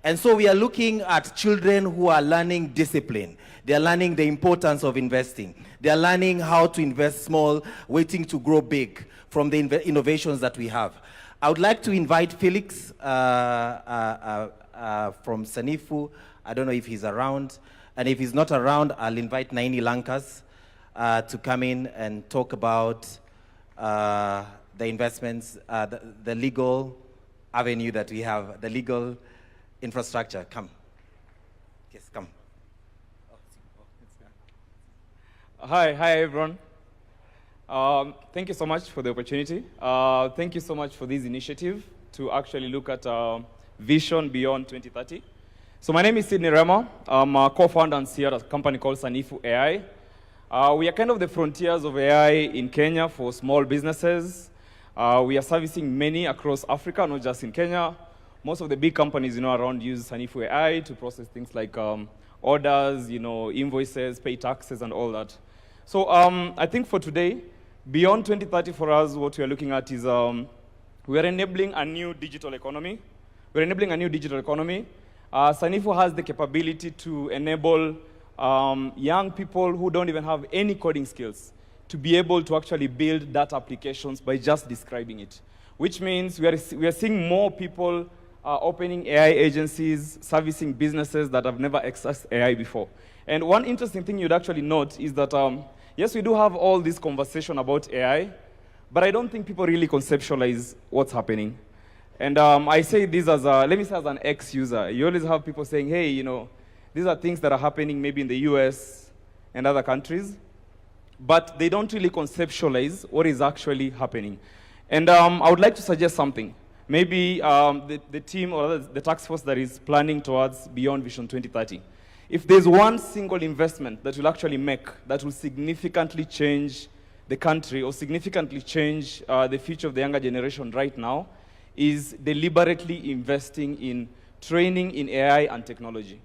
And so we are looking at children who are learning discipline. They are learning the importance of investing. They are learning how to invest small, waiting to grow big from the innovations that we have. I would like to invite Felix from Sanifu. I don't know if he's around. And if he's not around, I'll invite Naini Lankas to come in and talk about the investments, the legal avenue that we have, the legal infrastructure. Come. Yes, come. Hi everyone. Thank you so much for the opportunity. Thank you so much for this initiative to actually look at vision beyond 2030. So my name is Sidney Rema. I'm a co-founder and CEO at a company called Sanifu AI. We are kind of the frontiers of AI in Kenya for small businesses. We are servicing many across Africa, not just in Kenya. Most of the big companies, around use Sanifu AI to process things like orders, invoices, pay taxes, and all that. So I think for today, beyond 2030 for us, what we are looking at is we are enabling a new digital economy. We're enabling a new digital economy. Sanifu has the capability to enable young people who don't even have any coding skills to be able to actually build data applications by just describing it, which means we are seeing more people opening AI agencies, servicing businesses that have never accessed AI before. And one interesting thing you'd actually note is that, yes, we do have all this conversation about AI, but I don't think people really conceptualize what's happening. And I say this as let me say as an ex-user. You always have people saying, hey, these are things that are happening maybe in the US and other countries, but they don't really conceptualize what is actually happening. And I would like to suggest something. Maybe the team or the task force that is planning towards Beyond Vision 2030, if there's one single investment that will actually make, that will significantly change the country or significantly change the future of the younger generation right now, is deliberately investing in training in AI and technology.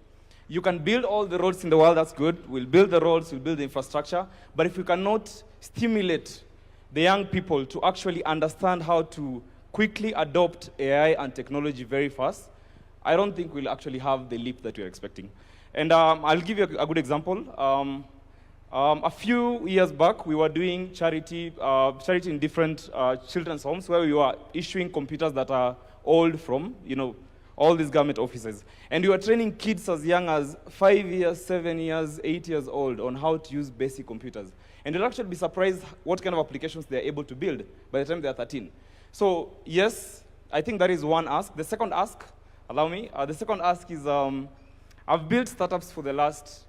You can build all the roads in the world, that's good. We'll build the roads, we'll build the infrastructure, but if we cannot stimulate the young people to actually understand how to quickly adopt AI and technology very fast, I don't think we'll actually have the leap that we're expecting. And I'll give you a good example. A few years back, we were doing charity in different children's homes where we were issuing computers that are old from, all these government offices. And we were training kids as young as 5 years, 7 years, 8 years old on how to use basic computers. And you'll actually be surprised what kind of applications they're able to build by the time they're 13. So yes, I think that is one ask. The second ask, allow me, the second ask is I've built startups for the last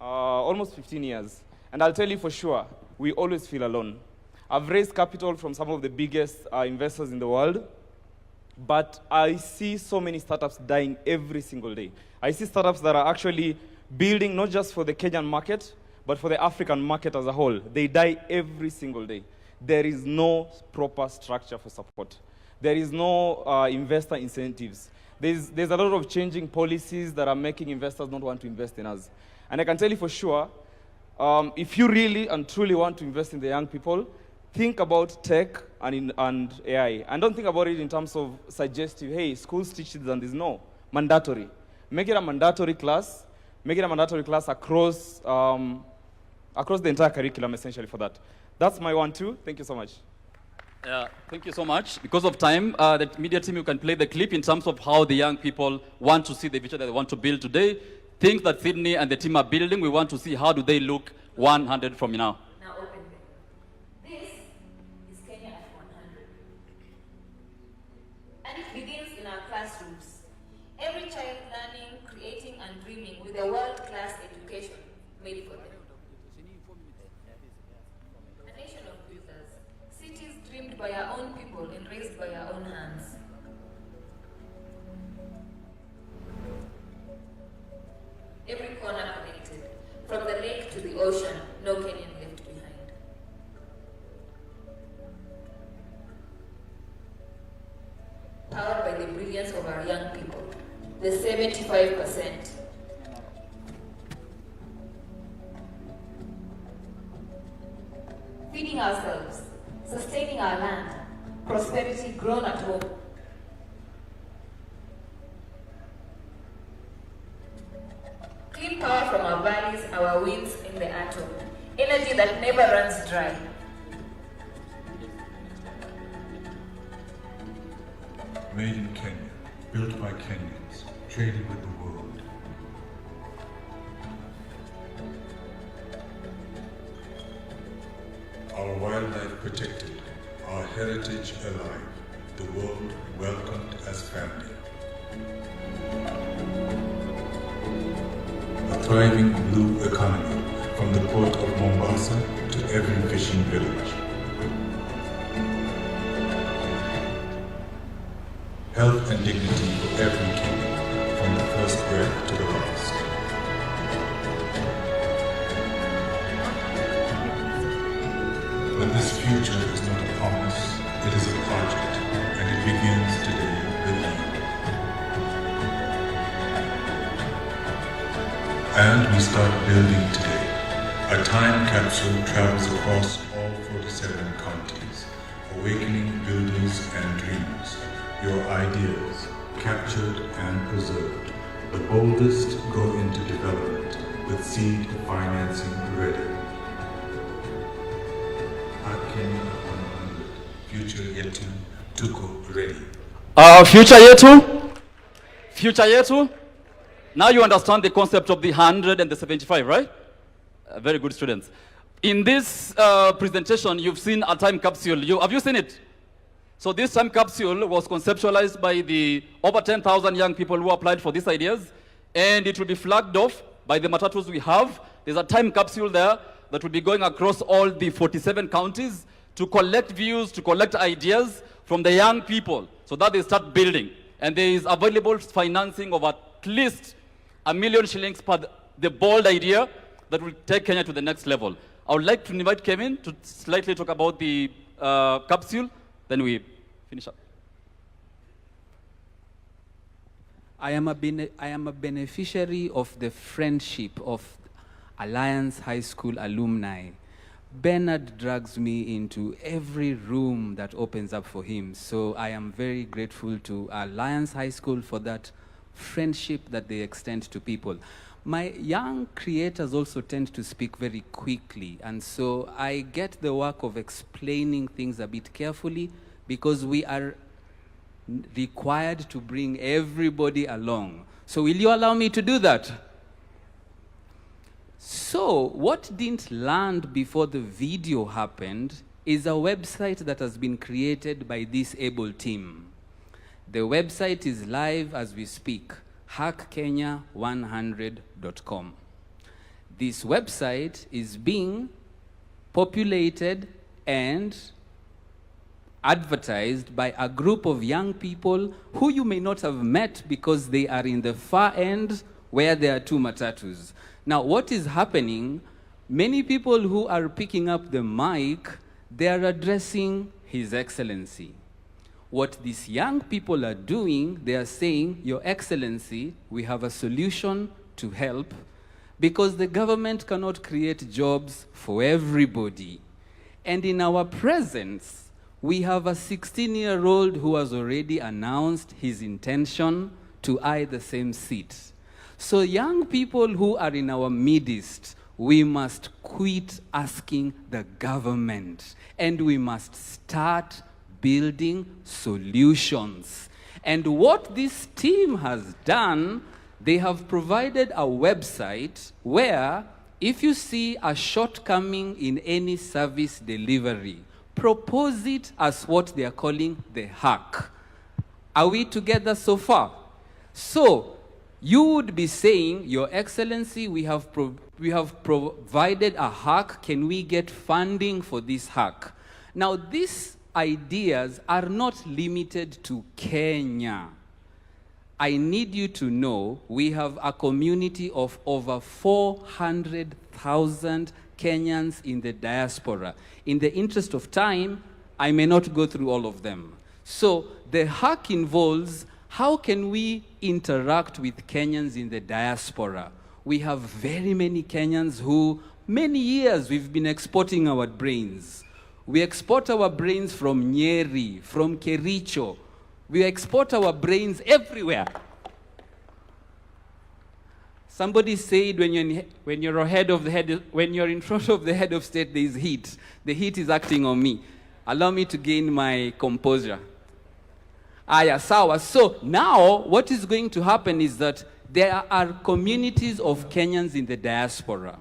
almost 15 years. And I'll tell you for sure, we always feel alone. I've raised capital from some of the biggest investors in the world, but I see so many startups dying every single day. I see startups that are actually building not just for the Kenyan market, but for the African market as a whole. They die every single day. There is no proper structure for support. There is no investor incentives. There's a lot of changing policies that are making investors not want to invest in us. And I can tell you for sure, if you really and truly want to invest in the young people, think about tech and AI. And don't think about it in terms of suggestive, hey, schools teach this and this. No, mandatory. Make it a mandatory class. Make it a mandatory class across the entire curriculum, essentially, for that. That's my 1-2. Thank you so much. Thank you so much. Because of time, the media team, you can play the clip in terms of how the young people want to see the future that they want to build today. Things that Sydney and the team are building, we want to see how do they look 100 from now. Now open them. This is Kenya at 100. And it begins in our classrooms. Every child learning, creating, and dreaming with a world-class education made for them. A nation of builders, cities dreamed by our own people and raised by our own hands. the brilliance of our young people, the 75%. Feeding ourselves, sustaining our land, prosperity grown at home. Clean power from our valleys, our winds in the atom, energy that never runs dry. Made in Kenya, built by Kenyans, traded with the world. Our wildlife protected, our heritage alive, the world welcomed as family. A thriving blue economy, from the port of Mombasa to every fishing village. Health and dignity for every Kenyan, from the first breath to the last. But this future is not a promise, it is a project, and it begins today with you. And we start building today. A time capsule travels across all 47 counties, awakening builders and dreamers. Your ideas, captured and preserved. The boldest go into development with seed financing ready. Kenya 100, future yetu, tuko ready. Future yetu? Future yetu? Now you understand the concept of the 100 and the 75, right? Very good students. In this presentation, you've seen a time capsule. Have you seen it? So this time capsule was conceptualized by the over 10,000 young people who applied for these ideas, and it will be flagged off by the matatus we have. There's a time capsule there that will be going across all the 47 counties to collect views, to collect ideas from the young people so that they start building. And there is available financing of at least $1 million shillings per the bold idea that will take Kenya to the next level. I would like to invite Kevin to slightly talk about the capsule, then we finish up. I am a beneficiary of the friendship of Alliance High School alumni. Bernard drags me into every room that opens up for him. So I am very grateful to Alliance High School for that friendship that they extend to people. My young creators also tend to speak very quickly, and so I get the work of explaining things a bit carefully because we are required to bring everybody along. So will you allow me to do that? So what didn't land before the video happened is a website that has been created by this able team. The website is live as we speak, hackkenya100.com. This website is being populated and advertised by a group of young people who you may not have met because they are in the far end where there are two matatus. Now, what is happening, many people who are picking up the mic, they are addressing His Excellency. What these young people are doing, they are saying, Your Excellency, we have a solution to help because the government cannot create jobs for everybody. And in our presence, we have a 16-year-old who has already announced his intention to eye the same seat. So young people who are in our midst, we must quit asking the government and we must start building solutions. And what this team has done, they have provided a website where if you see a shortcoming in any service delivery, propose it as what they are calling the hack. Are we together so far? So you would be saying, Your Excellency, we have provided a hack. Can we get funding for this hack? Now, these ideas are not limited to Kenya. I need you to know we have a community of over 400,000 Kenyans in the diaspora. In the interest of time, I may not go through all of them. So the hack involves how can we interact with Kenyans in the diaspora? We have very many Kenyans who, many years, we've been exporting our brains. We export our brains from Nyeri, from Kericho. We export our brains everywhere. Somebody said when you're in front of the head of state, there is heat. The heat is acting on me. Allow me to gain my composure. Sawa. So now what is going to happen is that there are communities of Kenyans in the diaspora.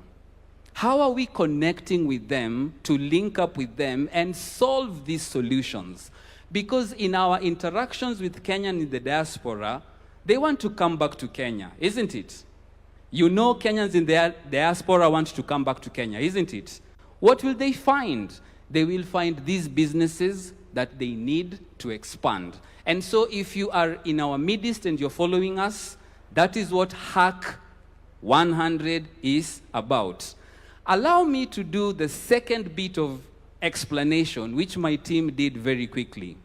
How are we connecting with them to link up with them and solve these solutions? Because in our interactions with Kenyans in the diaspora, they want to come back to Kenya, isn't it? You know Kenyans in the diaspora want to come back to Kenya, isn't it? What will they find? They will find these businesses that they need to expand. And so if you are in our midst and you're following us, that is what Hack 100 is about. Allow me to do the second bit of explanation, which my team did very quickly.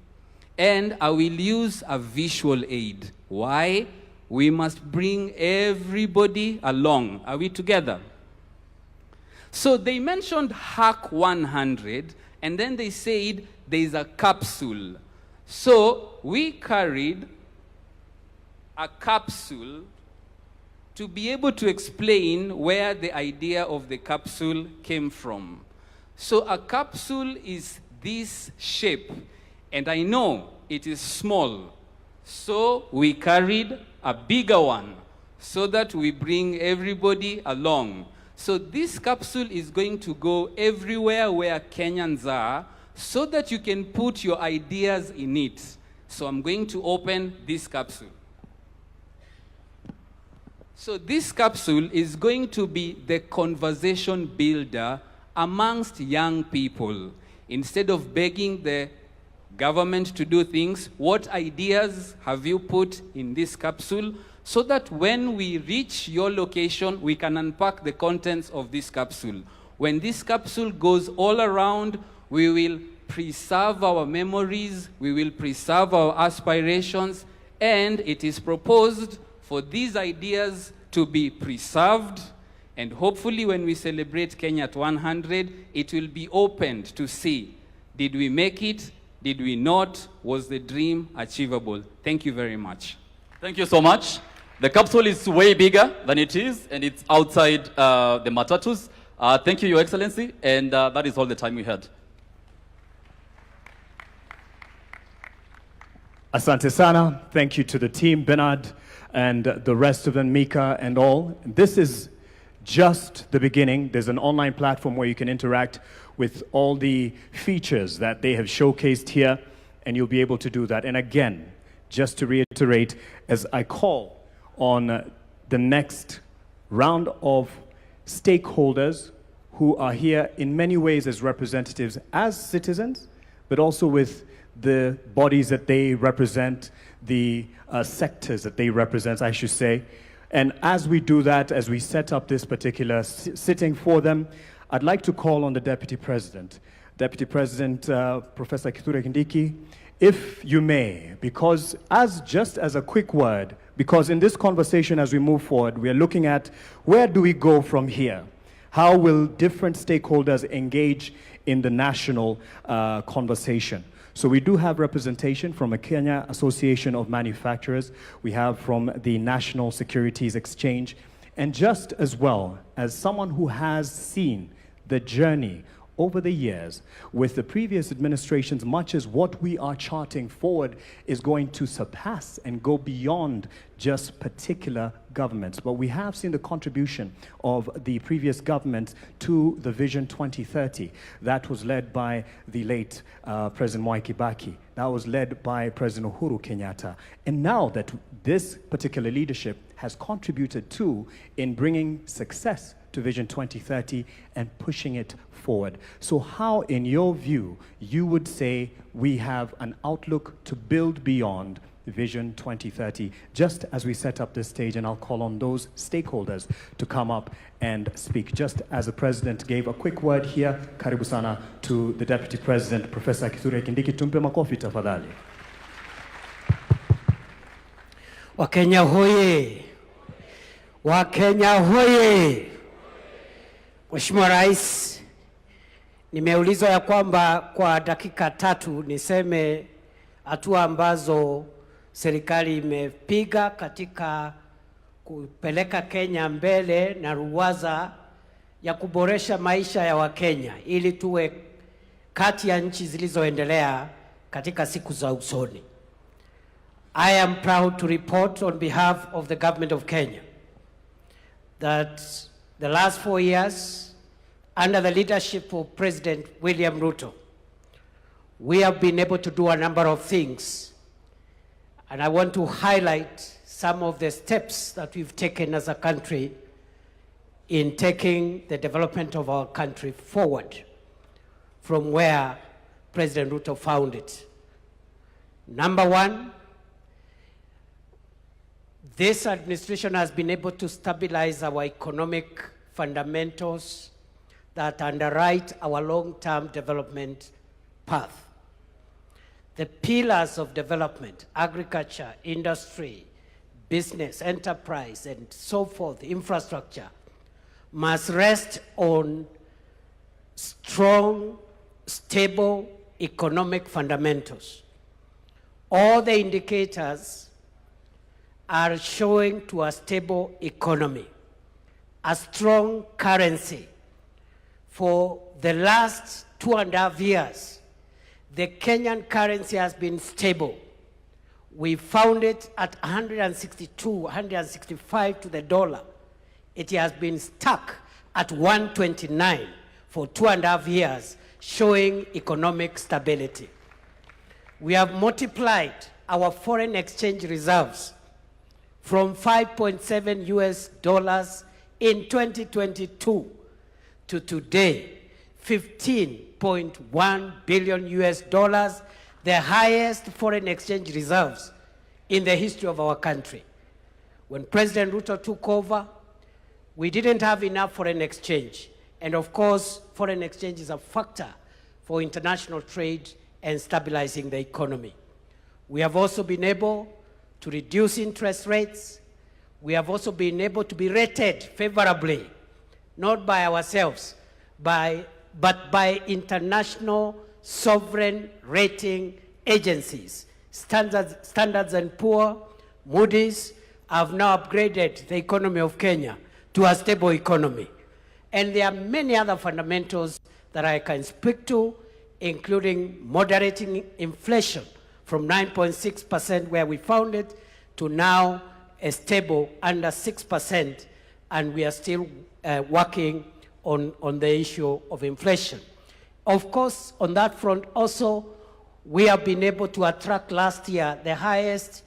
And I will use a visual aid. Why? We must bring everybody along. Are we together? So they mentioned Hack 100, and then they said there's a capsule. So we carried a capsule to be able to explain where the idea of the capsule came from. So a capsule is this shape, and I know it is small. So we carried a bigger one so that we bring everybody along. So this capsule is going to go everywhere where Kenyans are so that you can put your ideas in it. So I'm going to open this capsule. So this capsule is going to be the conversation builder amongst young people. Instead of begging the government to do things, what ideas have you put in this capsule so that when we reach your location, we can unpack the contents of this capsule. When this capsule goes all around, we will preserve our memories, we will preserve our aspirations, and it is proposed for these ideas to be preserved, and hopefully when we celebrate Kenya at 100, it will be opened to see, did we make it? Did we not? Was the dream achievable? Thank you very much. Thank you so much. The capsule is way bigger than it is, and it's outside the matatus. Thank you, Your Excellency, and that is all the time we had. Asante sana. Thank you to the team, Bernard, and the rest of them, Mika and all. This is just the beginning. There's an online platform where you can interact with all the features that they have showcased here, and you'll be able to do that. And again, just to reiterate, as I call on the next round of stakeholders who are here in many ways as representatives, as citizens, but also with the bodies that they represent, the sectors that they represent, I should say. And as we do that, as we set up this particular sitting for them, I'd like to call on the Deputy President. Deputy President, Professor Kithure Kindiki, if you may, because just as a quick word, because in this conversation as we move forward, we are looking at where do we go from here? How will different stakeholders engage in the national conversation? So we do have representation from a Kenya Association of Manufacturers. We have from the National Securities Exchange. And just as well as someone who has seen the journey over the years with the previous administrations, much as what we are charting forward is going to surpass and go beyond just particular governments. But we have seen the contribution of the previous government to the Vision 2030. That was led by the late President Mwai Kibaki. That was led by President Uhuru Kenyatta. And now that this particular leadership has contributed to in bringing success to Vision 2030 and pushing it forward. So how, in your view, you would say we have an outlook to build beyond Vision 2030, just as we set up this stage, and I'll call on those stakeholders to come up and speak. Just as the President gave a quick word here, karibu sana to the Deputy President, Professor Kithure Kindiki. Tumpe makofi tafadhali. Wakenya hoye! Wakenya hoye! Mheshimiwa Rais, nimeulizwa ya kwamba kwa dakika 3 niseme hatua ambazo serikali imepiga katika kupeleka Kenya mbele na ruwaza ya kuboresha maisha ya Wakenya ili tuwe kati ya nchi zilizoendelea katika siku za usoni. I am proud to report on behalf of the government of Kenya that the last 4 years, under the leadership of President William Ruto, we have been able to do a number of things. And I want to highlight some of the steps that we've taken as a country in taking the development of our country forward from where President Ruto found it. Number 1, this administration has been able to stabilize our economic fundamentals that underwrite our long-term development path. The pillars of development, agriculture, industry, business, enterprise, and so forth, infrastructure, must rest on strong, stable economic fundamentals. All the indicators are showing to a stable economy, a strong currency. For the last 2.5 years, the Kenyan currency has been stable. We found it at 162, 165 to the dollar. It has been stuck at 129 for 2.5 years, showing economic stability. We have multiplied our foreign exchange reserves from $5.7 US in 2022 to today, $15.1 billion US, the highest foreign exchange reserves in the history of our country. When President Ruto took over, we didn't have enough foreign exchange. And of course, foreign exchange is a factor for international trade and stabilizing the economy. We have also been able to reduce interest rates. We have also been able to be rated favorably, not by ourselves, but by international sovereign rating agencies. Standards and Poor, Moody's have now upgraded the economy of Kenya to a stable economy. And there are many other fundamentals that I can speak to, including moderating inflation from 9.6% where we found it to now a stable under 6%, and we are still working on the issue of inflation. Of course, on that front also, we have been able to attract last year the highest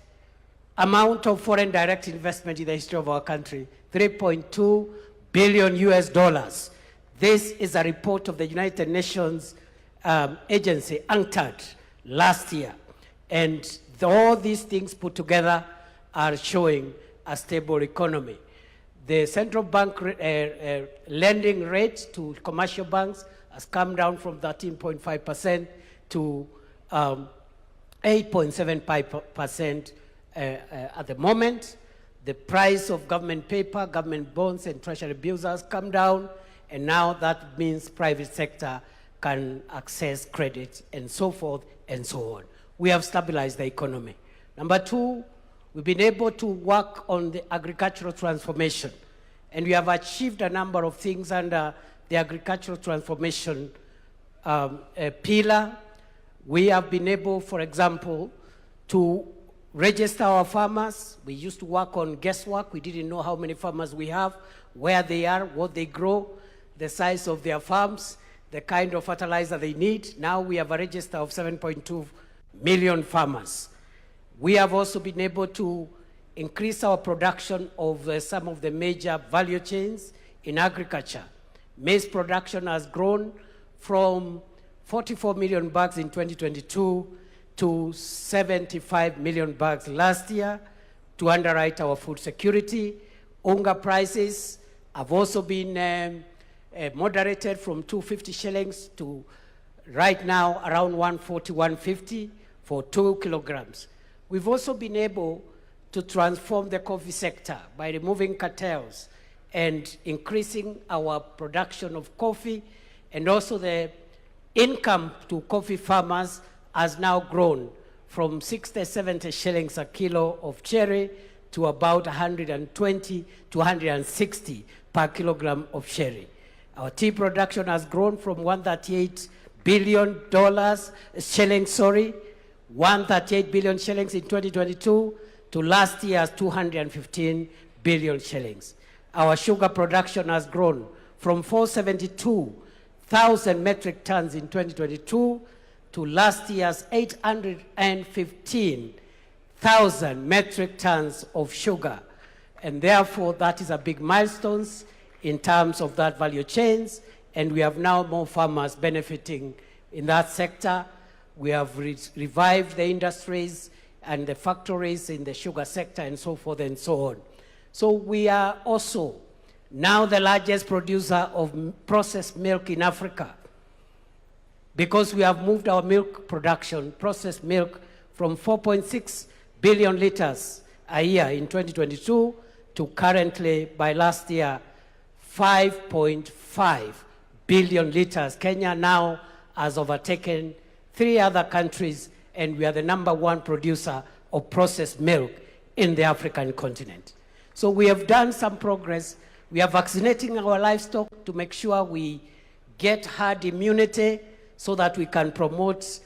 amount of foreign direct investment in the history of our country, $3.2 billion US. This is a report of the United Nations agency, UNCTAD, last year. And all these things put together are showing a stable economy. The central bank lending rate to commercial banks has come down from 13.5% to 8.75% at the moment. The price of government paper, government bonds, and treasury bills has come down, and now that means private sector can access credit and so forth and so on. We have stabilized the economy. Number 2, we've been able to work on the agricultural transformation, and we have achieved a number of things under the agricultural transformation pillar. We have been able, for example, to register our farmers. We used to work on guesswork. We didn't know how many farmers we have, where they are, what they grow, the size of their farms, the kind of fertilizer they need. Now we have a register of 7.2 million farmers. We have also been able to increase our production of some of the major value chains in agriculture. Maize production has grown from 44 million bags in 2022 to 75 million bags last year to underwrite our food security. Unga prices have also been moderated from 250 shillings to right now around 140, 150 for 2 kilograms. We've also been able to transform the coffee sector by removing cartels and increasing our production of coffee, and also the income to coffee farmers has now grown from 60, 70 shillings a kilo of cherry to about 120 to 160 per kilogram of cherry. Our tea production has grown from $138 billion shillings, 138 billion shillings in 2022 to last year's 215 billion shillings. Our sugar production has grown from 472,000 metric tons in 2022 to last year's 815,000 metric tons of sugar. And therefore, that is a big milestone in terms of that value chains, and we have now more farmers benefiting in that sector. We have revived the industries and the factories in the sugar sector and so forth and so on. So we are also now the largest producer of processed milk in Africa, because we have moved our milk production, processed milk, from 4.6 billion liters a year in 2022 to currently, by last year, 5.5 billion liters. Kenya now has overtaken 3 other countries, and we are the #1 producer of processed milk in the African continent. So we have done some progress. We are vaccinating our livestock to make sure we get herd immunity so that we can promote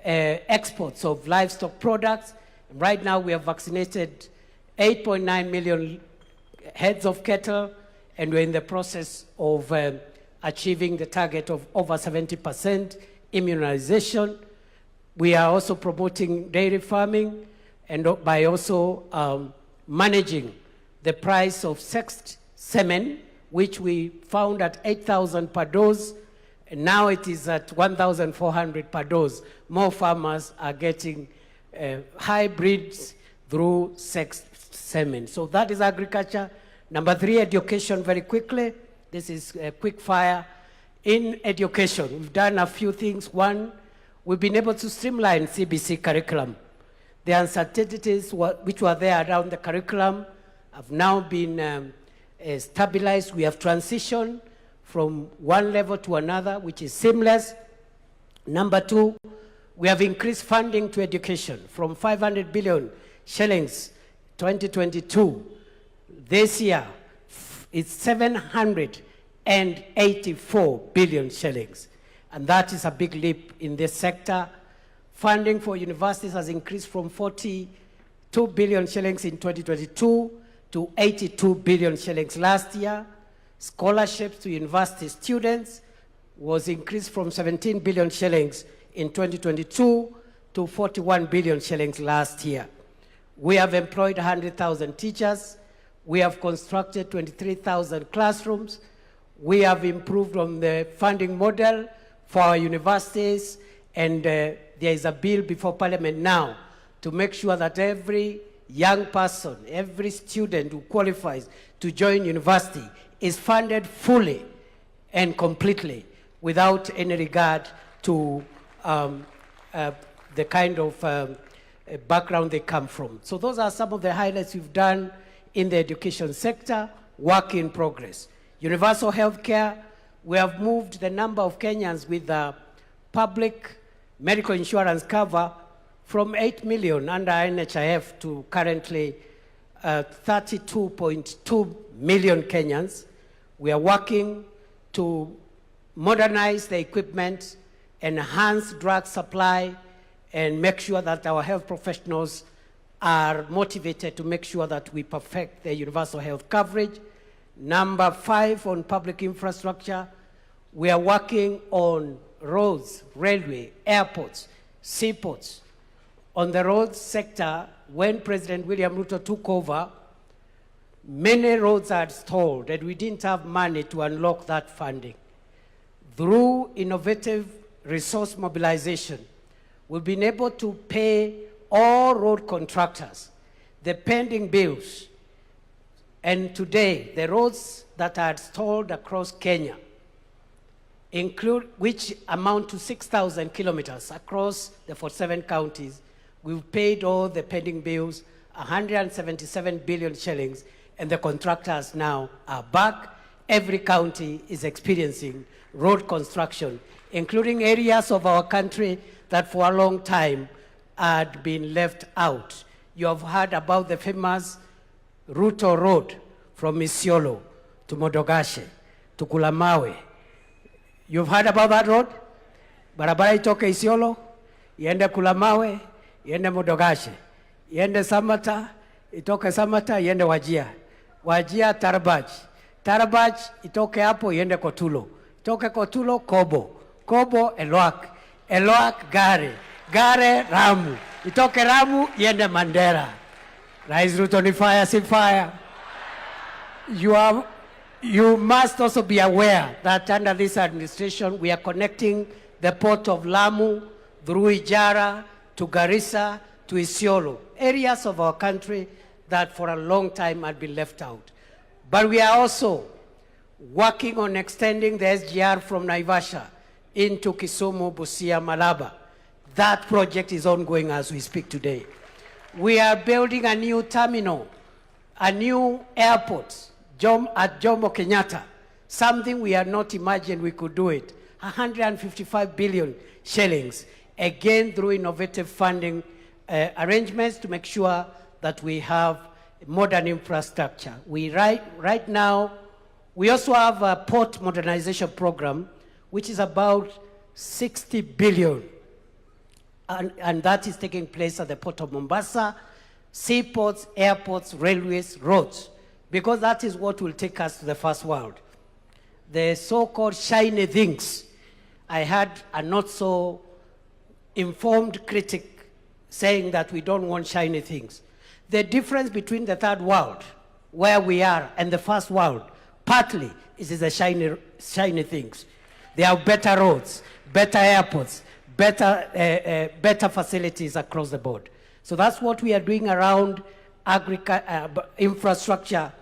exports of livestock products. Right now we have vaccinated 8.9 million heads of cattle, and we're in the process of achieving the target of over 70% immunization. We are also promoting dairy farming, and by also managing the price of sexed semen, which we found at 8,000 per dose, and now it is at 1,400 per dose. More farmers are getting hybrids through sexed semen. So that is agriculture. Number 3, education, very quickly. This is quick fire. In education, we've done a few things. One, we've been able to streamline CBC curriculum. The uncertainties which were there around the curriculum have now been stabilized. We have transitioned from one level to another, which is seamless. Number 2, we have increased funding to education from 500 billion shillings 2022. This year, it's 784 billion shillings. And that is a big leap in this sector. Funding for universities has increased from 42 billion shillings in 2022 to 82 billion shillings last year. Scholarships to university students was increased from 17 billion shillings in 2022 to 41 billion shillings last year. We have employed 100,000 teachers. We have constructed 23,000 classrooms. We have improved on the funding model for our universities, and there is a bill before Parliament now to make sure that every young person, every student who qualifies to join university is funded fully and completely without any regard to the kind of background they come from. So those are some of the highlights we've done in the education sector. Work in progress. Universal health care, we have moved the number of Kenyans with public medical insurance cover from 8 million under NHIF to currently 32.2 million Kenyans. We are working to modernize the equipment, enhance drug supply, and make sure that our health professionals are motivated to make sure that we perfect the universal health coverage. Number 5, on public infrastructure, we are working on roads, railway, airports, seaports. On the roads sector, when President William Ruto took over, many roads are stalled, and we didn't have money to unlock that funding. Through innovative resource mobilization, we've been able to pay all road contractors the pending bills. And today, the roads that are stalled across Kenya, which amount to 6,000 kilometers across the 47 counties, we've paid all the pending bills 177 billion shillings, and the contractors now are back. Every county is experiencing road construction, including areas of our country that for a long time had been left out. You have heard about the famous Ruto Road from Isiolo to Modogashe to Kulamawe. You've heard about that road? Barabara itoke Isiolo, iende Kulamawe, iende Modogashe, iende Samata, itoke Samata, iende Wajia. Wajia Tarbaj. Tarbaj itoke hapo, iende Kotulo. Itoke Kotulo, Kobo. Kobo, Elwak. Elwak, Gare. Gare, Ramu. Itoke Ramu, iende Mandera. Rais Ruto ni fire, si fire. You must also be aware that under this administration, we are connecting the port of Lamu through Ijara to Garissa to Isiolo, areas of our country that for a long time had been left out. But we are also working on extending the SGR from Naivasha into Kisumu, Busia, Malaba. That project is ongoing as we speak today. We are building a new terminal, a new airport at Jomo Kenyatta, something we had not imagined we could do it. 155 billion shillings, again through innovative funding arrangements to make sure that we have modern infrastructure. Right now, we also have a port modernization program, which is about 60 billion. And that is taking place at the port of Mombasa, seaports, airports, railways, roads, because that is what will take us to the first world. The so-called shiny things. I had a not so informed critic saying that we don't want shiny things. The difference between the third world, where we are, and the first world, partly is the shiny things. They have better roads, better airports, better facilities across the board. So that's what we are doing around infrastructure.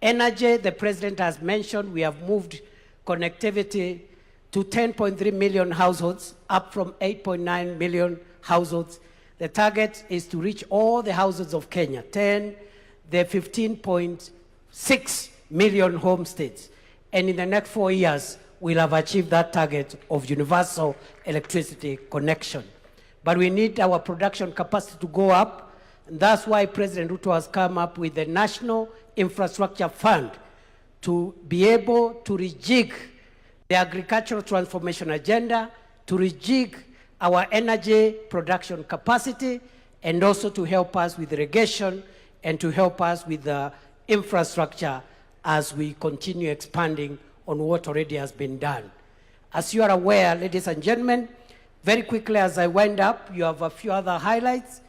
Energy, the president has mentioned, we have moved connectivity to 10.3 million households, up from 8.9 million households. The target is to reach all the households of Kenya, the 15.6 million homesteads. And in the next 4 years, we'll have achieved that target of universal electricity connection. But we need our production capacity to go up. And that's why President Ruto has come up with the National Infrastructure Fund to be able to rejig the agricultural transformation agenda, to rejig our energy production capacity, and also to help us with irrigation and to help us with the infrastructure as we continue expanding on what already has been done. As you are aware, ladies and gentlemen, very quickly as I wind up, you have a few other highlights.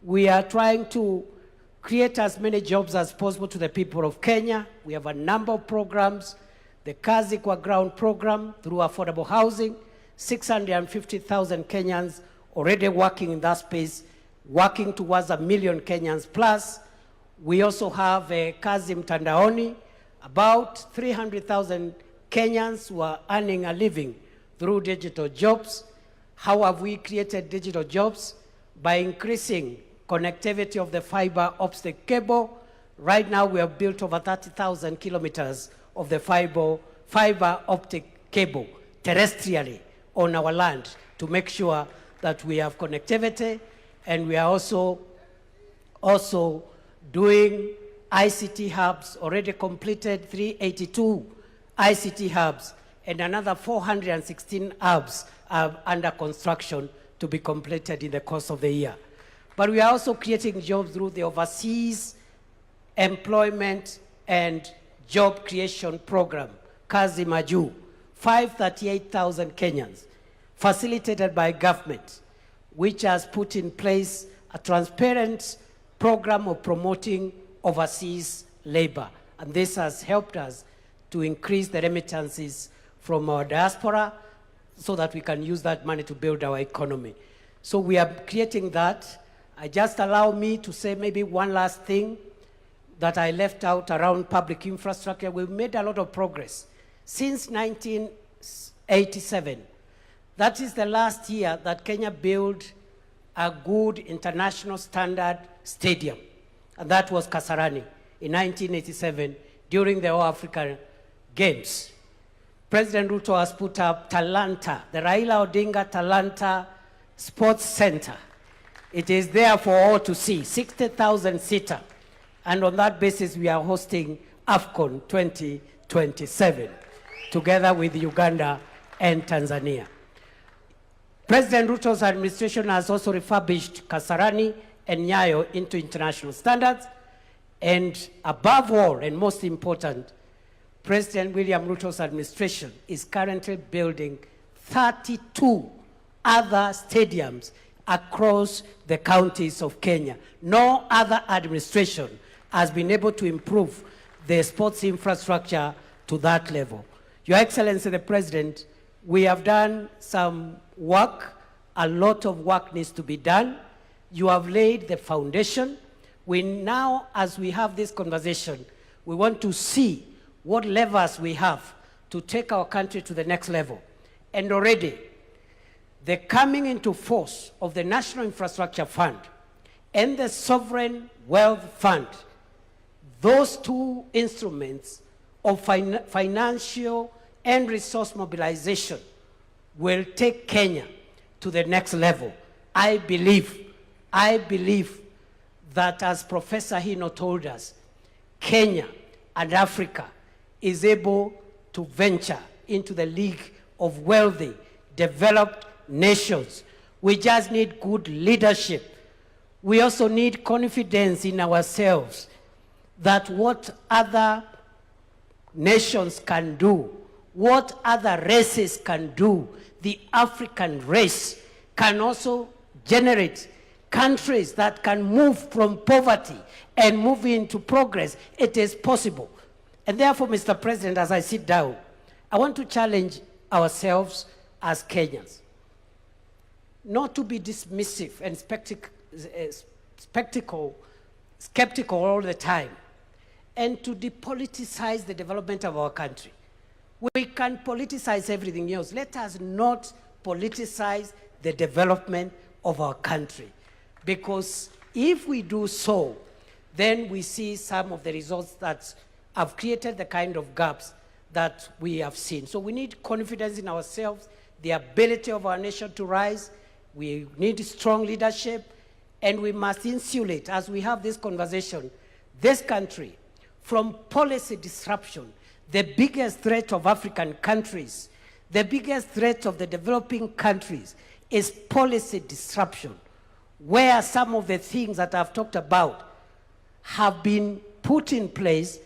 We are trying to create as many jobs as possible to the people of Kenya. We have a number of programs. The KICC Kwa Ground program through affordable housing, 650,000 Kenyans already working in that space, working towards 1 million Kenyans plus. We also have a Kazi Mtandaoni, about 300,000 Kenyans who are earning a living through digital jobs. How have we created digital jobs? By increasing connectivity of the fiber optic cable. Right now we have built over 30,000 kilometers of the fiber optic cable terrestrially on our land to make sure that we have connectivity. And we are also doing ICT hubs, already completed 382 ICT hubs, and another 416 hubs are under construction to be completed in the course of the year. But we are also creating jobs through the Overseas Employment and Job Creation Program, Kazi Maju, 538,000 Kenyans, facilitated by government, which has put in place a transparent program of promoting overseas labor. And this has helped us to increase the remittances from our diaspora so that we can use that money to build our economy. So we are creating that. Just allow me to say maybe one last thing that I left out around public infrastructure. We've made a lot of progress. Since 1987, that is the last year that Kenya built a good international standard stadium. and that was Kasarani in 1987 during the All African Games. President Ruto has put up Talanta, the Raila Odinga Talanta Sports Center. It is there for all to see, 60,000 seater. And on that basis, we are hosting AFCON 2027, together with Uganda and Tanzania. President Ruto's administration has also refurbished Kasarani and Nyayo into international standards. And above all, and most important, President William Ruto's administration is currently building 32 other stadiums across the counties of Kenya. No other administration has been able to improve the sports infrastructure to that level. Your Excellency, the President, we have done some work. A lot of work needs to be done. You have laid the foundation. We now, as we have this conversation, we want to see what levers we have to take our country to the next level. And already, the coming into force of the National Infrastructure Fund and the Sovereign Wealth Fund, those two instruments of financial and resource mobilization will take Kenya to the next level. I believe that, as Professor Hino told us, Kenya and Africa is able to venture into the league of wealthy, developed nations. We just need good leadership. We also need confidence in ourselves that what other nations can do, what other races can do, the African race can also generate countries that can move from poverty and move into progress. It is possible. And therefore, Mr. President, as I sit down, I want to challenge ourselves as Kenyans not to be dismissive and skeptical all the time, and to depoliticize the development of our country. We can politicize everything else. Let us not politicize the development of our country, because if we do so, then we see some of the results that have created the kind of gaps that we have seen. So we need confidence in ourselves, the ability of our nation to rise. We need strong leadership, and we must insulate, as we have this conversation, this country from policy disruption. The biggest threat of African countries, the biggest threat of the developing countries is policy disruption, where some of the things that I've talked about have been put in place,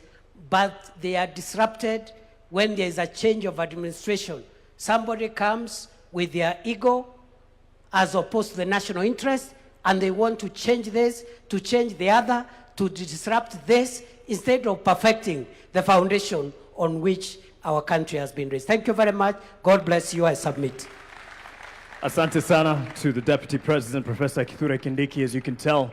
but they are disrupted when there is a change of administration. Somebody comes with their ego as opposed to the national interest, and they want to change this, to change the other, to disrupt this, instead of perfecting the foundation on which our country has been raised. Thank you very much. God bless you. I submit. Asante sana to the Deputy President, Professor Kithure Kindiki. As you can tell,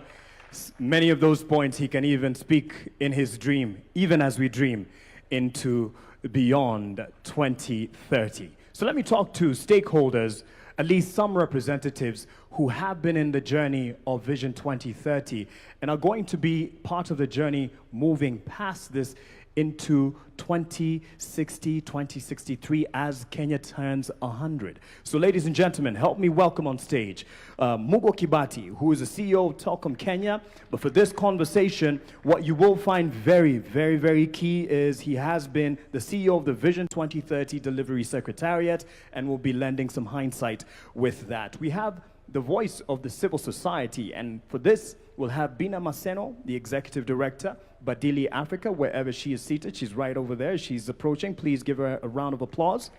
many of those points he can even speak in his dream, even as we dream into beyond 2030. So let me talk to stakeholders, at least some representatives who have been in the journey of Vision 2030 and are going to be part of the journey moving past this into 2060, 2063 as Kenya turns 100. So ladies and gentlemen, help me welcome on stage Mugo Kibati, who is the CEO of Telkom Kenya. But for this conversation, what you will find very, very, very key is he has been the CEO of the Vision 2030 Delivery Secretariat and will be lending some hindsight with that. We have the voice of the civil society, and for this, we'll have Bina Maseno, the Executive Director, Badili Africa, wherever she is seated. She's right over there. She's approaching. Please give her a round of applause.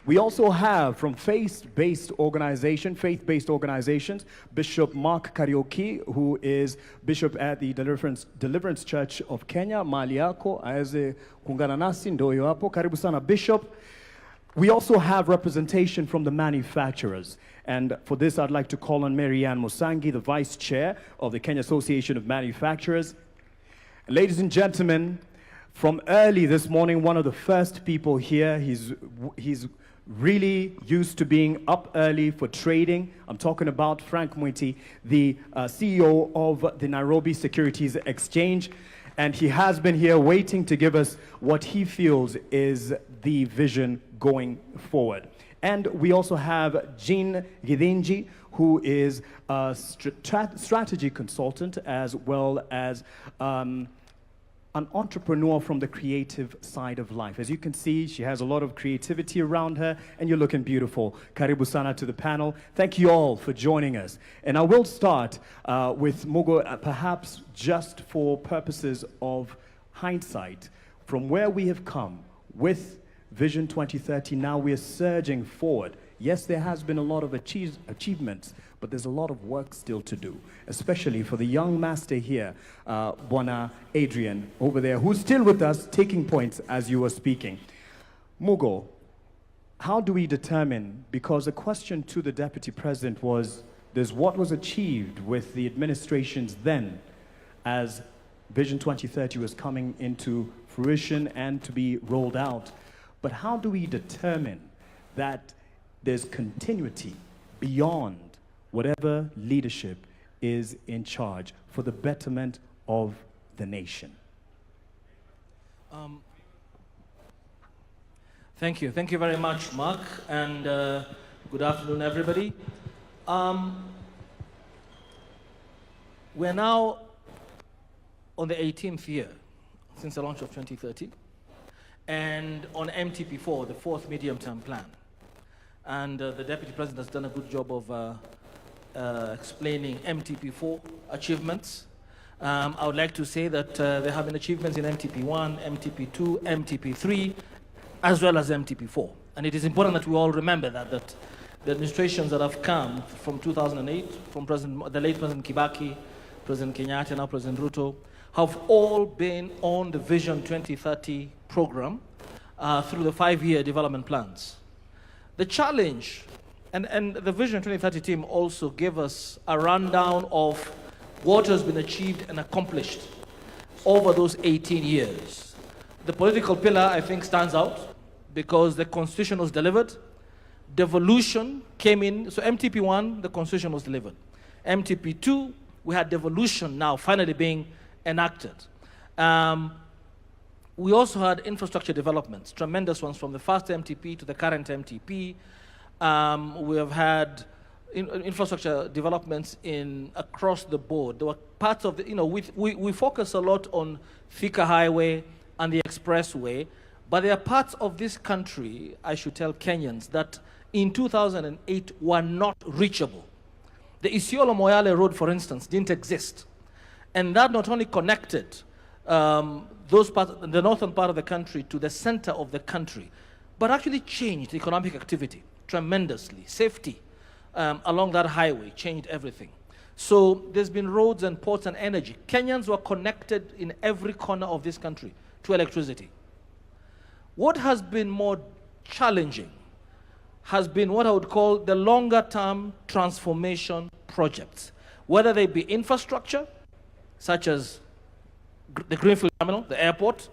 We also have from faith-based organizations, Bishop Mark Kariuki, who is Bishop at the Deliverance Church of Kenya. Mali yako aweze kuungana nasi, ndio hapo. Karibu sana, Bishop. We also have representation from the manufacturers. And for this, I'd like to call on Marianne Musangi, the Vice Chair of the Kenya Association of Manufacturers. Ladies and gentlemen, from early this morning, one of the first people here, he's really used to being up early for trading. I'm talking about Frank Mwiti, the CEO of the Nairobi Securities Exchange. And he has been here waiting to give us what he feels is the vision going forward. And we also have Jean Gidinji, who is a strategy consultant as well as an entrepreneur from the creative side of life. As you can see, she has a lot of creativity around her, and you're looking beautiful. Karibu sana to the panel. Thank you all for joining us. And I will start with Mugo, perhaps just for purposes of hindsight, from where we have come with Vision 2030, now we are surging forward. Yes, there has been a lot of achievements, but there's a lot of work still to do, especially for the young master here, Bwana Adrian, over there, who's still with us, taking points as you were speaking. Mugo, how do we determine, because the question to the Deputy President was, there's what was achieved with the administrations then, as Vision 2030 was coming into fruition and to be rolled out. But how do we determine that there's continuity beyond whatever leadership is in charge for the betterment of the nation? Thank you. Thank you very much, Mark, and good afternoon, everybody. We're now on the 18th year since the launch of 2030, and on MTP4, the fourth medium-term plan. And the Deputy President has done a good job of explaining MTP4 achievements. I would like to say that there have been achievements in MTP1, MTP2, MTP3, as well as MTP4. And it is important that we all remember that the administrations that have come from 2008, from the late President Kibaki, President Kenyatta, now President Ruto, have all been on the Vision 2030 program through the 5-year development plans. The challenge, and the Vision 2030 team also gave us a rundown of what has been achieved and accomplished over those 18 years. The political pillar, I think, stands out because the Constitution was delivered. Devolution came in. So MTP1, the Constitution was delivered. MTP2, we had devolution now finally being enacted. We also had infrastructure developments, tremendous ones from the first MTP to the current MTP. We have had infrastructure developments across the board. There were parts of the, we focus a lot on Thika Highway and the expressway, but there are parts of this country, I should tell Kenyans, that in 2008 were not reachable. The Isiolo-Moyale Road, for instance, didn't exist. And that not only connected those parts, the northern part of the country to the center of the country, but actually changed economic activity tremendously. Safety along that highway changed everything. So there's been roads and ports and energy. Kenyans were connected in every corner of this country to electricity. What has been more challenging has been what I would call the longer-term transformation projects, whether they be infrastructure, such as the Greenfield Terminal, the airport,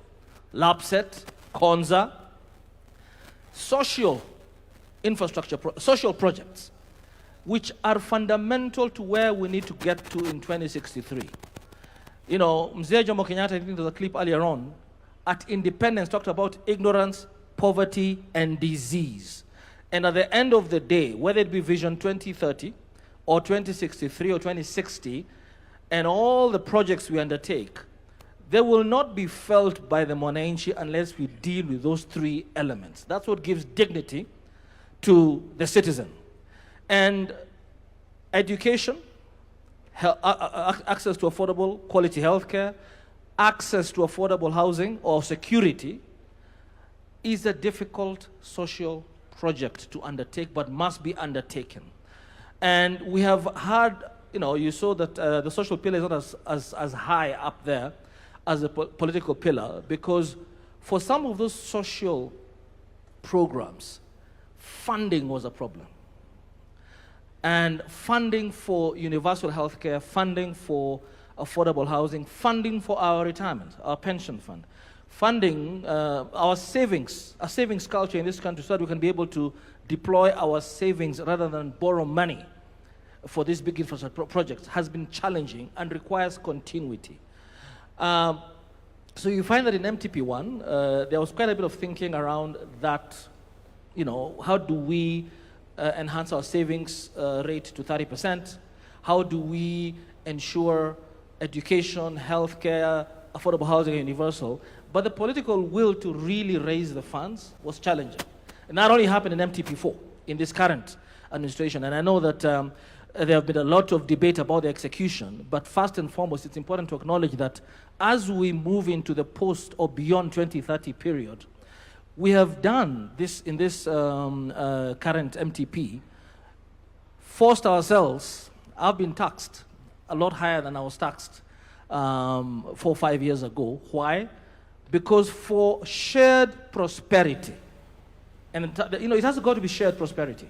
LAPSET, Konza, social infrastructure, social projects, which are fundamental to where we need to get to in 2063. You know, Mzee Jomo Kenyatta, I think there was a clip earlier on, at independence talked about ignorance, poverty, and disease. And at the end of the day, whether it be Vision 2030 or 2063 or 2060, and all the projects we undertake, they will not be felt by the Mwananchi unless we deal with those three elements. That's what gives dignity to the citizen. And education, access to affordable quality healthcare, access to affordable housing or security is a difficult social project to undertake, but must be undertaken. And we have had, you saw that the social pillar is not as high up there as the political pillar, because for some of those social programs, funding was a problem. And funding for universal healthcare, funding for affordable housing, funding for our retirement, our pension fund, funding our savings culture in this country so that we can be able to deploy our savings rather than borrow money for these big infrastructure projects has been challenging and requires continuity. So you find that in MTP1, there was quite a bit of thinking around that, how do we enhance our savings rate to 30%? How do we ensure education, healthcare, affordable housing, and universal? But the political will to really raise the funds was challenging. And that only happened in MTP4, in this current administration. And I know that there have been a lot of debate about the execution, but first and foremost, it's important to acknowledge that as we move into the post or beyond 2030 period, we have done this in this current MTP, forced ourselves. I've been taxed a lot higher than I was taxed 4 or 5 years ago. Why? Because for shared prosperity, and it has got to be shared prosperity,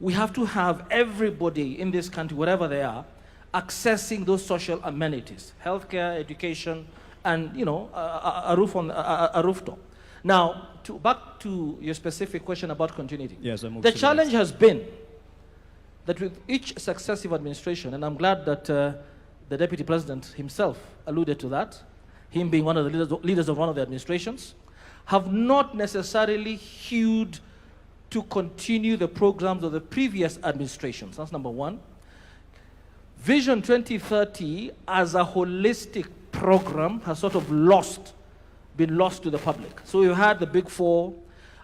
we have to have everybody in this country, wherever they are, accessing those social amenities, healthcare, education, and a rooftop. Now, back to your specific question about continuity. Yes, the challenge has been that with each successive administration, and I'm glad that the Deputy President himself alluded to that, him being one of the leaders of one of the administrations, have not necessarily hewed to continue the programs of the previous administrations. That's number one. Vision 2030 as a holistic program has sort of been lost to the public. So we had the big four,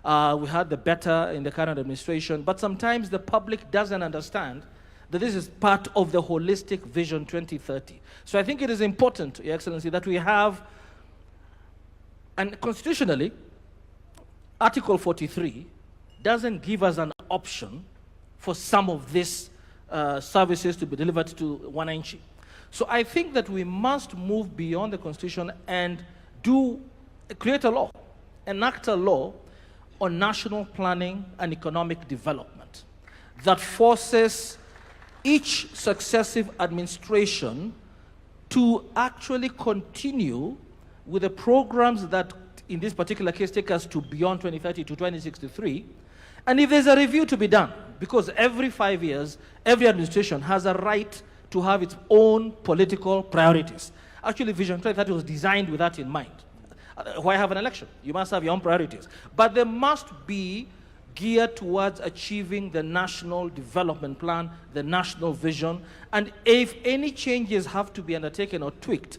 we had the better in the current administration, but sometimes the public doesn't understand that this is part of the holistic Vision 2030. So I think it is important, Your Excellency, that we have, and constitutionally, Article 43 doesn't give us an option for some of these services to be delivered to Wananchi. So I think that we must move beyond the Constitution and create a law, enact a law on national planning and economic development that forces each successive administration to actually continue with the programs that, in this particular case, take us to beyond 2030 to 2063. And if there's a review to be done, because every 5 years, every administration has a right to have its own political priorities. Actually, Vision 2030 was designed with that in mind. Why have an election? You must have your own priorities. But they must be geared towards achieving the national development plan, the national vision. And if any changes have to be undertaken or tweaked,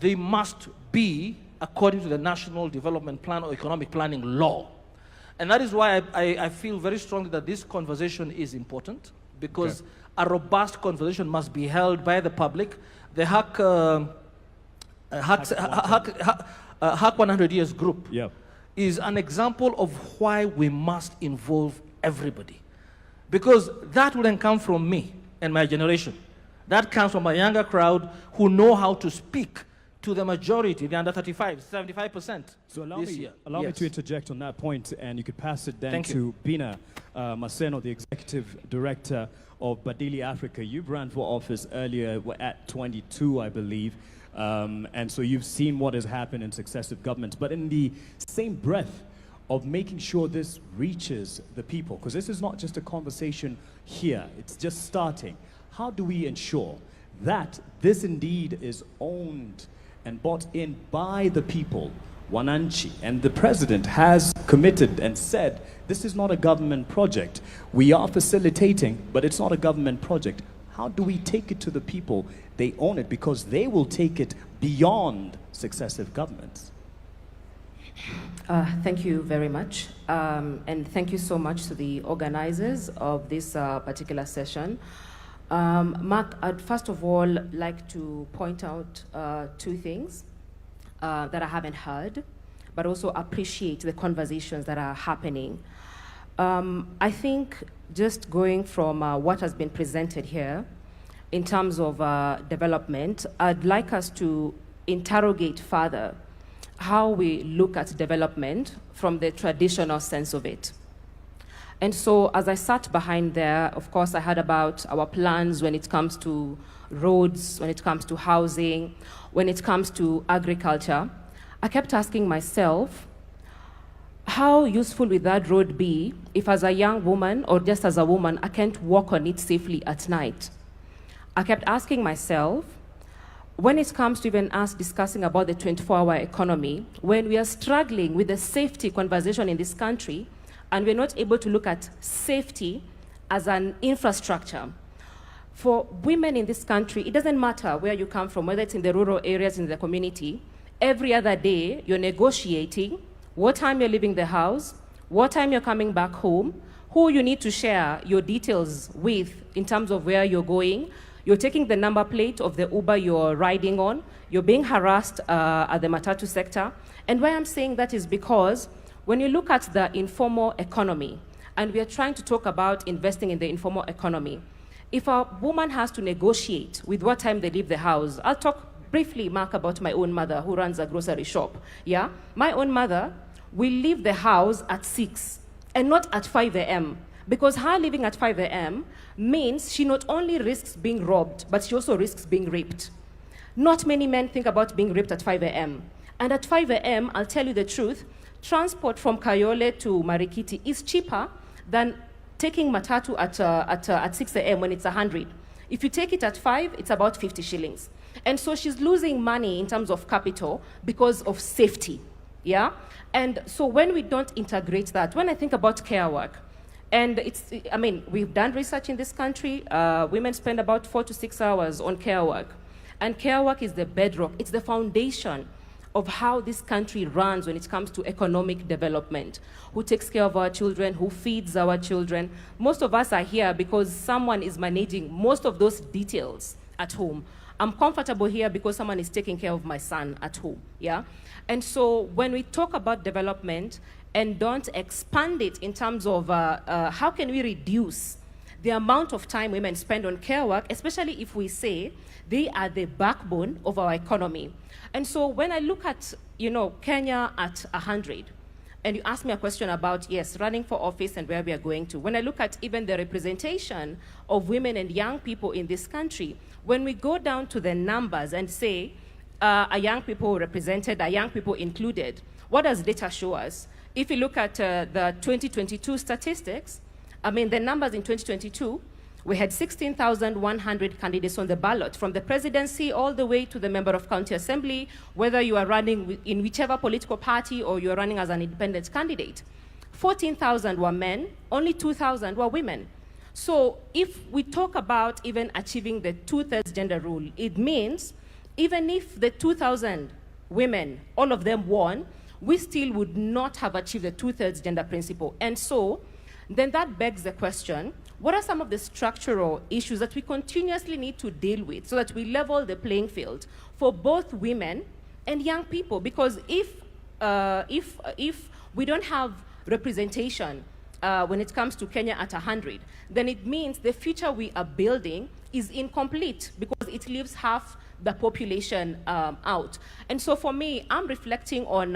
they must be according to the national development plan or economic planning law. And that is why I feel very strongly that this conversation is important, because a robust conversation must be held by the public. The HAC 100 Years group is an example of why we must involve everybody. Because that wouldn't come from me and my generation. That comes from a younger crowd who know how to speak to the majority, the under 35, 75% so allow this me, year. Allow me to interject on that point, and you could pass it then to Bina Maseno, the Executive Director of Badili Africa. You ran for office earlier at 22, I believe, and so you've seen what has happened in successive governments. But in the same breath of making sure this reaches the people, because this is not just a conversation here, it's just starting. How do we ensure that this indeed is owned and bought in by the people, Wananchi? And the president has committed and said, this is not a government project. We are facilitating, but it's not a government project. How do we take it to the people? They own it because they will take it beyond successive governments. Thank you very much. And thank you so much to the organizers of this particular session. Mark, I'd first of all like to point out two things that I haven't heard, but also appreciate the conversations that are happening. I think just going from what has been presented here in terms of development, I'd like us to interrogate further how we look at development from the traditional sense of it. And so as I sat behind there, of course, I heard about our plans when it comes to roads, when it comes to housing, when it comes to agriculture. I kept asking myself, how useful would that road be if as a young woman or just as a woman, I can't walk on it safely at night? I kept asking myself, when it comes to even us discussing about the 24-hour economy, when we are struggling with the safety conversation in this country, and we're not able to look at safety as an infrastructure, for women in this country, it doesn't matter where you come from, whether it's in the rural areas, in the community, every other day you're negotiating what time you're leaving the house, what time you're coming back home, who you need to share your details with in terms of where you're going. You're taking the number plate of the Uber you're riding on. You're being harassed at the matatu sector. And why I'm saying that is because when you look at the informal economy, and we are trying to talk about investing in the informal economy, if a woman has to negotiate with what time they leave the house, I'll talk briefly, Mark, about my own mother who runs a grocery shop. Yeah, my own mother will leave the house at 6 and not at 5 a.m. because her leaving at 5 a.m. means she not only risks being robbed, but she also risks being raped. Not many men think about being raped at 5 a.m. And at 5 a.m., I'll tell you the truth, transport from Kayole to Marikiti is cheaper than taking matatu at 6 a.m. when it's 100. If you take it at 5, it's about 50 shillings. And so she's losing money in terms of capital because of safety, yeah? And so when we don't integrate that, when I think about care work, and we've done research in this country, women spend about 4 to 6 hours on care work. And care work is the bedrock, it's the foundation of how this country runs when it comes to economic development. Who takes care of our children, who feeds our children. Most of us are here because someone is managing most of those details at home. I'm comfortable here because someone is taking care of my son at home, yeah? And so when we talk about development and don't expand it in terms of how can we reduce the amount of time women spend on care work, especially if we say they are the backbone of our economy. And so when I look at, Kenya at 100, and you ask me a question about, yes, running for office and where we are going to. When I look at even the representation of women and young people in this country, when we go down to the numbers and say, are young people represented, are young people included, what does data show us? If you look at the 2022 statistics, the numbers in 2022, we had 16,100 candidates on the ballot, from the presidency all the way to the member of county assembly, whether you are running in whichever political party or you are running as an independent candidate. 14,000 were men, only 2,000 were women. So if we talk about even achieving the 2/3 gender rule, it means even if the 2,000 women, all of them won, we still would not have achieved the 2/3 gender principle. And so then that begs the question, what are some of the structural issues that we continuously need to deal with so that we level the playing field for both women and young people? Because if we don't have representation when it comes to Kenya at 100, then it means the future we are building is incomplete because it leaves half the population out. And so for me, I'm reflecting on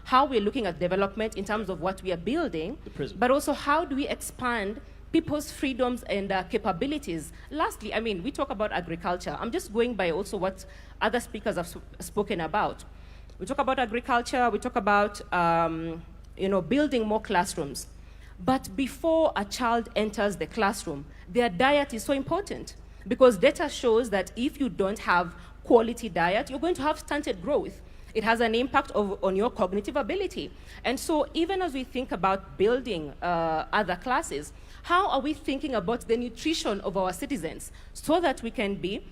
how we're looking at development in terms of what we are building, but also how do we expand people's freedoms and capabilities. Lastly, we talk about agriculture. I'm just going by also what other speakers have spoken about. We talk about agriculture, we talk about building more classrooms. But before a child enters the classroom, their diet is so important because data shows that if you don't have quality diet, you're going to have stunted growth. It has an impact on your cognitive ability. And so even as we think about building other classes, how are we thinking about the nutrition of our citizens so that we can be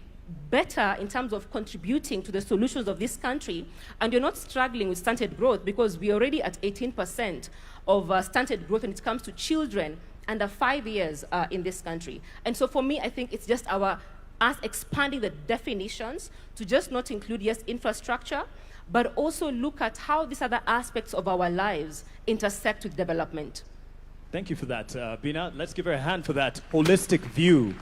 better in terms of contributing to the solutions of this country, and you're not struggling with stunted growth because we're already at 18% of stunted growth when it comes to children under 5 years in this country. And so for me, I think it's just us expanding the definitions to just not include, yes, infrastructure, but also look at how these other aspects of our lives intersect with development. Thank you for that, Bina. Let's give her a hand for that holistic view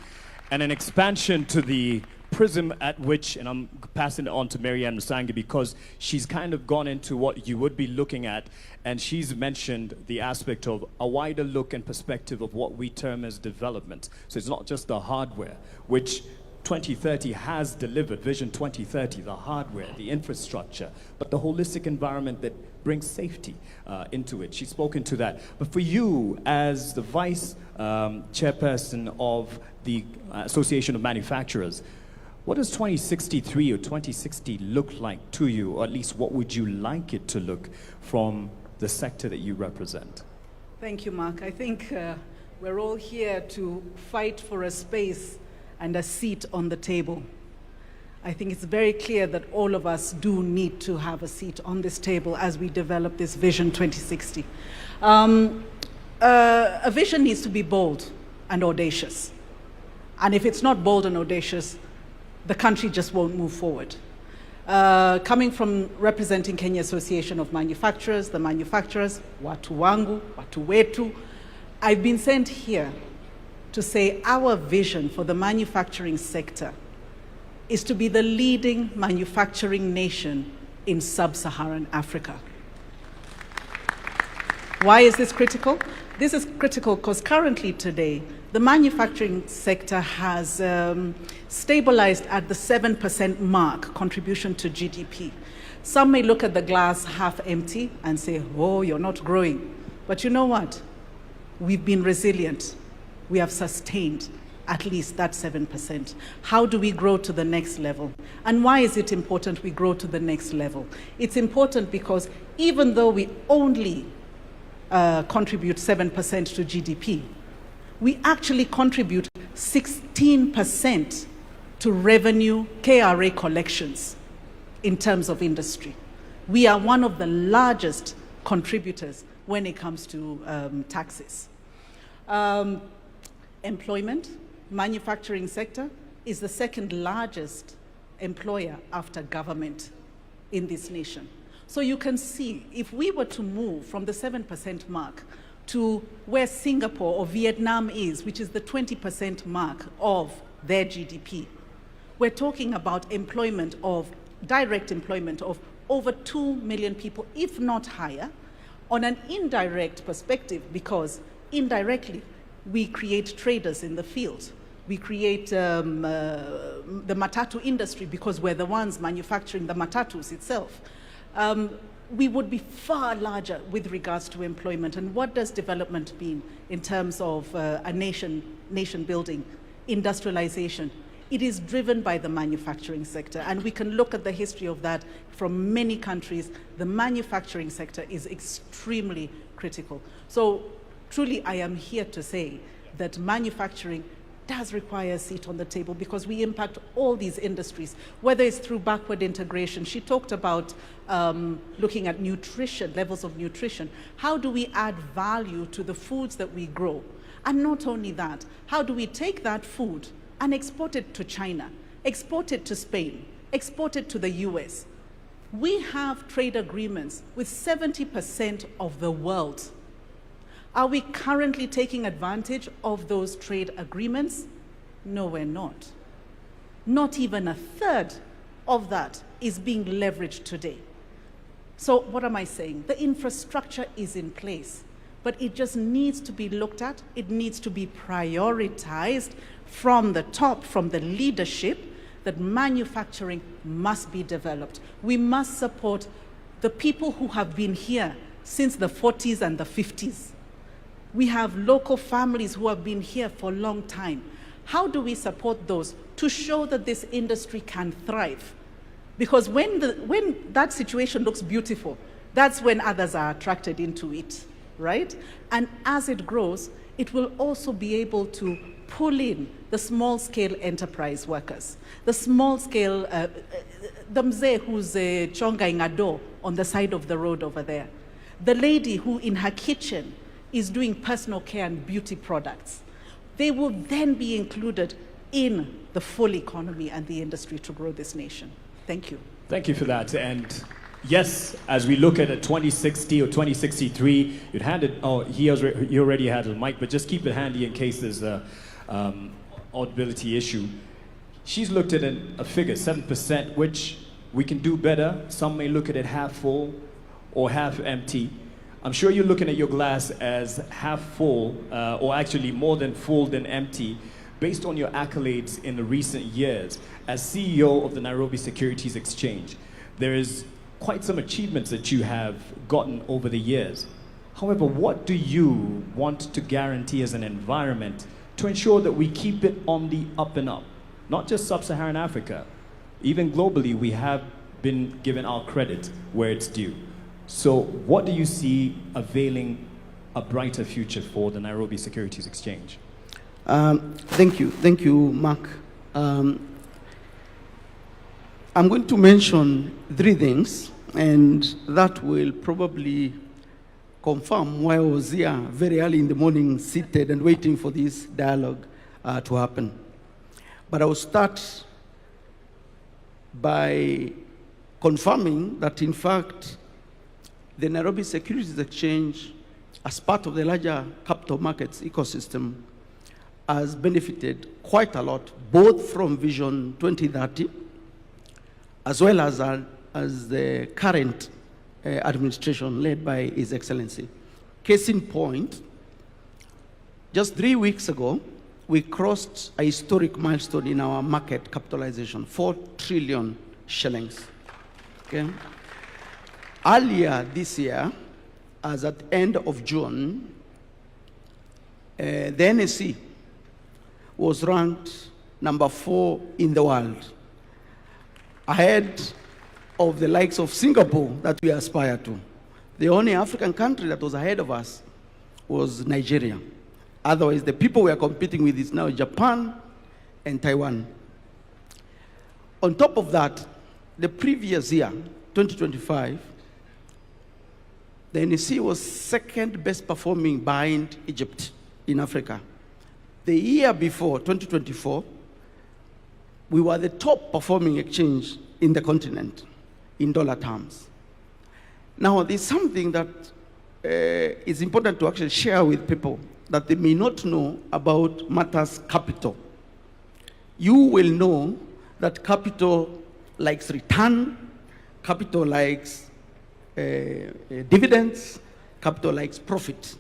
and an expansion to the prism at which, and I'm passing it on to Marianne Musangi because she's kind of gone into what you would be looking at, and she's mentioned the aspect of a wider look and perspective of what we term as development. So it's not just the hardware, which 2030 has delivered, Vision 2030, the hardware, the infrastructure, but the holistic environment that brings safety into it. She's spoken to that. But for you, as the vice chairperson of the Association of Manufacturers, what does 2063 or 2060 look like to you, or at least what would you like it to look from the sector that you represent? Thank you, Mark. I think we're all here to fight for a space and a seat on the table. I think it's very clear that all of us do need to have a seat on this table as we develop this Vision 2060. A vision needs to be bold and audacious. And if it's not bold and audacious, the country just won't move forward. Coming from representing Kenya Association of Manufacturers, the manufacturers, watu wangu, watu wetu, I've been sent here to say our vision for the manufacturing sector is to be the leading manufacturing nation in sub-Saharan Africa. Why is this critical? This is critical because currently today, the manufacturing sector has stabilized at the 7% mark contribution to GDP. Some may look at the glass half empty and say, oh, you're not growing. But you know what? We've been resilient. We have sustained at least that 7%. How do we grow to the next level? And why is it important we grow to the next level? It's important because even though we only contribute 7% to GDP, we actually contribute 16% to revenue KRA collections in terms of industry. We are one of the largest contributors when it comes to taxes. Employment, manufacturing sector is the second largest employer after government in this nation. So you can see, if we were to move from the 7% mark to where Singapore or Vietnam is, which is the 20% mark of their GDP, we're talking about employment of, direct employment of over 2 million people, if not higher, on an indirect perspective, because indirectly, we create traders in the field. We create the matatu industry because we're the ones manufacturing the matatus itself. We would be far larger with regards to employment. And what does development mean in terms of a nation building, industrialization? It is driven by the manufacturing sector. And we can look at the history of that from many countries. The manufacturing sector is extremely critical. So truly, I am here to say that manufacturing does require a seat on the table because we impact all these industries, whether it's through backward integration. She talked about looking at nutrition, levels of nutrition. How do we add value to the foods that we grow? And not only that, how do we take that food and export it to China, export it to Spain, export it to the US? We have trade agreements with 70% of the world. Are we currently taking advantage of those trade agreements? No, we're not. Not even a third of that is being leveraged today. So what am I saying? The infrastructure is in place, but it just needs to be looked at. It needs to be prioritized from the top, from the leadership, that manufacturing must be developed. We must support the people who have been here since the 40s and the 50s. We have local families who have been here for a long time. How do we support those to show that this industry can thrive? Because when that situation looks beautiful, that's when others are attracted into it, right? And as it grows, it will also be able to pull in the small-scale enterprise workers, the small-scale, the mzee who's chongaing a door on the side of the road over there, the lady who in her kitchen is doing personal care and beauty products. They will then be included in the full economy and the industry to grow this nation. Thank you. Thank you for that. And yes, as we look at a 2060 or 2063, you'd hand it, oh, he already had a mic, but just keep it handy in case there's a audibility issue. She's looked at a figure, 7%, which we can do better. Some may look at it half full or half empty. I'm sure you're looking at your glass as half full, or actually more than full than empty, based on your accolades in the recent years as CEO of the Nairobi Securities Exchange, there is quite some achievements that you have gotten over the years. However, what do you want to guarantee as an environment to ensure that we keep it on the up and up? Not just sub-Saharan Africa, even globally, we have been given our credit where it's due. So what do you see availing a brighter future for the Nairobi Securities Exchange? Thank you, Mark. I'm going to mention 3 things, and that will probably confirm why I was here very early in the morning, seated and waiting for this dialogue to happen. But I will start by confirming that, in fact, the Nairobi Securities Exchange, as part of the larger capital markets ecosystem, has benefited quite a lot, both from Vision 2030, as well as the current administration led by His Excellency. Case in point, just 3 weeks ago, we crossed a historic milestone in our market capitalization, 4 trillion shillings. Okay? Earlier this year, as at end of June, the NSE was ranked number 4 in the world, ahead of the likes of Singapore that we aspire to. The only African country that was ahead of us was Nigeria. Otherwise, the people we are competing with is now Japan and Taiwan. On top of that, the previous year, 2025, the NSE was second best performing behind Egypt in Africa. The year before, 2024, we were the top performing exchange in the continent in dollar terms. Now, there's something that is important to actually share with people that they may not know about matters capital. You will know that capital likes return, capital likes dividends, capital likes profit.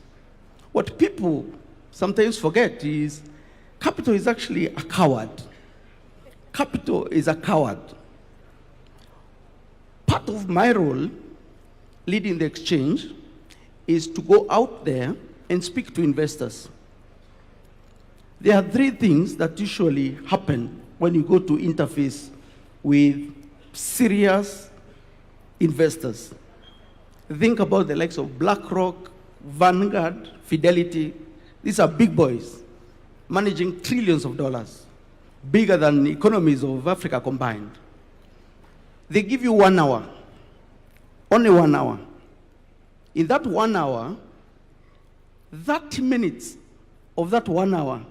What people sometimes forget is capital is actually a coward. Capital is a coward. Part of my role leading the exchange is to go out there and speak to investors. There are 3 things that usually happen when you go to interface with serious investors. Think about the likes of BlackRock, Vanguard, Fidelity. These are big boys managing trillions of dollars, bigger than the economies of Africa combined. They give you 1 hour, only 1 hour. In that 1 hour, 30 minutes of that 1 hour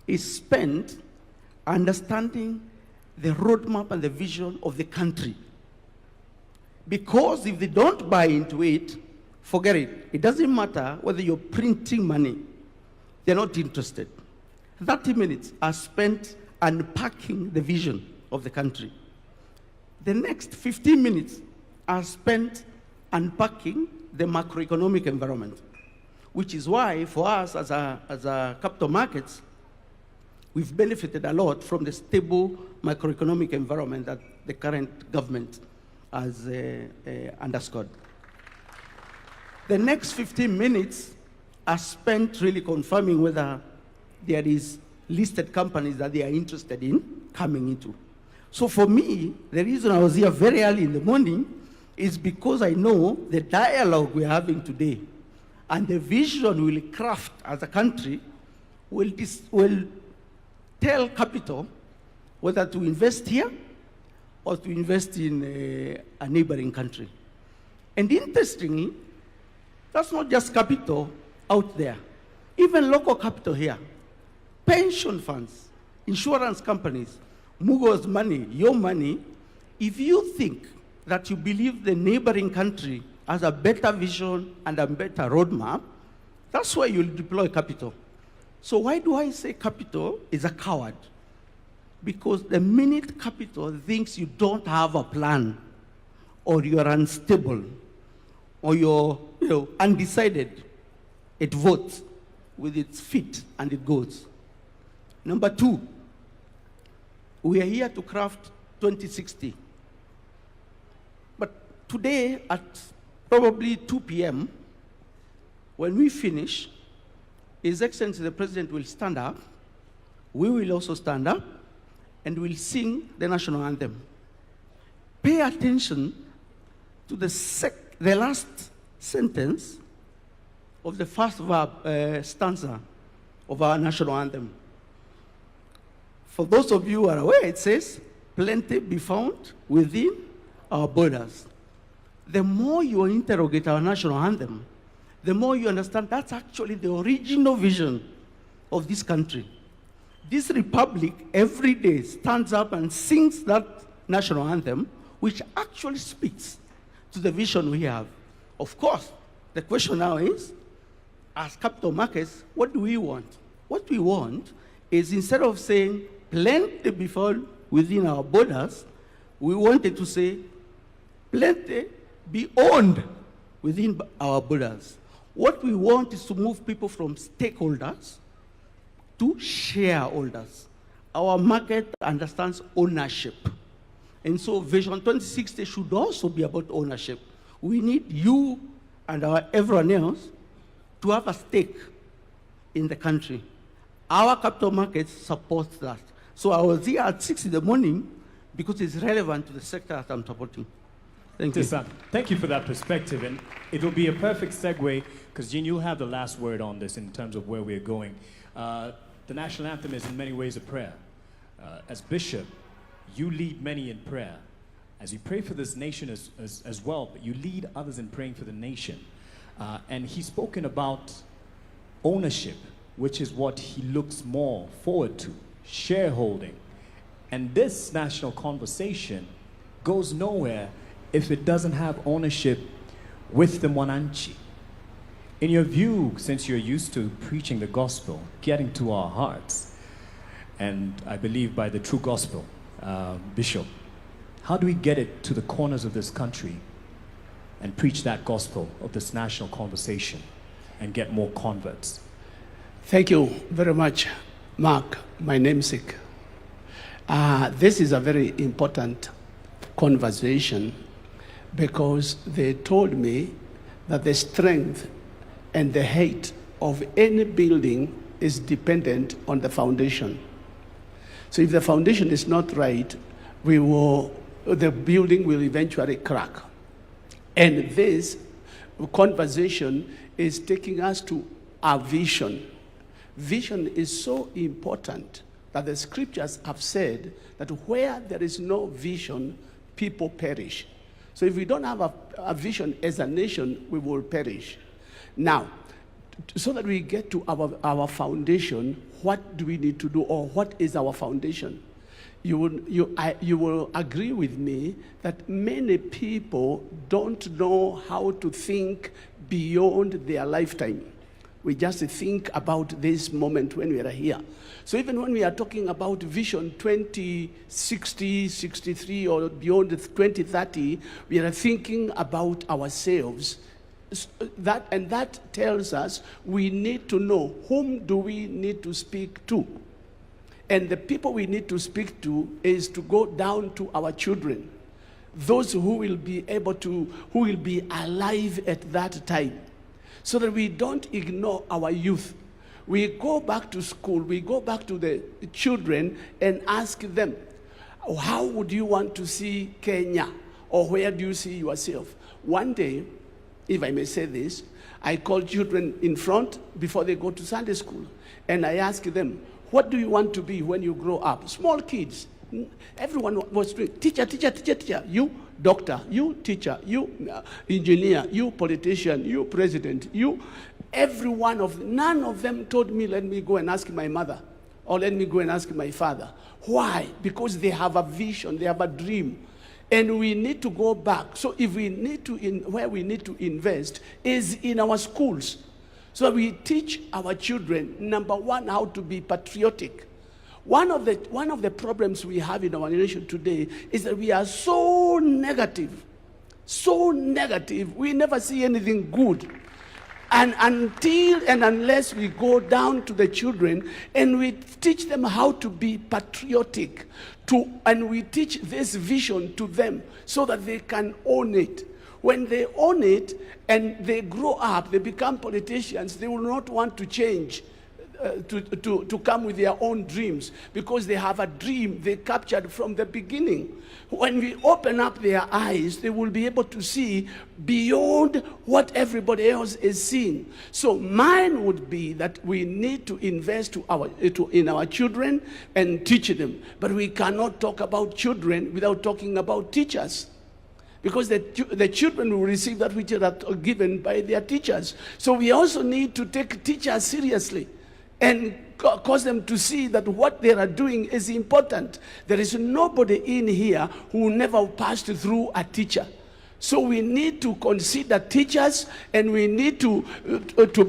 is spent understanding the roadmap and the vision of the country. Because if they don't buy into it, forget it. It doesn't matter whether you're printing money. They're not interested. 30 minutes are spent unpacking the vision of the country. The next 15 minutes are spent unpacking the macroeconomic environment, which is why for us as a capital markets, we've benefited a lot from the stable macroeconomic environment that the current government has underscored. The next 15 minutes are spent really confirming whether there is listed companies that they are interested in coming into. So for me, the reason I was here very early in the morning is because I know the dialogue we're having today and the vision we'll craft as a country will tell capital whether to invest here or to invest in a neighboring country. And interestingly, that's not just capital out there. Even local capital here, pension funds, insurance companies, Mugo's money, your money, if you think that you believe the neighboring country has a better vision and a better roadmap, that's where you'll deploy capital. So why do I say capital is a coward? Because the minute capital thinks you don't have a plan, or you're unstable, or you're undecided, it votes with its feet and it goes. Number two, we are here to craft 2060. But today at probably 2 p.m., when we finish, His Excellency the President will stand up, we will also stand up, and we'll sing the national anthem. Pay attention to the last sentence of the first stanza of our national anthem. For those of you who are aware, it says, plenty be found within our borders. The more you interrogate our national anthem, the more you understand that's actually the original vision of this country. This republic every day stands up and sings that national anthem, which actually speaks to the vision we have. Of course, the question now is, as capital markets, what do we want? What we want is, instead of saying plenty be found within our borders, we wanted to say plenty be owned within our borders. What we want is to move people from stakeholders to shareholders. Our market understands ownership. And so Vision 2060 should also be about ownership. We need you and everyone else to have a stake in the country. Our capital markets support that. So I was here at 6 in the morning because it's relevant to the sector that I'm supporting. Thank you. Thank you for that perspective. And it will be a perfect segue, because Jean, you'll have the last word on this in terms of where we're going. The national anthem is in many ways a prayer. As bishop, you lead many in prayer. As you pray for this nation as well, but you lead others in praying for the nation. And he's spoken about ownership, which is what he looks more forward to, shareholding. And this national conversation goes nowhere if it doesn't have ownership with the Mwananchi. In your view, since you're used to preaching the gospel, getting to our hearts, and I believe by the true gospel, Bishop, how do we get it to the corners of this country and preach that gospel of this national conversation and get more converts? Thank you very much, Mark, my namesake. This is a very important conversation, because they told me that the strength and the height of any building is dependent on the foundation. So if the foundation is not right, the building will eventually crack. And this conversation is taking us to our vision. Vision is so important that the scriptures have said that where there is no vision, people perish. So if we don't have a vision as a nation, we will perish. Now, so that we get to our foundation, what do we need to do, or what is our foundation? You will agree with me that many people don't know how to think beyond their lifetime. We just think about this moment when we are here. So even when we are talking about Vision 2060, 63, or beyond 2030, we are thinking about ourselves. That tells us we need to know whom do we need to speak to. And the people we need to speak to is to go down to our children, those who will be alive at that time, so that we don't ignore our youth. We go back to school, we go back to the children and ask them, how would you want to see Kenya? Or where do you see yourself? One day, if I may say this, I call children in front before they go to Sunday school, and I ask them, what do you want to be when you grow up? Small kids. Everyone was doing, teacher, teacher, teacher, teacher. You doctor, you teacher, you engineer, you politician, you president, you. None of them told me, let me go and ask my mother, or let me go and ask my father. Why? Because they have a vision, they have a dream. And we need to go back. So if we need to, where we need to invest is in our schools. So we teach our children, number one, how to be patriotic. One of the problems we have in our nation today is that we are so negative. We never see anything good. And until and unless we go down to the children and we teach them how to be patriotic, and we teach this vision to them so that they can own it. When they own it and they grow up, they become politicians, they will not want to change, to come with their own dreams, because they have a dream they captured from the beginning. When we open up their eyes, they will be able to see beyond what everybody else is seeing. So mine would be that we need to invest in our children and teach them. But we cannot talk about children without talking about teachers, because the children will receive that which are given by their teachers. So we also need to take teachers seriously and cause them to see that what they are doing is important. There is nobody in here who never passed through a teacher. So we need to consider teachers, and we need to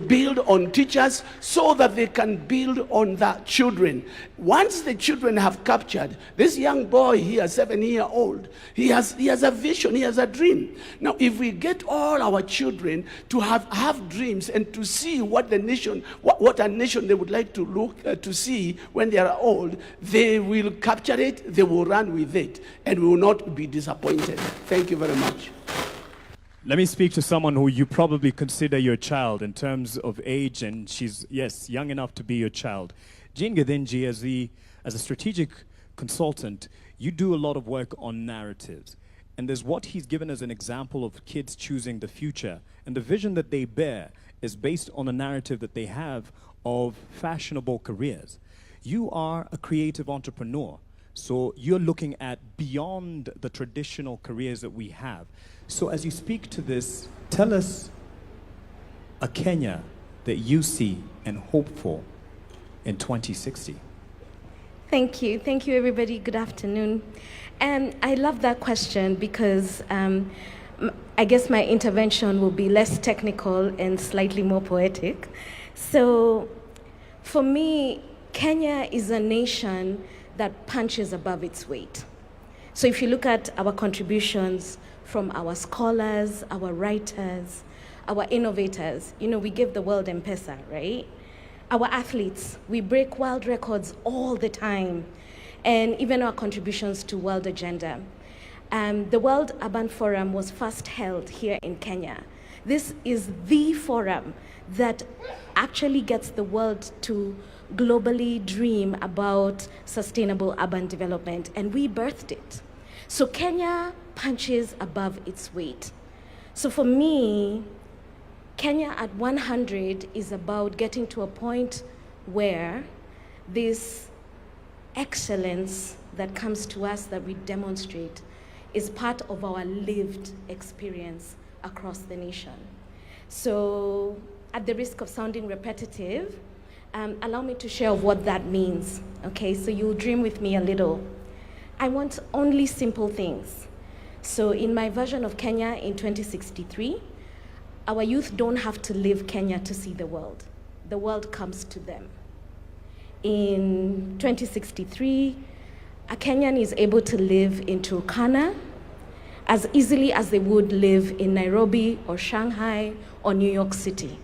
build on teachers so that they can build on the children. Once the children have captured, this young boy here, 7-year-old, he has a vision, he has a dream. Now, if we get all our children to have dreams and to see what the nation, what a nation they would like to look to see when they are old, they will capture it, they will run with it, and we will not be disappointed. Thank you very much. Let me speak to someone who you probably consider your child in terms of age, and she's, yes, young enough to be your child. Jean Githinji, as a strategic consultant, you do a lot of work on narratives. And there's what he's given as an example of kids choosing the future. And the vision that they bear is based on a narrative that they have of fashionable careers. You are a creative entrepreneur. So you're looking at beyond the traditional careers that we have. So as you speak to this, tell us a Kenya that you see and hope for in 2060. Thank you. Thank you, everybody. Good afternoon. And I love that question because I guess my intervention will be less technical and slightly more poetic. So for me, Kenya is a nation that punches above its weight. So if you look at our contributions from our scholars, our writers, our innovators, you know, we give the world M-Pesa, right? Our athletes, we break world records all the time, and even our contributions to World Agenda. The World Urban Forum was first held here in Kenya. This is the forum that actually gets the world to globally dream about sustainable urban development, and we birthed it. So Kenya punches above its weight. So for me, Kenya at 100 is about getting to a point where this excellence that comes to us that we demonstrate is part of our lived experience across the nation. So at the risk of sounding repetitive, allow me to share what that means, okay? So you'll dream with me a little. I want only simple things. So in my version of Kenya in 2063, our youth don't have to live Kenya to see the world. The world comes to them. In 2063, a Kenyan is able to live in Turkana as easily as they would live in Nairobi or Shanghai or New York City.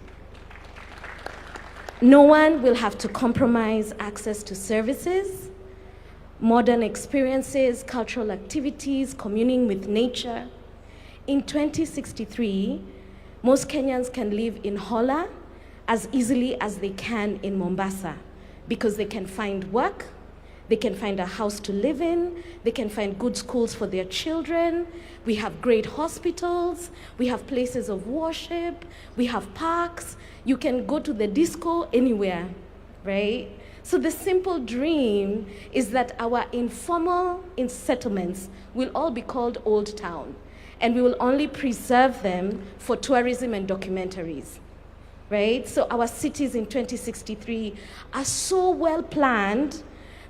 No one will have to compromise access to services, modern experiences, cultural activities, communing with nature. In 2063, most Kenyans can live in Hola as easily as they can in Mombasa because they can find work, they can find a house to live in, they can find good schools for their children, we have great hospitals, we have places of worship, we have parks, you can go to the disco anywhere, right? So the simple dream is that our informal settlements will all be called Old Town, and we will only preserve them for tourism and documentaries, right? So our cities in 2063 are so well planned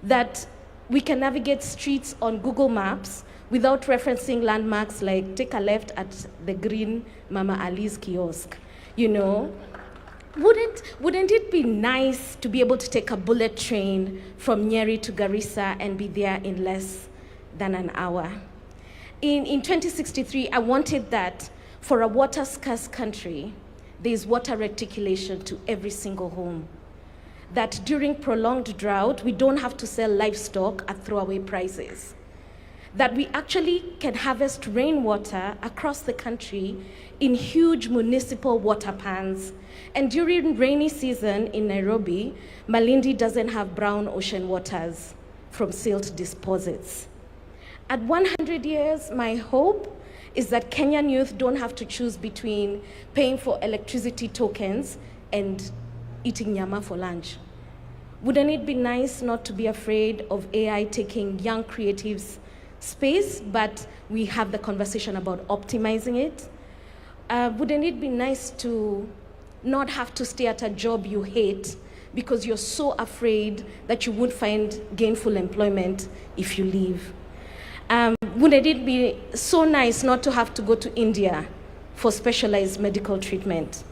that we can navigate streets on Google Maps without referencing landmarks like take a left at the green Mama Ali's kiosk, you know? Wouldn't it be nice to be able to take a bullet train from Nyeri to Garissa and be there in less than an hour? In 2063, I wanted that for a water-scarce country, there's water reticulation to every single home. That during prolonged drought, we don't have to sell livestock at throwaway prices. That we actually can harvest rainwater across the country in huge municipal water pans. And during rainy season in Nairobi, Malindi doesn't have brown ocean waters from silt deposits. At 100 years, my hope is that Kenyan youth don't have to choose between paying for electricity tokens and eating nyama for lunch. Wouldn't it be nice not to be afraid of AI taking young creatives' space, but we have the conversation about optimizing it? Wouldn't it be nice to not have to stay at a job you hate because you're so afraid that you won't find gainful employment if you leave? Wouldn't it be so nice not to have to go to India for specialized medical treatment?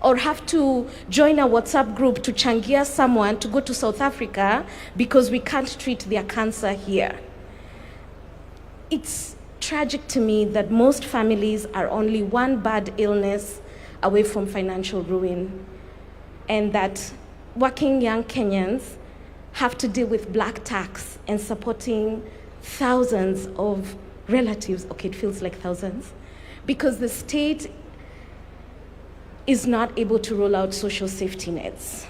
Or have to join a WhatsApp group to changia someone to go to South Africa because we can't treat their cancer here? It's tragic to me that most families are only one bad illness away from financial ruin, and that working young Kenyans have to deal with black tax and supporting thousands of relatives, okay, it feels like thousands, because the state is not able to roll out social safety nets.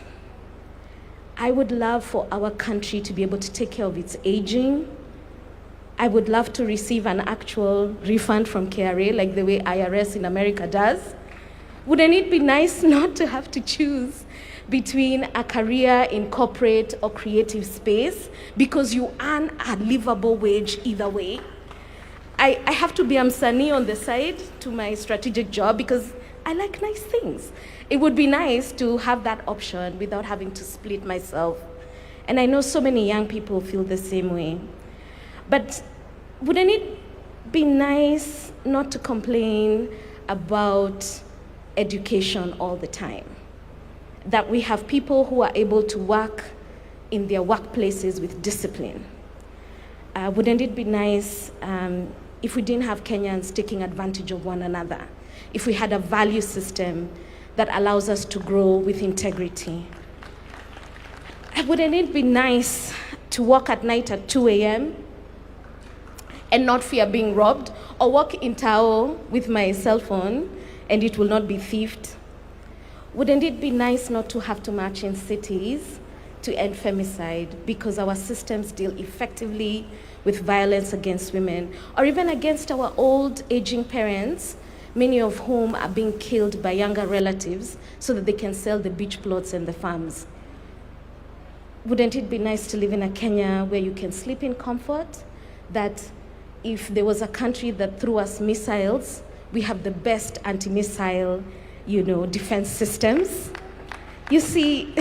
I would love for our country to be able to take care of its aging. I would love to receive an actual refund from KRA, like the way IRS in America does. Wouldn't it be nice not to have to choose between a career in corporate or creative space because you earn a livable wage either way? I have to be msanii on the side to my strategic job because I like nice things. It would be nice to have that option without having to split myself. And I know so many young people feel the same way. But wouldn't it be nice not to complain about education all the time? That we have people who are able to work in their workplaces with discipline. Wouldn't it be nice if we didn't have Kenyans taking advantage of one another? If we had a value system that allows us to grow with integrity? Wouldn't it be nice to walk at night at 2 a.m. and not fear being robbed, or walk in Tao with my cell phone and it will not be thieved? Wouldn't it be nice not to have to march in cities to end femicide because our systems deal effectively with violence against women, or even against our old aging parents, many of whom are being killed by younger relatives so that they can sell the beach plots and the farms? Wouldn't it be nice to live in a Kenya where you can sleep in comfort? That if there was a country that threw us missiles, we have the best anti-missile, defense systems? You see,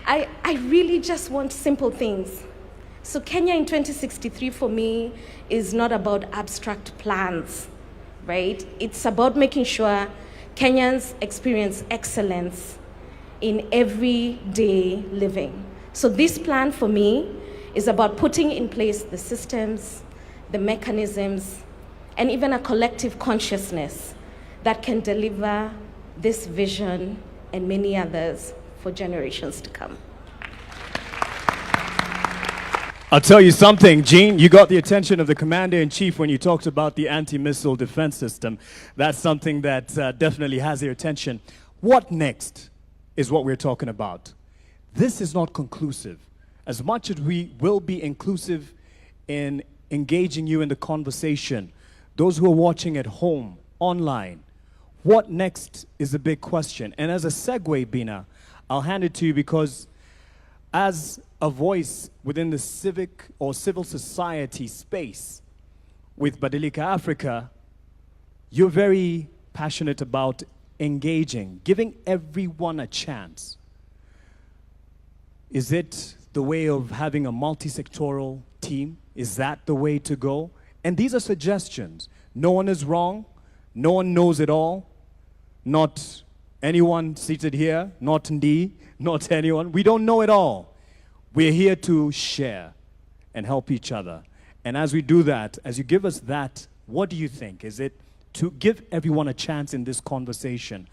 I really just want simple things. So Kenya in 2063 for me is not about abstract plans, right? It's about making sure Kenyans experience excellence in everyday living. So this plan for me is about putting in place the systems, the mechanisms, and even a collective consciousness that can deliver this vision and many others for generations to come. I'll tell you something, Jean, you got the attention of the Commander-in-Chief when you talked about the anti-missile defense system. That's something that definitely has their attention. What next is what we're talking about. This is not conclusive. As much as we will be inclusive in engaging you in the conversation, those who are watching at home, online, what next is the big question. And as a segue, Bina, I'll hand it to you because as a voice within the civic or civil society space with Badilika Africa, you're very passionate about engaging, giving everyone a chance. Is it the way of having a multi-sectoral team? Is that the way to go? And these are suggestions. No one is wrong. No one knows it all. Not anyone seated here, not Ndi, not anyone. We don't know it all. We're here to share and help each other. And as we do that, as you give us that, what do you think? Is it to give everyone a chance in this conversation?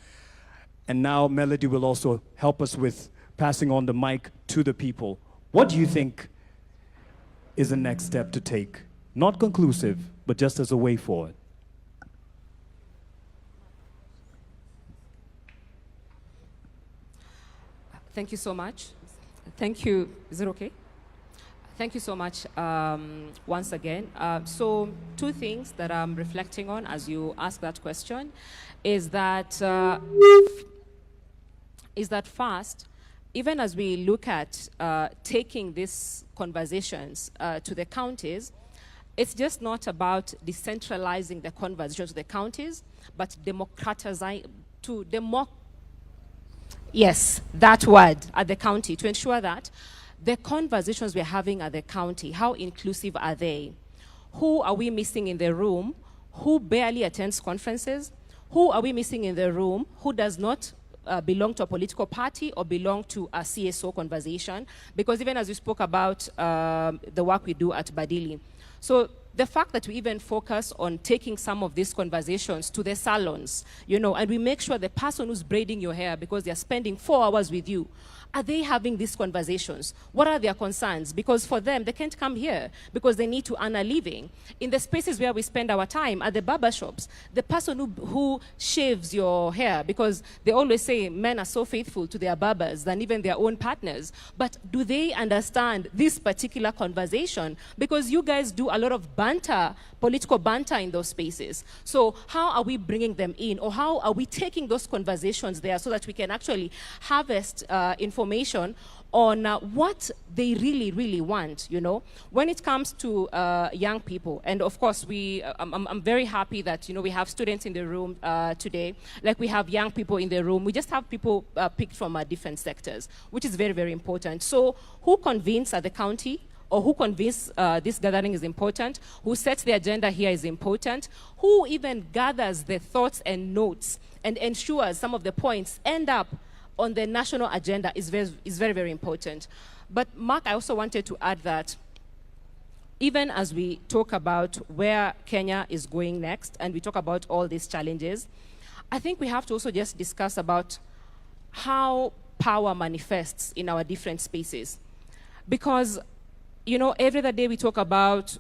And now Melody will also help us with passing on the mic to the people. What do you think is the next step to take? Not conclusive, but just as a way forward. Thank you so much. Thank you. Is it okay? Thank you so much once again. So 2 things that I'm reflecting on as you ask that question is that first, even as we look at taking these conversations to the counties, it's just not about decentralizing the conversations to the counties, but democratizing yes, that word at the county, to ensure that the conversations we're having at the county, how inclusive are they? Who are we missing in the room? Who barely attends conferences? Who are we missing in the room who does not belong to a political party or belong to a CSO conversation? Because even as we spoke about the work we do at Badili. So the fact that we even focus on taking some of these conversations to the salons, and we make sure the person who's braiding your hair, because they're spending 4 hours with you, are they having these conversations? What are their concerns? Because for them, they can't come here because they need to earn a living. In the spaces where we spend our time, at the barber shops, the person who shaves your hair, because they always say men are so faithful to their barbers than even their own partners. But do they understand this particular conversation? Because you guys do a lot of banter, political banter in those spaces. So how are we bringing them in? Or how are we taking those conversations there so that we can actually harvest information on what they really, really want, When it comes to young people, and of course, I'm very happy that, we have students in the room today, like we have young people in the room. We just have people picked from different sectors, which is very, very important. So who convenes at the county? Or who convince this gathering is important, who sets the agenda here is important, who even gathers the thoughts and notes and ensures some of the points end up on the national agenda is very, very important. But Mark, I also wanted to add that even as we talk about where Kenya is going next and we talk about all these challenges, I think we have to also just discuss about how power manifests in our different spaces. Because every other day we talk about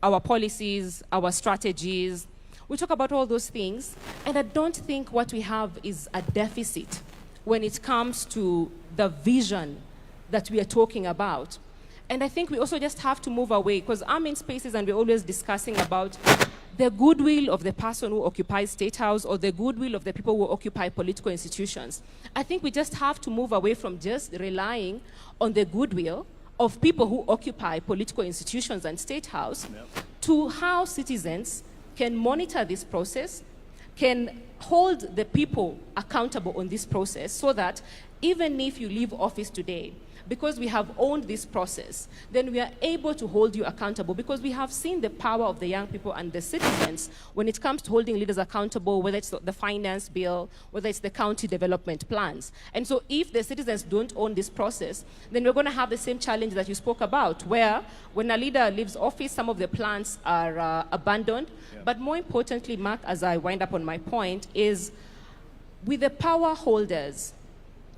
our policies, our strategies, we talk about all those things, and I don't think what we have is a deficit when it comes to the vision that we are talking about. And I think we also just have to move away, because I'm in spaces and we're always discussing about the goodwill of the person who occupies State House or the goodwill of the people who occupy political institutions. I think we just have to move away from just relying on the goodwill of people who occupy political institutions and State House to how citizens can monitor this process, can hold the people accountable on this process, so that even if you leave office today, because we have owned this process, then we are able to hold you accountable, because we have seen the power of the young people and the citizens when it comes to holding leaders accountable, whether it's the finance bill, whether it's the county development plans. And so if the citizens don't own this process, then we're going to have the same challenge that you spoke about, where when a leader leaves office, some of the plans are abandoned. Yeah. But more importantly, Mark, as I wind up on my point, is with the power holders,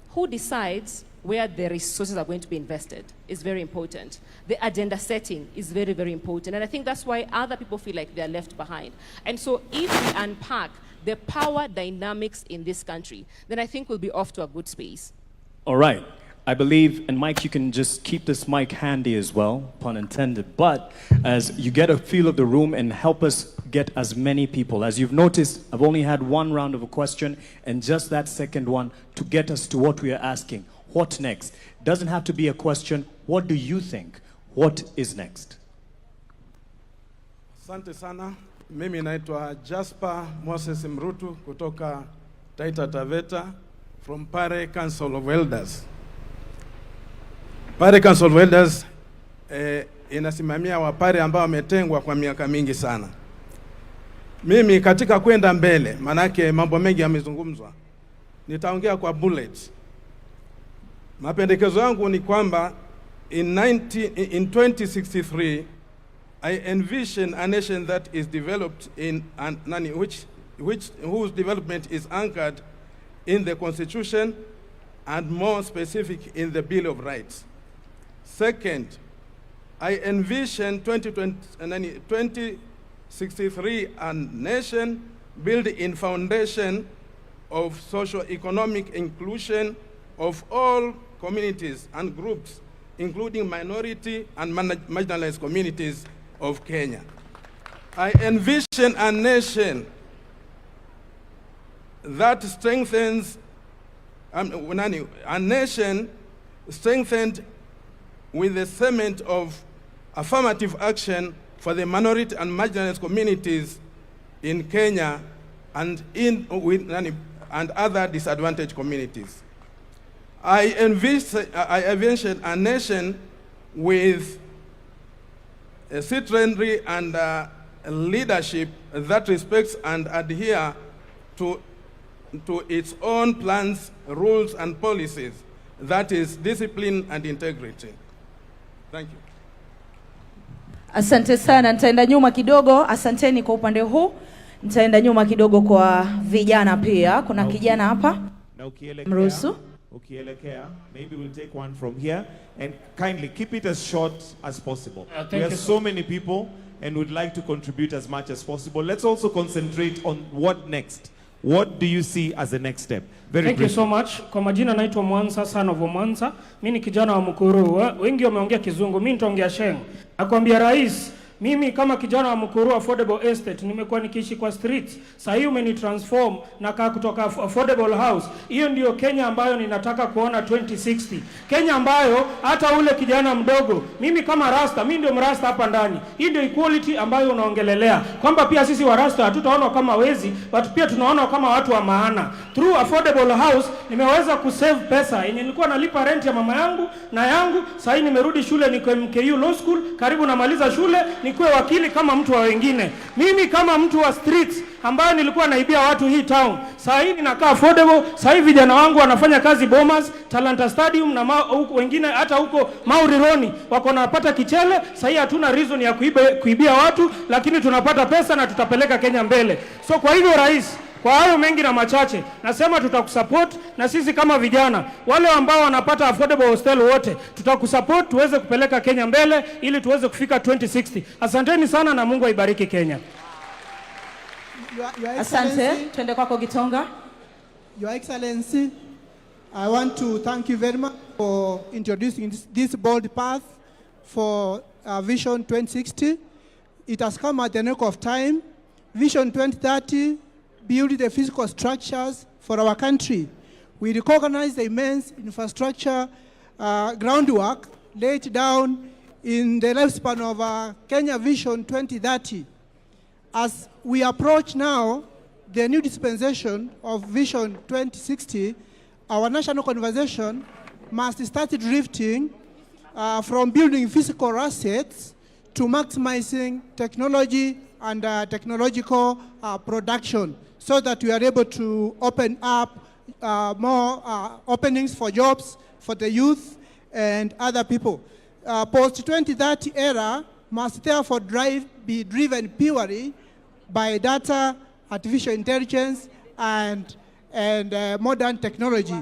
who decides where the resources are going to be invested is very important. The agenda setting is very, very important. And I think that's why other people feel like they're left behind. And so if we unpack the power dynamics in this country, then I think we'll be off to a good space. All right. I believe, and Mike, you can just keep this mic handy as well, pun intended, but as you get a feel of the room and help us get as many people. As you've noticed, I've only had one round of a question and just that second one to get us to what we are asking. What next? Doesn't have to be a question. What do you think? What is next? Asante sana. Mimi naitwa Jasper Moses Mrutu kutoka Taita Taveta from Pare Council of Elders. Pare Council of Elders inasimamia wapare ambao wametengwa kwa miaka mingi sana. Mimi katika kwenda mbele, manake mambo mengi yamezungumzwa, nitaongea kwa bullet. Mapendekezo yangu ni kwamba in 2063 I envision a nation that is developed in whose development is anchored in the Constitution and more specific in the Bill of Rights. Second, I envision 2063 a nation built in foundation of socio-economic inclusion of all communities and groups, including minority and marginalized communities of Kenya. I envision a nation that strengthens, a nation strengthened with the cement of affirmative action for the minority and marginalized communities in Kenya and other disadvantaged communities. I envision a nation with a citizenry and leadership that respects and adhere to its own plans, rules, and policies. That is discipline and integrity. Thank you. Asante sana, nitaenda nyuma kidogo. Asanteni kwa upande huu. Nitaenda nyuma kidogo kwa vijana pia. Kuna kijana hapa. Mruhusu. Ukielekea, maybe we'll take one from here and kindly keep it as short as possible. We have so many people and would like to contribute as much as possible. Let's also concentrate on what next. What do you see as the next step? Thank you so much. Kwa majina naitwa Mwanza, son of Mwanza. Mimi ni kijana wa Mukuru. Wengi wameongea Kizungu, mimi nitaongea Sheng. Nakwambia rais, mimi kama kijana wa Mukuru affordable estate nimekuwa nikiishi kwa streets. Sasa hiyo umenitransform na kaa kutoka affordable house. Hiyo ndio Kenya ambayo ninataka kuona 2060. Kenya ambayo hata ule kijana mdogo, mimi kama rasta, mimi ndio mrasta hapa ndani. Hii ndio equality ambayo unaongelelea. Kwamba pia sisi wa rasta hatutaona kama wezi, but pia tunaona kama watu wa maana. Through affordable house nimeweza kusave pesa. Yenye nilikuwa nalipa rent ya mama yangu na yangu, sasa nimerudi shule niko MKU Law School, karibu namaliza shule. Nikuwe wakili kama mtu wa wengine. Mimi kama mtu wa streets ambaye nilikuwa naibia watu hii town. Sasa hivi ninakaa affordable. Sasa hivi vijana wangu wanafanya kazi Bomas, Talanta Stadium na wengine hata huko Maurironi wako napata kichele. Sasa hivi hatuna reason ya kuibia watu, lakini tunapata pesa na tutapeleka Kenya mbele. So kwa hivyo rais, kwa hayo mengi na machache, nasema tutakusupport na sisi kama vijana, wale ambao wanapata affordable hostel wote, tutakusupport tuweze kupeleka Kenya mbele ili tuweze kufika 2060. Asanteni sana na Mungu aibariki Kenya. Asante, twende kwako Gitonga. Your Excellency, I want to thank you very much for introducing this bold path for Vision 2060. It has come at the nick of time. Vision 2030 build the physical structures for our country. We recognize the immense infrastructure groundwork laid down in the lifespan of Kenya Vision 2030. As we approach now the new dispensation of Vision 2060, our national conversation must start drifting from building physical assets to maximizing technology and technological production, so that we are able to open up more openings for jobs for the youth and other people. Post-2030 era must therefore be driven purely by data, artificial intelligence, and modern technology.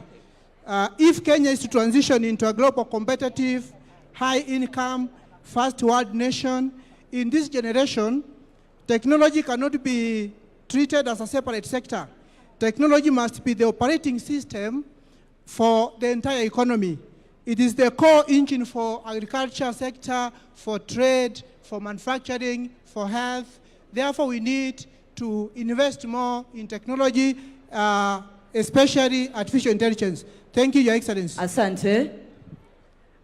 If Kenya is to transition into a global competitive, high-income, first-world nation, in this generation, technology cannot be treated as a separate sector. Technology must be the operating system for the entire economy. It is the core engine for agriculture sector, for trade, for manufacturing, for health. Therefore, we need to invest more in technology, especially artificial intelligence. Thank you, Your Excellency. Asante.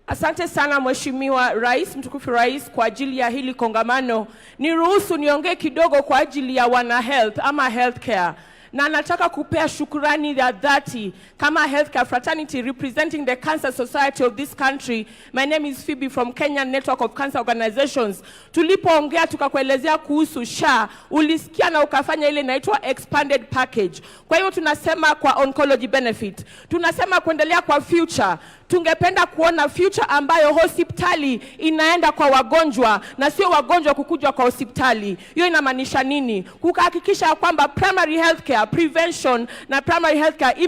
Asante sana Mheshimiwa Rais, mtukufu Rais, kwa ajili ya hili kongamano. Niruhusu niongee kidogo kwa ajili ya wana health ama healthcare. Na nataka kupea shukrani ya dhati kama healthcare fraternity representing the Cancer Society of this country. My name is Phoebe from Kenyan Network of Cancer Organizations. Tulipoongea tukakuelezea kuhusu SHA, ulisikia na ukafanya ile inaitwa expanded package. Kwa hiyo tunasema kwa oncology benefit, tunasema kuendelea kwa future, tungependa kuona future ambayo hospitali inaenda kwa wagonjwa na sio wagonjwa kukuja kwa hospitali. Hiyo inamaanisha nini? Kuhakikisha kwamba primary healthcare, prevention na primary healthcare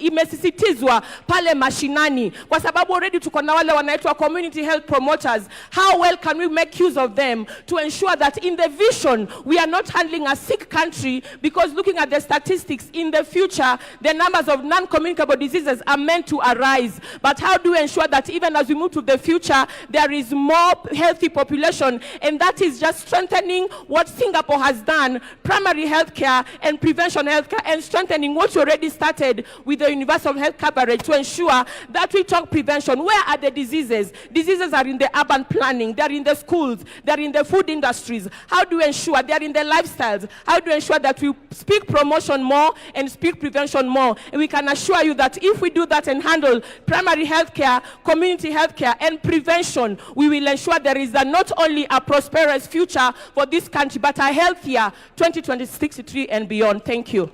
imesisitizwa pale mashinani, kwa sababu already tuko na wale wanaitwa community health promoters. How well can we make use of them to ensure that in the vision we are not handling a sick country, because looking at the statistics in the future, the numbers of non-communicable diseases are meant to arise. But how do we ensure that even as we move to the future, there is more healthy population? And that is just strengthening what Singapore has done, primary healthcare and prevention healthcare, and strengthening what you already started with the universal health coverage to ensure that we talk prevention. Where are the diseases? Diseases are in the urban planning, they're in the schools, they're in the food industries. How do we ensure they're in the lifestyles? How do we ensure that we speak promotion more and speak prevention more? And we can assure you that if we do that and handle primary healthcare, community healthcare, and prevention, we will ensure there is not only a prosperous future for this country, but a healthier 2063 and beyond. Thank you.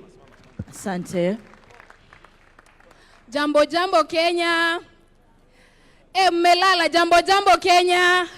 Asante. Jambo jambo Kenya. Melala jambo jambo Kenya.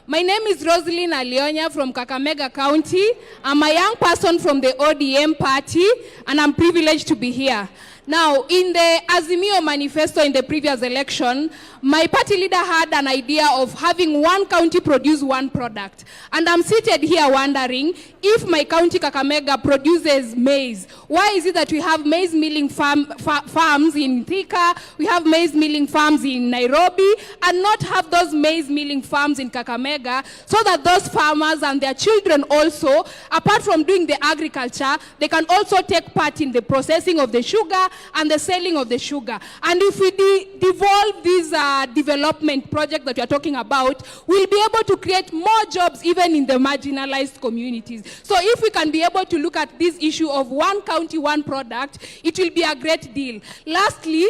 My name is Rosalyn Alionya from Kakamega County. I'm a young person from the ODM party, and I'm privileged to be here. Now, in the Azimio manifesto in the previous election, my party leader had an idea of having one county produce one product. And I'm seated here wondering, if my county Kakamega produces maize, why is it that we have maize milling farms in Thika, we have maize milling farms in Nairobi, and not have those maize milling farms in Kakamega, so that those farmers and their children also, apart from doing the agriculture, they can also take part in the processing of the sugar and the selling of the sugar. And if we devolve this development project that we are talking about, we'll be able to create more jobs even in the marginalized communities. So if we can be able to look at this issue of one county, one product, it will be a great deal. Lastly,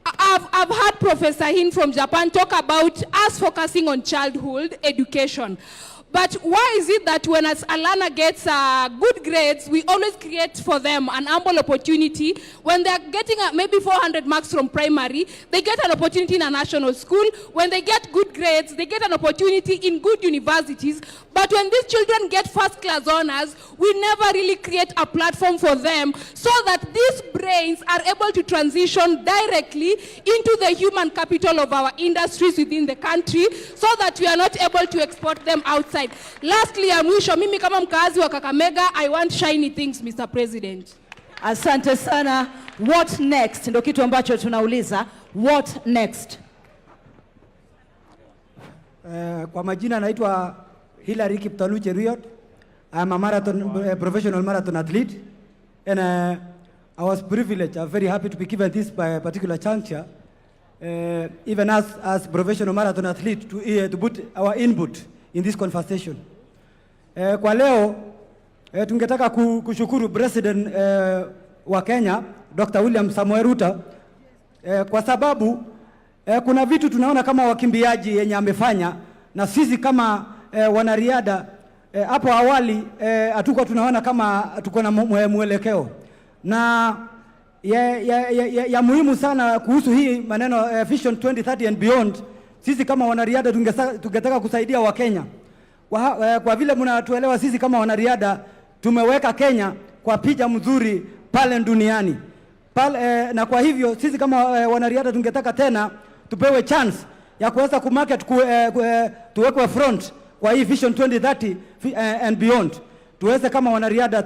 I've heard Professor Hin from Japan talk about us focusing on childhood education. But why is it that when a learner gets good grades, we always create for them an ample opportunity? When they're getting maybe 400 marks from primary, they get an opportunity in a national school. When they get good grades, they get an opportunity in good universities. But when these children get first-class honors, we never really create a platform for them so that these brains are able to transition directly into the human capital of our industries within the country, so that we are not able to export them outside. Lastly, mwisho, mimi kama mkazi wa Kakamega, I want shiny things, Mr. President. Asante sana. What next? Ndio kitu ambacho tunauliza. What next? Kwa majina naitwa Hilary Kiptalu Cheruiyot. I'm a professional marathon athlete, and I was privileged. I'm very happy to be given this by a particular juncture, even as professional marathon athlete, to put our input in this conversation. Kwa leo tungetaka kushukuru President wa Kenya Dr. William Samoei Ruto kwa sababu kuna vitu tunaona kama wakimbiaji yenye amefanya, na sisi kama wanariadha hapo awali hatuko tunaona kama tuko na mwelekeo, na ya muhimu sana kuhusu hii maneno Vision 2030 and beyond. Sisi kama wanariadha tungetaka kusaidia Wakenya. Kwa vile mnatuelewa, sisi kama wanariadha tumeweka Kenya kwa picha mzuri pale duniani. Na kwa hivyo sisi kama wanariadha tungetaka tena tupewe chance ya kuweza kumarket, tuwekwe front kwa hii Vision 2030 and beyond. Tuweze kama wanariadha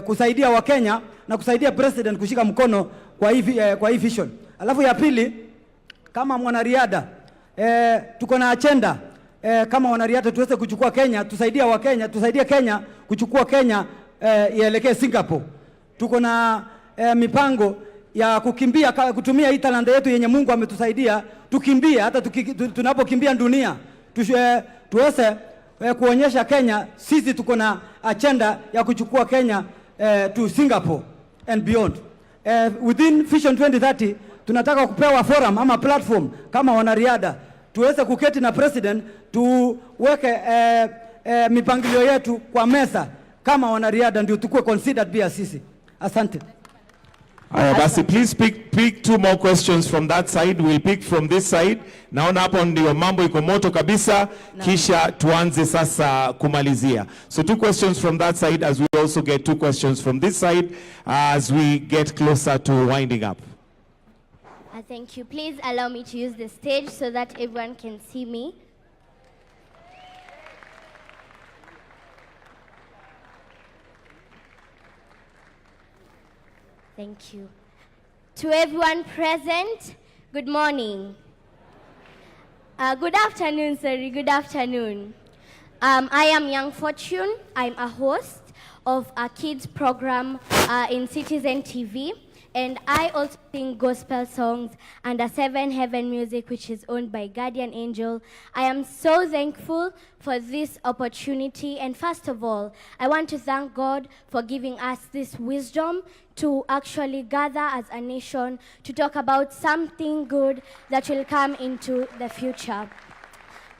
kusaidia Wakenya na kusaidia President kushika mkono kwa hii vision. Alafu ya pili, kama mwanariadha tuko na agenda kama wanariadha tuweze kuchukua Kenya, tusaidia Wakenya, tusaidie Kenya kuchukua Kenya ielekee Singapore. Tuko na mipango ya kukimbia, kutumia hii talanta yetu yenye Mungu ametusaidia, tukimbie hata tunapokimbia dunia, tuweze kuonyesha Kenya sisi tuko na agenda ya kuchukua Kenya to Singapore and beyond. Within Vision 2030 tunataka kupewa forum ama platform kama wanariadha, tuweze kuketi na President, tuweke mipangilio yetu kwa meza kama wanariadha, ndio tukue considered pia sisi. Asante. Basi, please pick 2 more questions from that side. We'll pick from this side. Naona hapo ndio mambo iko moto kabisa. Kisha tuanze sasa kumalizia. So 2 questions from that side as we also get 2 questions from this side as we get closer to winding up. Thank you. Please allow me to use the stage so that everyone can see me. Thank you. To everyone present, good morning. Good afternoon, sorry, good afternoon. I am Young Fortune. I'm a host of a kids program in Citizen TV. And I also sing gospel songs under 7 Heaven Music, which is owned by Guardian Angel. I am so thankful for this opportunity. And first of all, I want to thank God for giving us this wisdom to actually gather as a nation to talk about something good that will come into the future.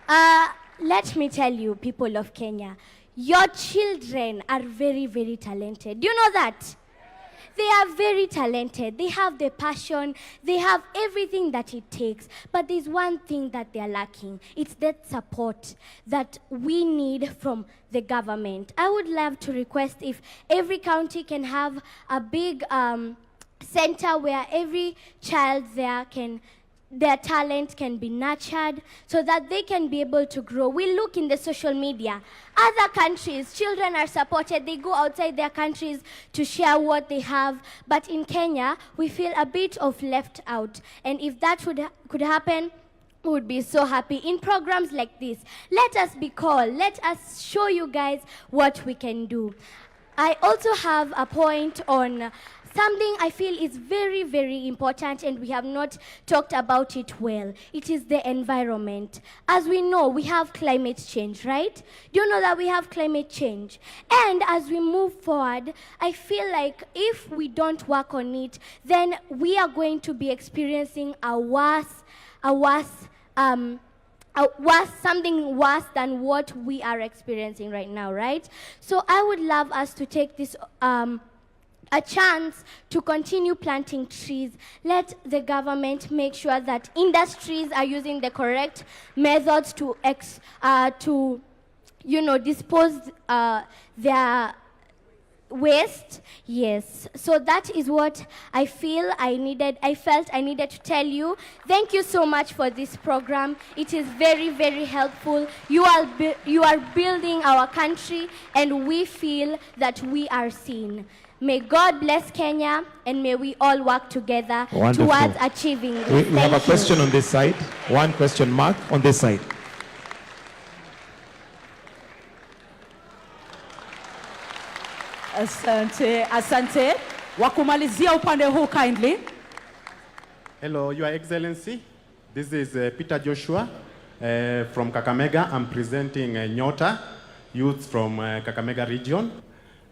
Let me tell you, people of Kenya, your children are very, very talented. Do you know that? They are very talented. They have the passion. They have everything that it takes. But there's one thing that they are lacking. It's that support that we need from the government. I would love to request if every county can have a big center where every child there their talent can be nurtured so that they can be able to grow. We look in the social media. Other countries, children are supported. They go outside their countries to share what they have. But in Kenya, we feel a bit of left out. And if that could happen, we would be so happy. In programs like this, let us be called. Let us show you guys what we can do. I also have a point on something I feel is very, very important, and we have not talked about it well. It is the environment. As we know, we have climate change, right? Do you know that we have climate change? And as we move forward, I feel like if we don't work on it, then we are going to be experiencing something worse than what we are experiencing right now, right? So I would love us to take this a chance to continue planting trees. Let the government make sure that industries are using the correct methods to dispose their waste. Yes. So that is what I felt I needed to tell you. Thank you so much for this program. It is very, very helpful. You are building our country, and we feel that we are seen. May God bless Kenya, and may we all work together towards achieving this. We have a question on this side. One question mark on this side. Asante. Wakumalizia upande huu kindly. Hello, Your Excellency. This is Peter Joshua from Kakamega. I'm presenting Nyota, youth from Kakamega region.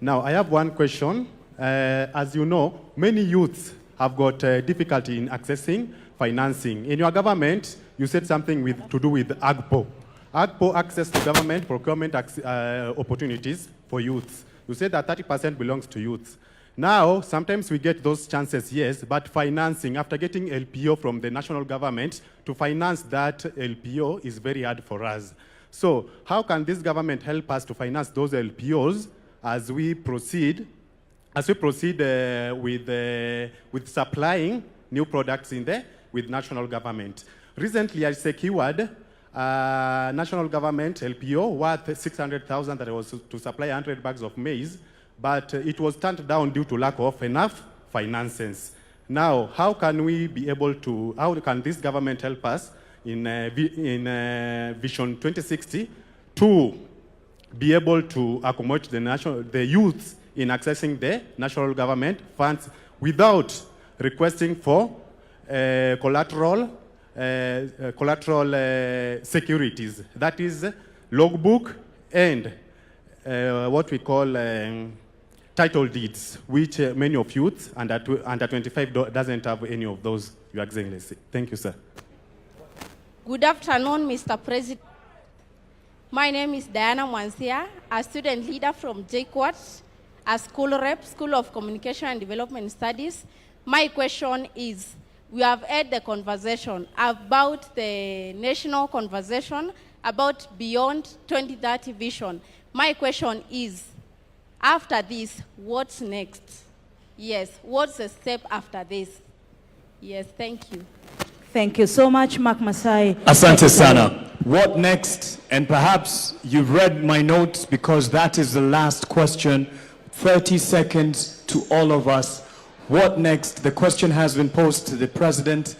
Now, I have one question. As you know, many youths have got difficulty in accessing financing. In your government, you said something to do with AGPO. AGPO, access to government procurement opportunities for youths. You said that 30% belongs to youths. Now, sometimes we get those chances, yes, but financing, after getting LPO from the national government, to finance that LPO is very hard for us. So, how can this government help us to finance those LPOs as we proceed with supplying new products with national government? Recently, I secured national government LPO worth 600,000 that was to supply 100 bags of maize, but it was turned down due to lack of enough finances. Now, how can this government help us in Vision 2060 to be able to accommodate the youth in accessing the national government funds without requesting for collateral securities? That is logbook and what we call title deeds, which many of youth under 25 doesn't have any of those, Your Excellency. Thank you, sir. Good afternoon, Mr. President. My name is Diana Mwansia, a student leader from JQuat, a school rep, School of Communication and Development Studies. My question is, we have had the conversation about the national conversation about beyond 2030 vision. My question is, after this, what's next? Yes, what's the step after this? Yes, thank you. Thank you so much, Mark Masai. Asante sana. What next? And perhaps you've read my notes because that is the last question. 30 seconds to all of us. What next? The question has been posed to the president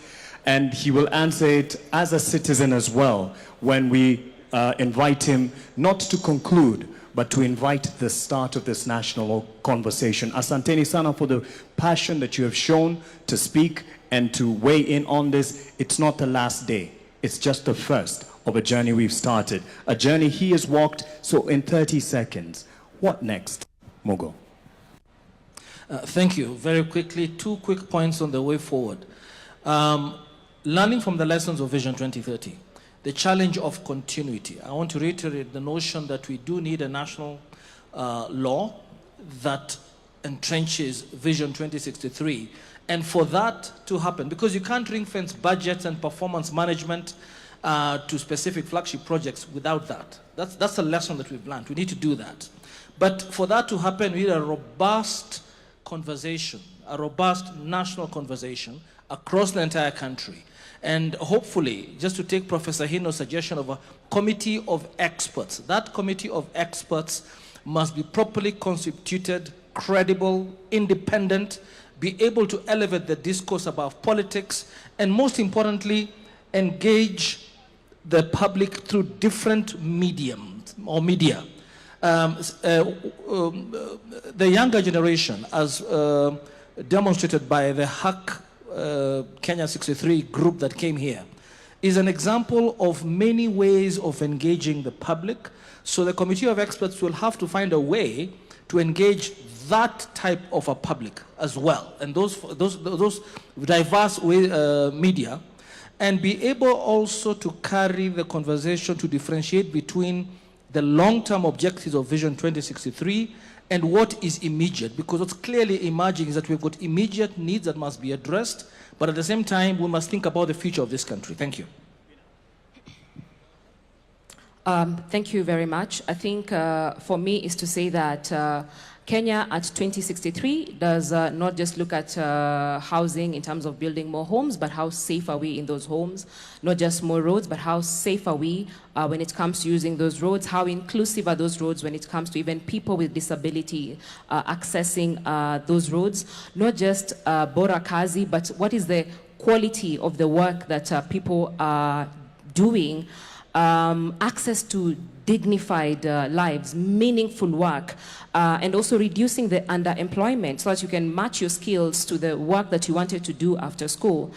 and he will answer it as a citizen as well when we invite him not to conclude but to invite the start of this national conversation. Asanteni sana for the passion that you have shown to speak and to weigh in on this. It's not the last day. It's just the first of a journey we've started. A journey he has walked. So in 30 seconds, what next? Mogo. Thank you. Very quickly, 2 quick points on the way forward. Learning from the lessons of Vision 2030, the challenge of continuity. I want to reiterate the notion that we do need a national law that entrenches Vision 2063. And for that to happen, because you can't ring-fence budgets and performance management to specific flagship projects without that. That's a lesson that we've learned. We need to do that. But for that to happen, we need a robust conversation, a robust national conversation across the entire country. And hopefully, just to take Professor Hino's suggestion of a committee of experts, that committee of experts must be properly constituted, credible, independent, be able to elevate the discourse about politics, and most importantly, engage the public through different mediums or media. The younger generation, as demonstrated by the Hack Kenya 63 group that came here, is an example of many ways of engaging the public. So the committee of experts will have to find a way to engage that type of a public as well, and those diverse media, and be able also to carry the conversation to differentiate between the long-term objectives of Vision 2063 and what is immediate, because what's clearly emerging is that we've got immediate needs that must be addressed, but at the same time, we must think about the future of this country. Thank you. Thank you very much. I think for me is to say that Kenya at 2063 does not just look at housing in terms of building more homes, but how safe are we in those homes? Not just more roads, but how safe are we when it comes to using those roads? How inclusive are those roads when it comes to even people with disability accessing those roads? Not just bora kazi, but what is the quality of the work that people are doing? Access to dignified lives, meaningful work, and also reducing the underemployment so that you can match your skills to the work that you wanted to do after school.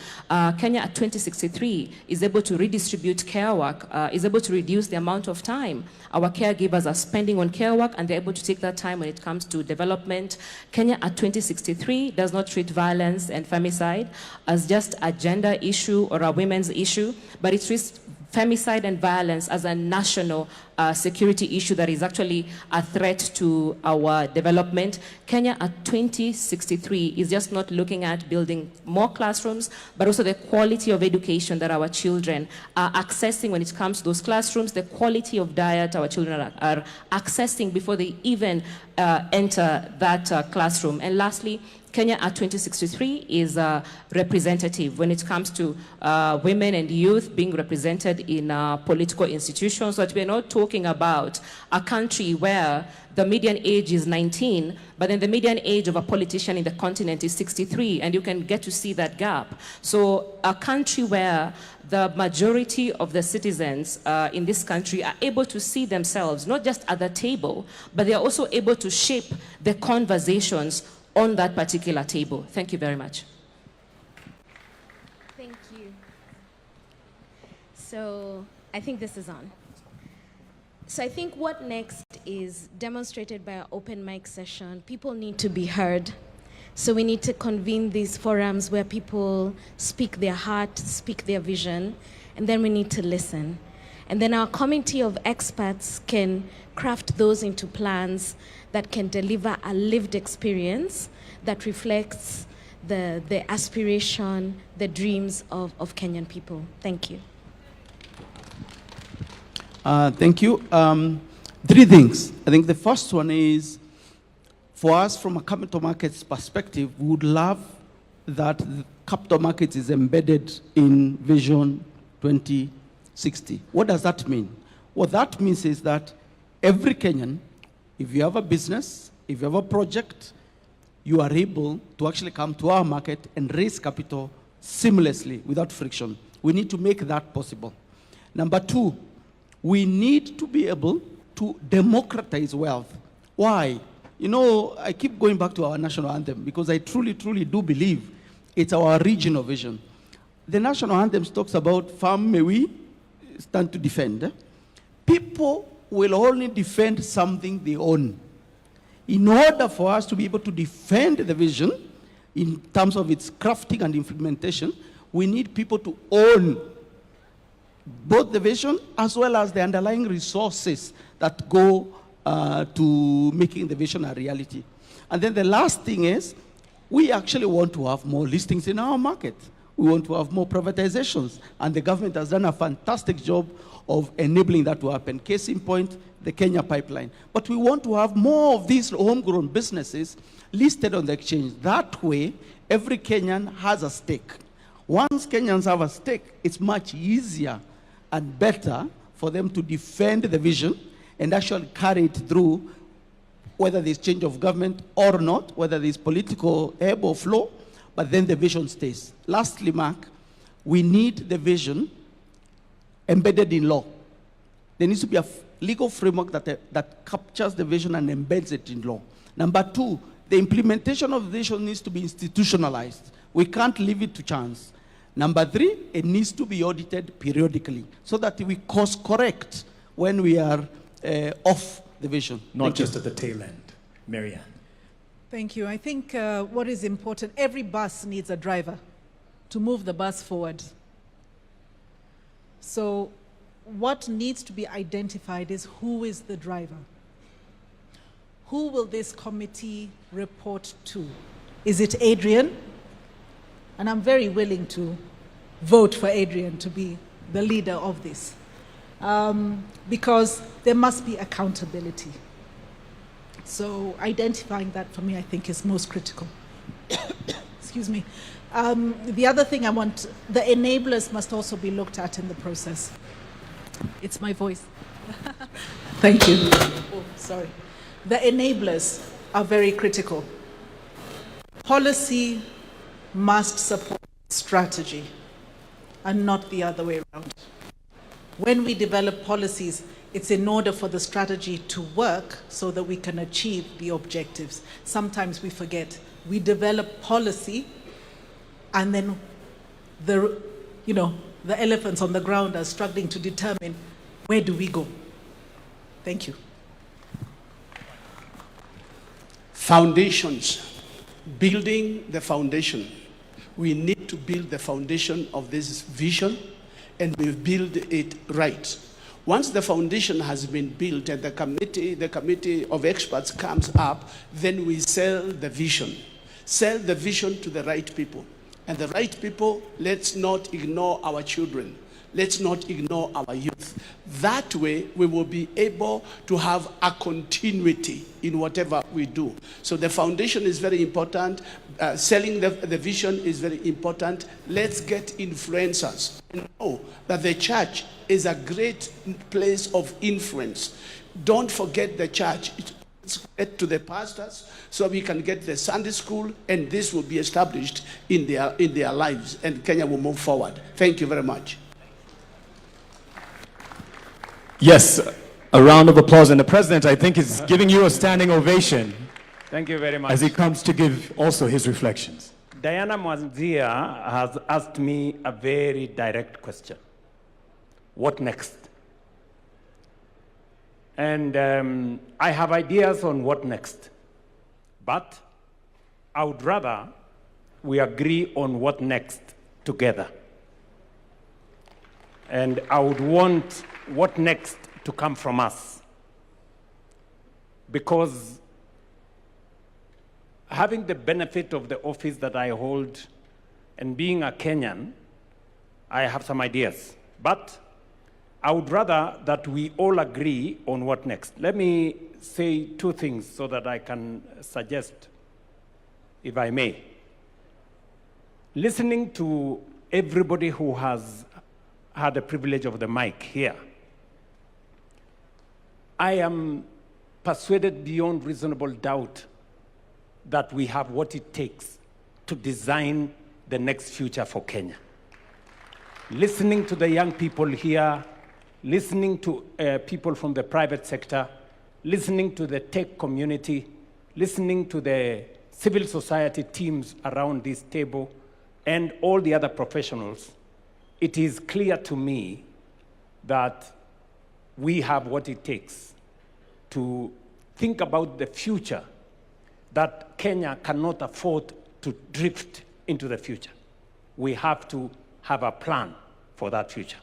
Kenya at 2063 is able to redistribute care work, is able to reduce the amount of time our caregivers are spending on care work, and they're able to take that time when it comes to development. Kenya at 2063 does not treat violence and femicide as just a gender issue or a women's issue, but it treats femicide and violence as a national security issue that is actually a threat to our development. Kenya at 2063 is just not looking at building more classrooms, but also the quality of education that our children are accessing when it comes to those classrooms, the quality of diet our children are accessing before they even enter that classroom. And lastly, Kenya at 2063 is representative when it comes to women and youth being represented in political institutions. So that we're not talking about a country where the median age is 19, but then the median age of a politician in the continent is 63, and you can get to see that gap. So a country where the majority of the citizens in this country are able to see themselves, not just at the table, but they are also able to shape the conversations on that particular table. Thank you very much. Thank you. So I think this is on. So I think what next is demonstrated by our open mic session. People need to be heard. So we need to convene these forums where people speak their heart, speak their vision, and then we need to listen. And then our committee of experts can craft those into plans that can deliver a lived experience that reflects the aspiration, the dreams of Kenyan people. Thank you. Thank you. 3 things. I think the first one is, for us from a capital markets perspective, we would love that the capital markets is embedded in Vision 2060. What does that mean? What that means is that every Kenyan, if you have a business, if you have a project, you are able to actually come to our market and raise capital seamlessly without friction. We need to make that possible. Number 2, we need to be able to democratize wealth. Why? You know, I keep going back to our national anthem because I truly, truly do believe it's our regional vision. The national anthem talks about farm may we stand to defend. People will only defend something they own. In order for us to be able to defend the vision in terms of its crafting and implementation, we need people to own both the vision as well as the underlying resources that go to making the vision a reality. And then the last thing is, we actually want to have more listings in our market. We want to have more privatizations, and the government has done a fantastic job of enabling that to happen. Case in point, the Kenya pipeline. But we want to have more of these homegrown businesses listed on the exchange. That way, every Kenyan has a stake. Once Kenyans have a stake, it's much easier and better for them to defend the vision and actually carry it through, whether there's change of government or not, whether there's political ebb or flow, but then the vision stays. Lastly, Mark, we need the vision embedded in law. There needs to be a legal framework that captures the vision and embeds it in law. Number 2, the implementation of the vision needs to be institutionalized. We can't leave it to chance. Number 3, it needs to be audited periodically so that we course correct when we are off the vision. Not just at the tail end. Marianne. Thank you. I think what is important, every bus needs a driver to move the bus forward. So what needs to be identified is who is the driver. Who will this committee report to? Is it Adrian? And I'm very willing to vote for Adrian to be the leader of this. Because there must be accountability. So identifying that for me, I think, is most critical. Excuse me. The other thing I want, the enablers must also be looked at in the process. It's my voice. Thank you. Oh, sorry. The enablers are very critical. Policy must support strategy and not the other way around. When we develop policies, it's in order for the strategy to work so that we can achieve the objectives. Sometimes we forget. We develop policy and then the elephants on the ground are struggling to determine where do we go. Thank you. Foundations. Building the foundation. We need to build the foundation of this vision, and we build it right. Once the foundation has been built and the committee of experts comes up, then we sell the vision. Sell the vision to the right people. And the right people, let's not ignore our children. Let's not ignore our youth. That way, we will be able to have a continuity in whatever we do. So the foundation is very important. Selling the vision is very important. Let's get influencers and know that the church is a great place of influence. Don't forget the church. Let's get to the pastors so we can get the Sunday school, and this will be established in their lives, and Kenya will move forward. Thank you very much. Yes, a round of applause. And the president, I think, is giving you a standing ovation. Thank you very much. As he comes to give also his reflections. Diana Mwanzia has asked me a very direct question. What next? And I have ideas on what next. But I would rather we agree on what next together. And I would want what next to come from us. Because having the benefit of the office that I hold and being a Kenyan, I have some ideas. But I would rather that we all agree on what next. Let me say two things so that I can suggest, if I may. Listening to everybody who has had the privilege of the mic here, I am persuaded beyond reasonable doubt that we have what it takes to design the next future for Kenya. Listening to the young people here, listening to people from the private sector, listening to the tech community, listening to the civil society teams around this table, and all the other professionals, it is clear to me that we have what it takes to think about the future, that Kenya cannot afford to drift into the future. We have to have a plan for that future.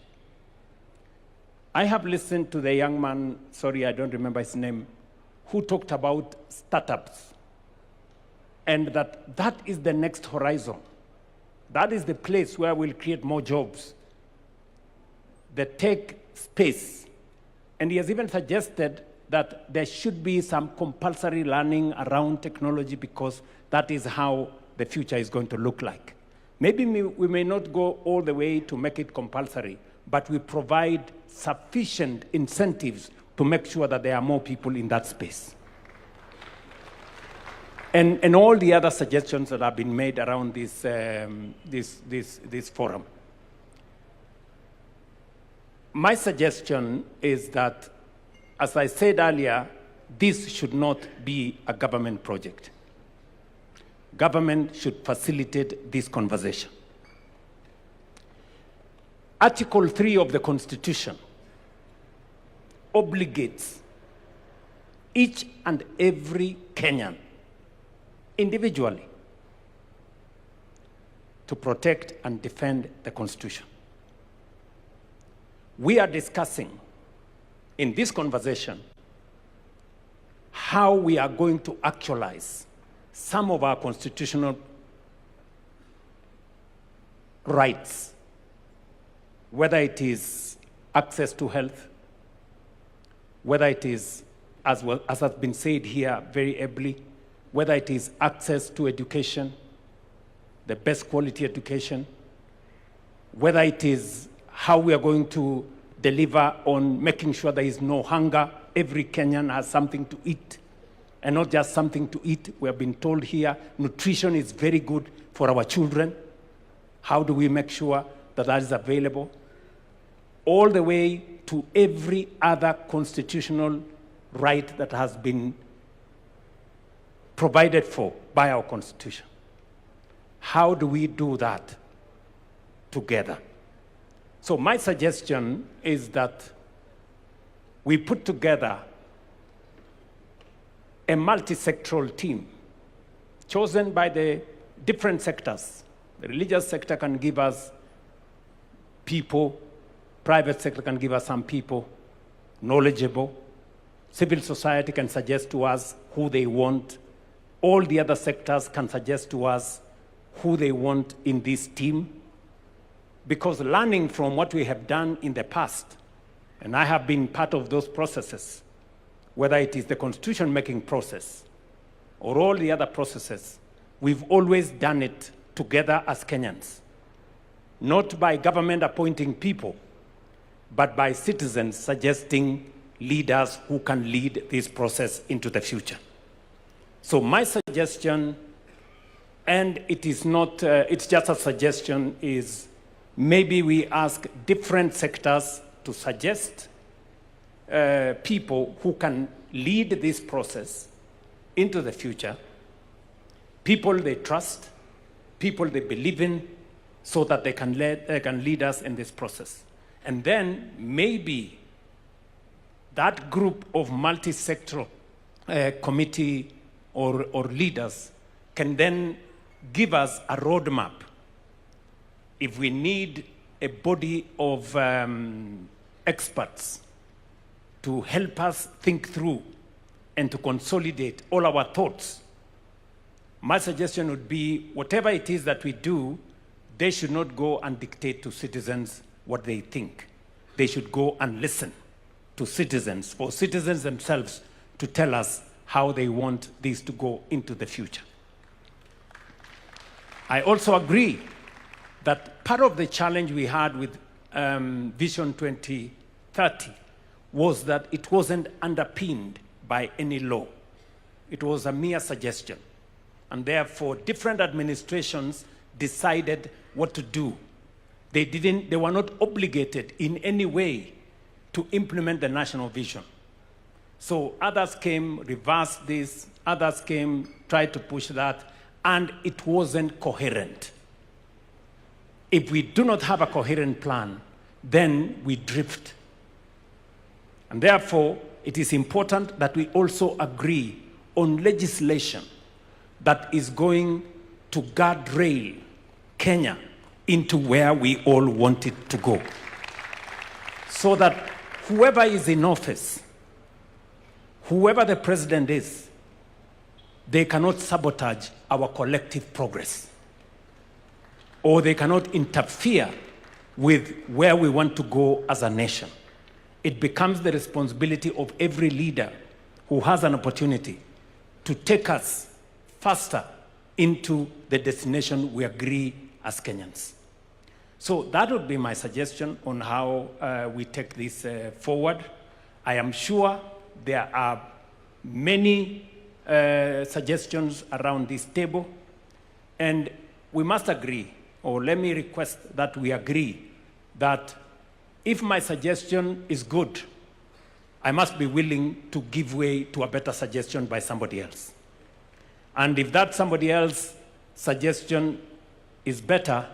I have listened to the young man, sorry, I don't remember his name, who talked about startups, and that is the next horizon. That is the place where we'll create more jobs. The tech space. And he has even suggested that there should be some compulsory learning around technology because that is how the future is going to look like. Maybe we may not go all the way to make it compulsory, but we provide sufficient incentives to make sure that there are more people in that space. And all the other suggestions that have been made around this forum. My suggestion is that, as I said earlier, this should not be a government project. Government should facilitate this conversation. Article 3 of the Constitution obligates each and every Kenyan individually to protect and defend the Constitution. We are discussing in this conversation how we are going to actualize some of our constitutional rights, whether it is access to health, whether it is, as has been said here very ably, whether it is access to education, the best quality education, whether it is how we are going to deliver on making sure there is no hunger, every Kenyan has something to eat, and not just something to eat. We have been told here nutrition is very good for our children. How do we make sure that that is available? All the way to every other constitutional right that has been provided for by our Constitution. How do we do that together? So my suggestion is that we put together a multi-sectoral team chosen by the different sectors. The religious sector can give us people, private sector can give us some people, knowledgeable. Civil society can suggest to us who they want. All the other sectors can suggest to us who they want in this team. Because learning from what we have done in the past, and I have been part of those processes, whether it is the constitution-making process or all the other processes, we've always done it together as Kenyans. Not by government appointing people, but by citizens suggesting leaders who can lead this process into the future. So my suggestion, and it is not, it's just a suggestion, is maybe we ask different sectors to suggest people who can lead this process into the future, people they trust, people they believe in, so that they can lead us in this process. And then maybe that group of multi-sectoral committee or leaders can then give us a roadmap. If we need a body of experts to help us think through and to consolidate all our thoughts, My suggestion would be whatever it is that we do, they should not go and dictate to citizens what they think. They should go and listen to citizens, for citizens themselves to tell us how they want this to go into the future. I also agree that part of the challenge we had with Vision 2030 was that it wasn't underpinned by any law. It was a mere suggestion. And therefore, different administrations decided what to do. They were not obligated in any way to implement the national vision. So others came, reversed this, others came, tried to push that, and it wasn't coherent. If we do not have a coherent plan, then we drift. And therefore, it is important that we also agree on legislation that is going to guardrail Kenya into where we all want it to go. So that whoever is in office, whoever the president is, they cannot sabotage our collective progress, or they cannot interfere with where we want to go as a nation. It becomes the responsibility of every leader who has an opportunity to take us faster into the destination we agree as Kenyans. So that would be my suggestion on how we take this forward. I am sure there are many suggestions around this table, and we must agree, or let me request that we agree, that if my suggestion is good, I must be willing to give way to a better suggestion by somebody else. And if that somebody else's suggestion is better,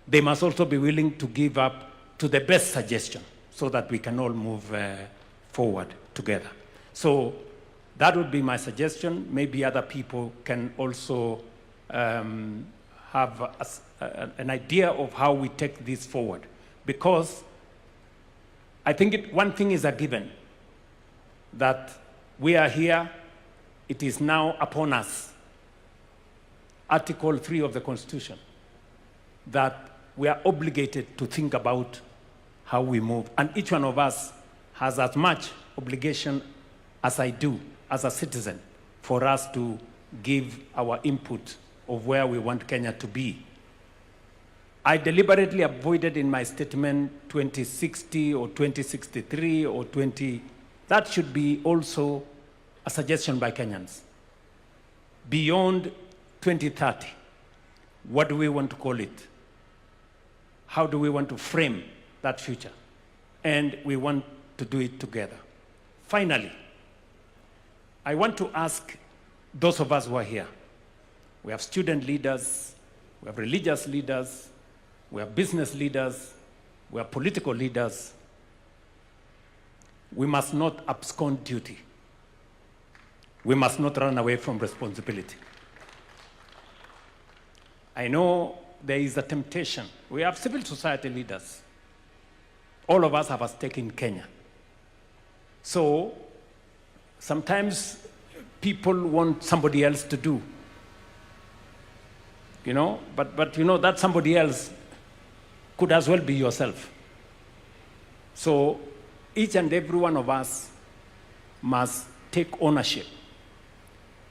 they must also be willing to give up to the best suggestion so that we can all move forward together. So that would be my suggestion. Maybe other people can also have an idea of how we take this forward. Because I think one thing is a given, that we are here, it is now upon us, Article 3 of the Constitution, that we are obligated to think about how we move. And each one of us has as much obligation as I do as a citizen for us to give our input of where we want Kenya to be. I deliberately avoided in my statement 2060 or 2063 or 20. That should be also a suggestion by Kenyans. Beyond 2030, what do we want to call it? How do we want to frame that future? And we want to do it together. Finally, I want to ask those of us who are here. We have student leaders, we have religious leaders, we have business leaders, we have political leaders. We must not abscond duty. We must not run away from responsibility. I know there is a temptation. We have civil society leaders. All of us have a stake in Kenya. So sometimes people want somebody else to do. You know, but you know that somebody else could as well be yourself. So each and every one of us must take ownership,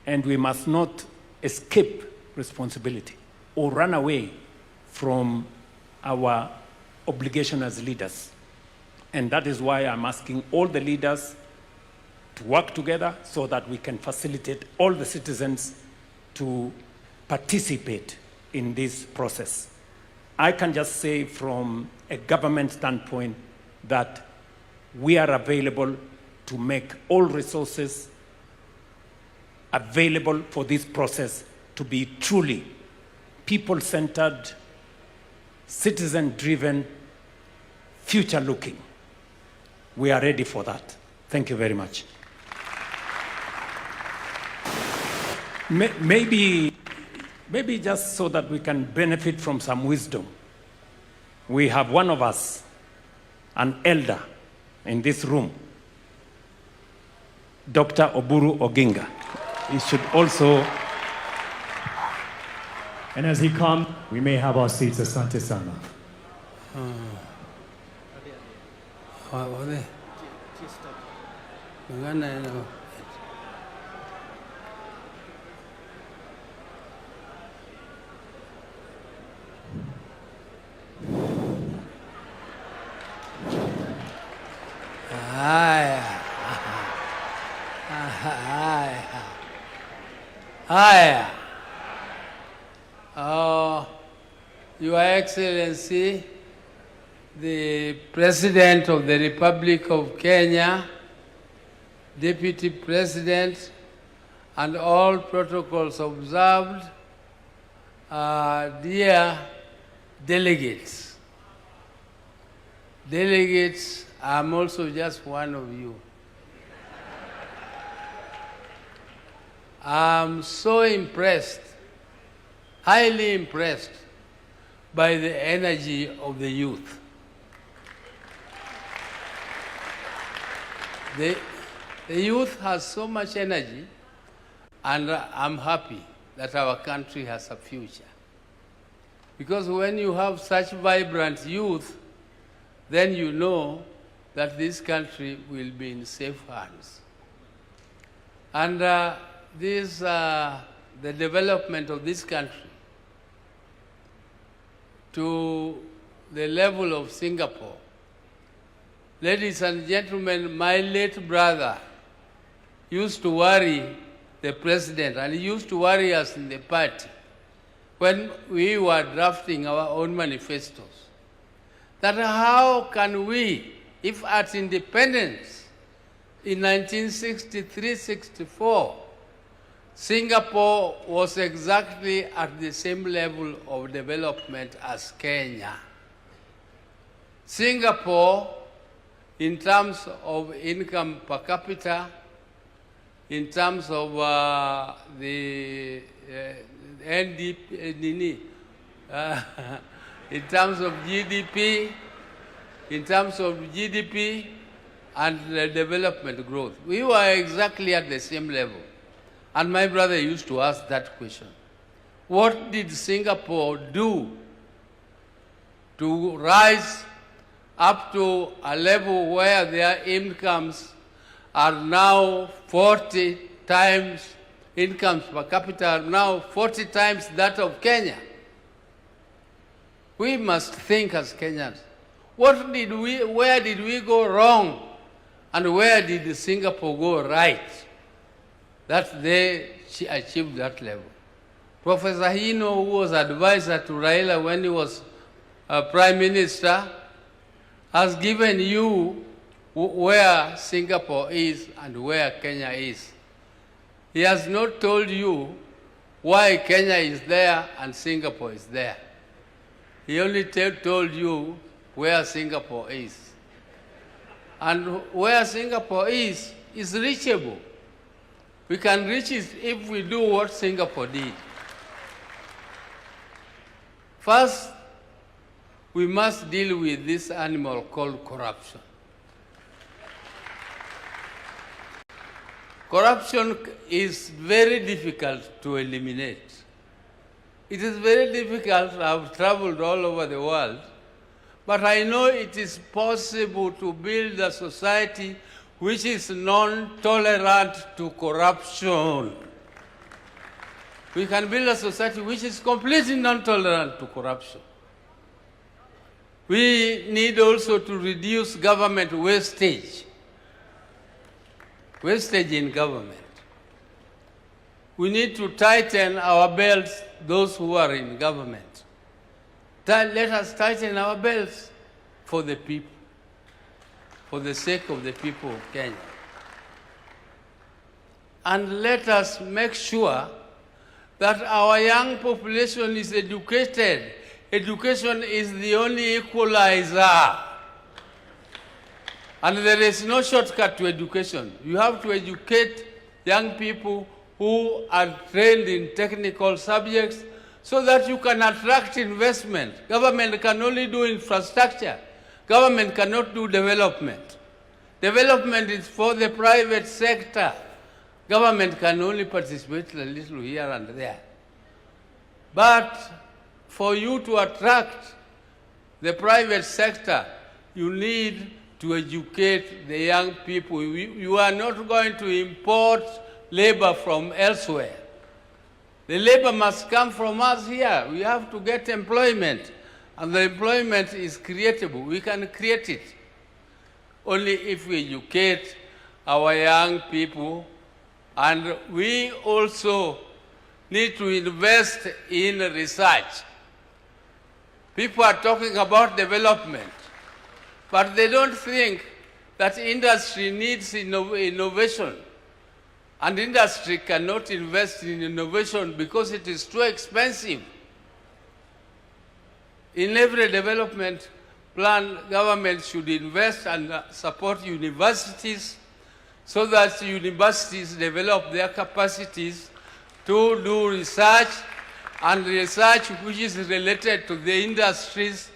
and we must not escape responsibility or run away from our obligation as leaders. And that is why I'm asking all the leaders to work together so that we can facilitate all the citizens to participate in this process. I can just say from a government standpoint that we are available to make all resources available for this process to be truly people-centered, citizen-driven, future-looking. We are ready for that. Thank you very much. Maybe just so that we can benefit from some wisdom, we have one of us, an elder in this room, Dr. Oburu Oginga. He should also And as he comes, we may have our seats. Asante sana. Haya. Your Excellency, the President of the Republic of Kenya, Deputy President, and all protocols observed, dear delegates. Delegates, I'm also just one of you. I'm so impressed, highly impressed by the energy of the youth. The youth has so much energy, and I'm happy that our country has a future. Because when you have such vibrant youth, then you know that this country will be in safe hands. And the development of this country to the level of Singapore. Ladies and gentlemen, my late brother used to worry the president, and he used to worry us in the party when we were drafting our own manifestos, that how can we, if at independence in 1963-64, Singapore was exactly at the same level of development as Kenya. Singapore, in terms of income per capita, in terms of the NDP, in terms of GDP, and the development growth, we were exactly at the same level. And my brother used to ask that question. What did Singapore do to rise up to a level where their incomes are now 40 times, incomes per capita are now 40 times that of Kenya? We must think as Kenyans. Where did we go wrong? And where did Singapore go right? That they achieved that level. Professor Hino, who was advisor to Raila when he was Prime Minister, has given you where Singapore is and where Kenya is. He has not told you why Kenya is there and Singapore is there. He only told you where Singapore is. And where Singapore is reachable. We can reach it if we do what Singapore did. First, we must deal with this animal called corruption. Corruption is very difficult to eliminate. It is very difficult. I've traveled all over the world, but I know it is possible to build a society which is non-tolerant to corruption. We can build a society which is completely non-tolerant to corruption. We need also to reduce government wastage. Wastage in government. We need to tighten our belts, those who are in government. Let us tighten our belts for the people, for the sake of the people of Kenya. And let us make sure that our young population is educated. Education is the only equalizer. And there is no shortcut to education. You have to educate young people who are trained in technical subjects so that you can attract investment. Government can only do infrastructure. Government cannot do development. Development is for the private sector. Government can only participate a little here and there. But for you to attract the private sector, you need to educate the young people. You are not going to import labor from elsewhere. The labor must come from us here. We have to get employment, and the employment is creatable. We can create it only if we educate our young people, and we also need to invest in research. People are talking about development, but they don't think that industry needs innovation. And industry cannot invest in innovation because it is too expensive. In every development plan, government should invest and support universities so that universities develop their capacities to do research, and research which is related to the industries,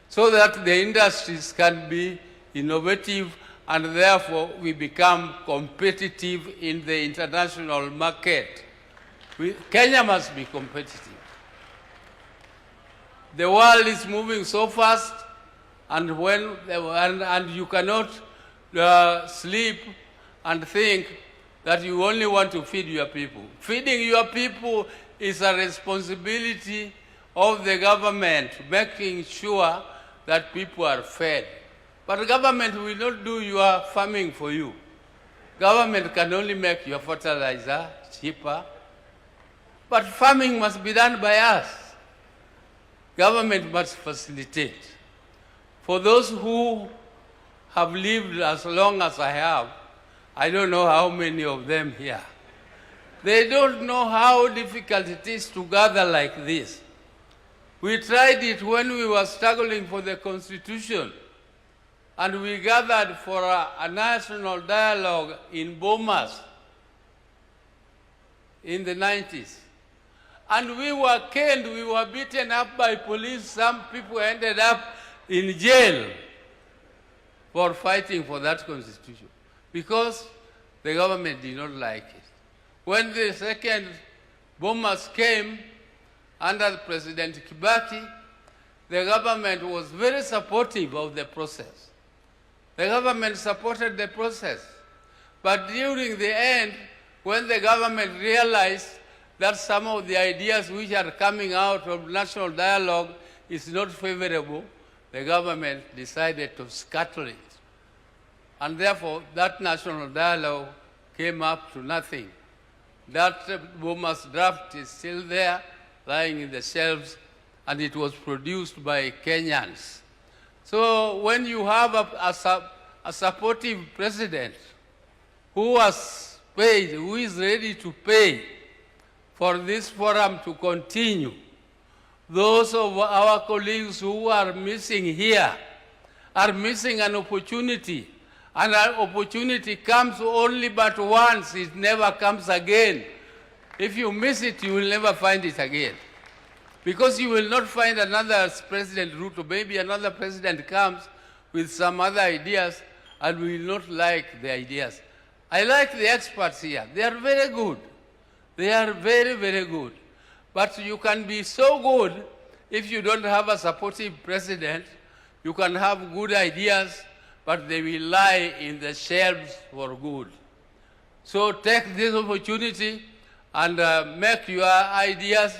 so that the industries can be innovative and therefore we become competitive in the international market. Kenya must be competitive. The world is moving so fast, and you cannot sleep and think that you only want to feed your people. Feeding your people is a responsibility of the government, making sure that people are fed. But the government will not do your farming for you. Government can only make your fertilizer cheaper, but farming must be done by us. Government must facilitate. For those who have lived as long as I have, I don't know how many of them here, they don't know how difficult it is to gather like this. We tried it when we were struggling for the Constitution, and we gathered for a national dialogue in Bomas in the 90s. And we were killed, we were beaten up by police. Some people ended up in jail for fighting for that Constitution because the government did not like it. When the second bombers came under President Kibaki, the government was very supportive of the process. The government supported the process. But during the end, when the government realized that some of the ideas which are coming out of national dialogue is not favorable, the government decided to scuttle it. And therefore, that national dialogue came up to nothing. That Bomas draft is still there, lying in the shelves, and it was produced by Kenyans. So when you have a supportive president who has paid, who is ready to pay for this forum to continue, those of our colleagues who are missing here are missing an opportunity. And an opportunity comes only but once, it never comes again. If you miss it, you will never find it again. Because you will not find another President Ruto. Maybe another president comes with some other ideas and we will not like the ideas. I like the experts here. They are very good. They are very, very good. But you can be so good if you don't have a supportive president. You can have good ideas, but they will lie in the shelves for good. So take this opportunity and make your ideas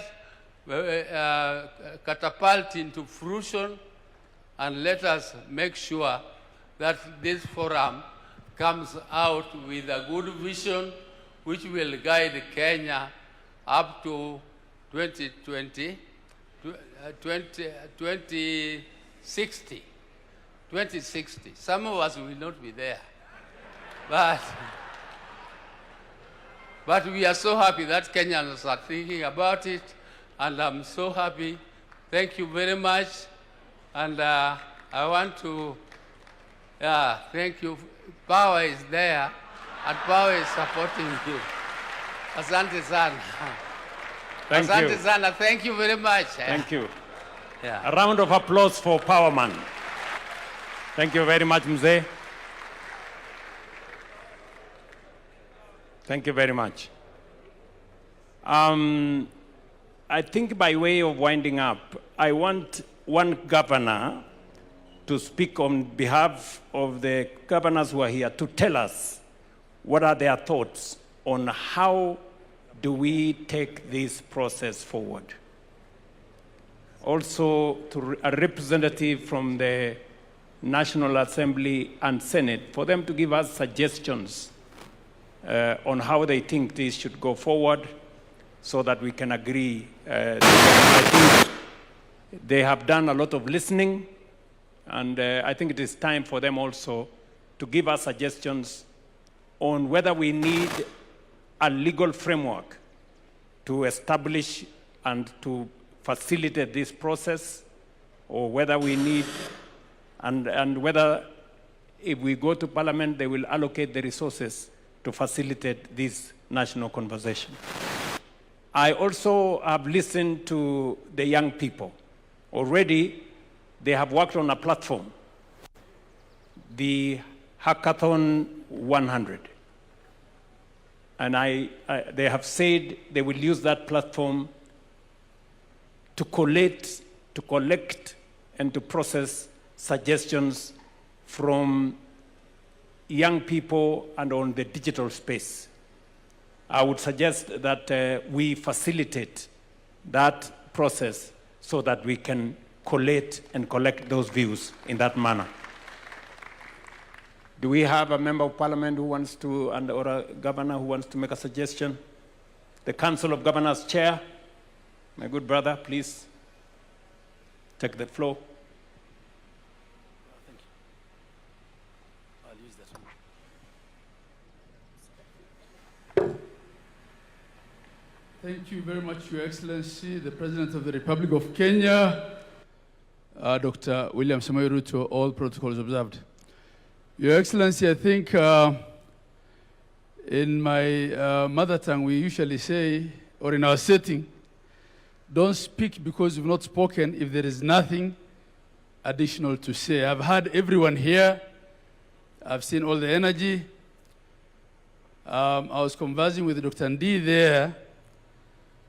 catapult into fruition, and let us make sure that this forum comes out with a good vision which will guide Kenya up to 2060. 2060. Some of us will not be there. But we are so happy that Kenyans are thinking about it, and I'm so happy. Thank you very much. And I want to thank you. Power is there, and power is supporting you. Asante sana. Thank Asante you. sana. Thank you very much. Thank you. Yeah. A round of applause for Powerman. Thank you very much, Mzee. Thank you very much. I think by way of winding up, I want one governor to speak on behalf of the governors who are here to tell us what are their thoughts on how do we take this process forward. Also, to a representative from the National Assembly and Senate, for them to give us suggestions on how they think this should go forward so that we can agree. I think they have done a lot of listening, and I think it is time for them also to give us suggestions on whether we need a legal framework to establish and to facilitate this process, or whether we need, and whether if we go to Parliament, they will allocate the resources to facilitate this national conversation. I also have listened to the young people. Already, they have worked on a platform, the Hackathon 100. And they have said they will use that platform to collect and to process suggestions from young people and on the digital space. I would suggest that we facilitate that process so that we can collate and collect those views in that manner. Do we have a member of parliament who wants to, or a governor who wants to make a suggestion? The Council of Governors Chair, my good brother, please take the floor. Thank you. I'll use that one. Thank you very much, Your Excellency, the President of the Republic of Kenya, Dr. William Samoei Ruto, all protocols observed. Your Excellency, I think in my mother tongue we usually say, or in our setting, don't speak because you've not spoken if there is nothing additional to say. I've heard everyone here. I've seen all the energy. I was conversing with Dr. Ndi there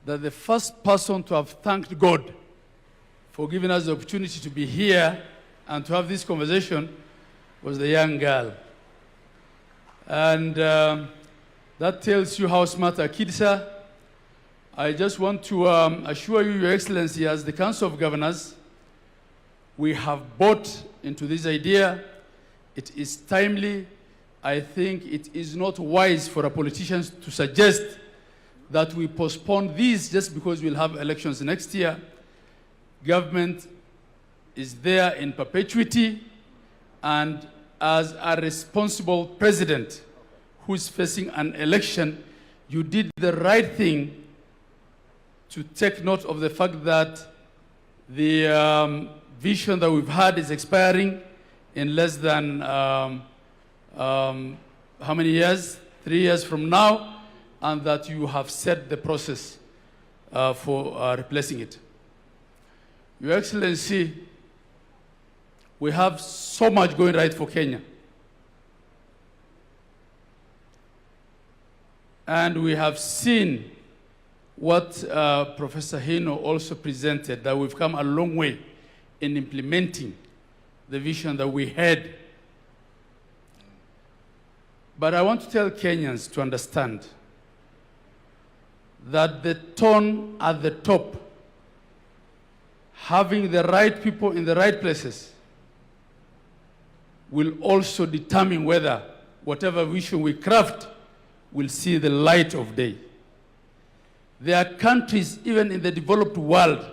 that the first person to have thanked God for giving us the opportunity to be here and to have this conversation was the young girl. And that tells you how smart our kids are. I just want to assure you, Your Excellency, as the Council of Governors, we have bought into this idea. It is timely. I think it is not wise for our politicians to suggest that we postpone this just because we'll have elections next year. Government is there in perpetuity, and as a responsible president who's facing an election, you did the right thing to take note of the fact that the vision that we've had is expiring in less than how many years? 3 years from now, and that you have set the process for replacing it. Your Excellency, we have so much going right for Kenya. And we have seen what Professor Hino also presented, that we've come a long way in implementing the vision that we had. But I want to tell Kenyans to understand that the tone at the top, having the right people in the right places, will also determine whether whatever vision we craft will see the light of day. There are countries, even in the developed world,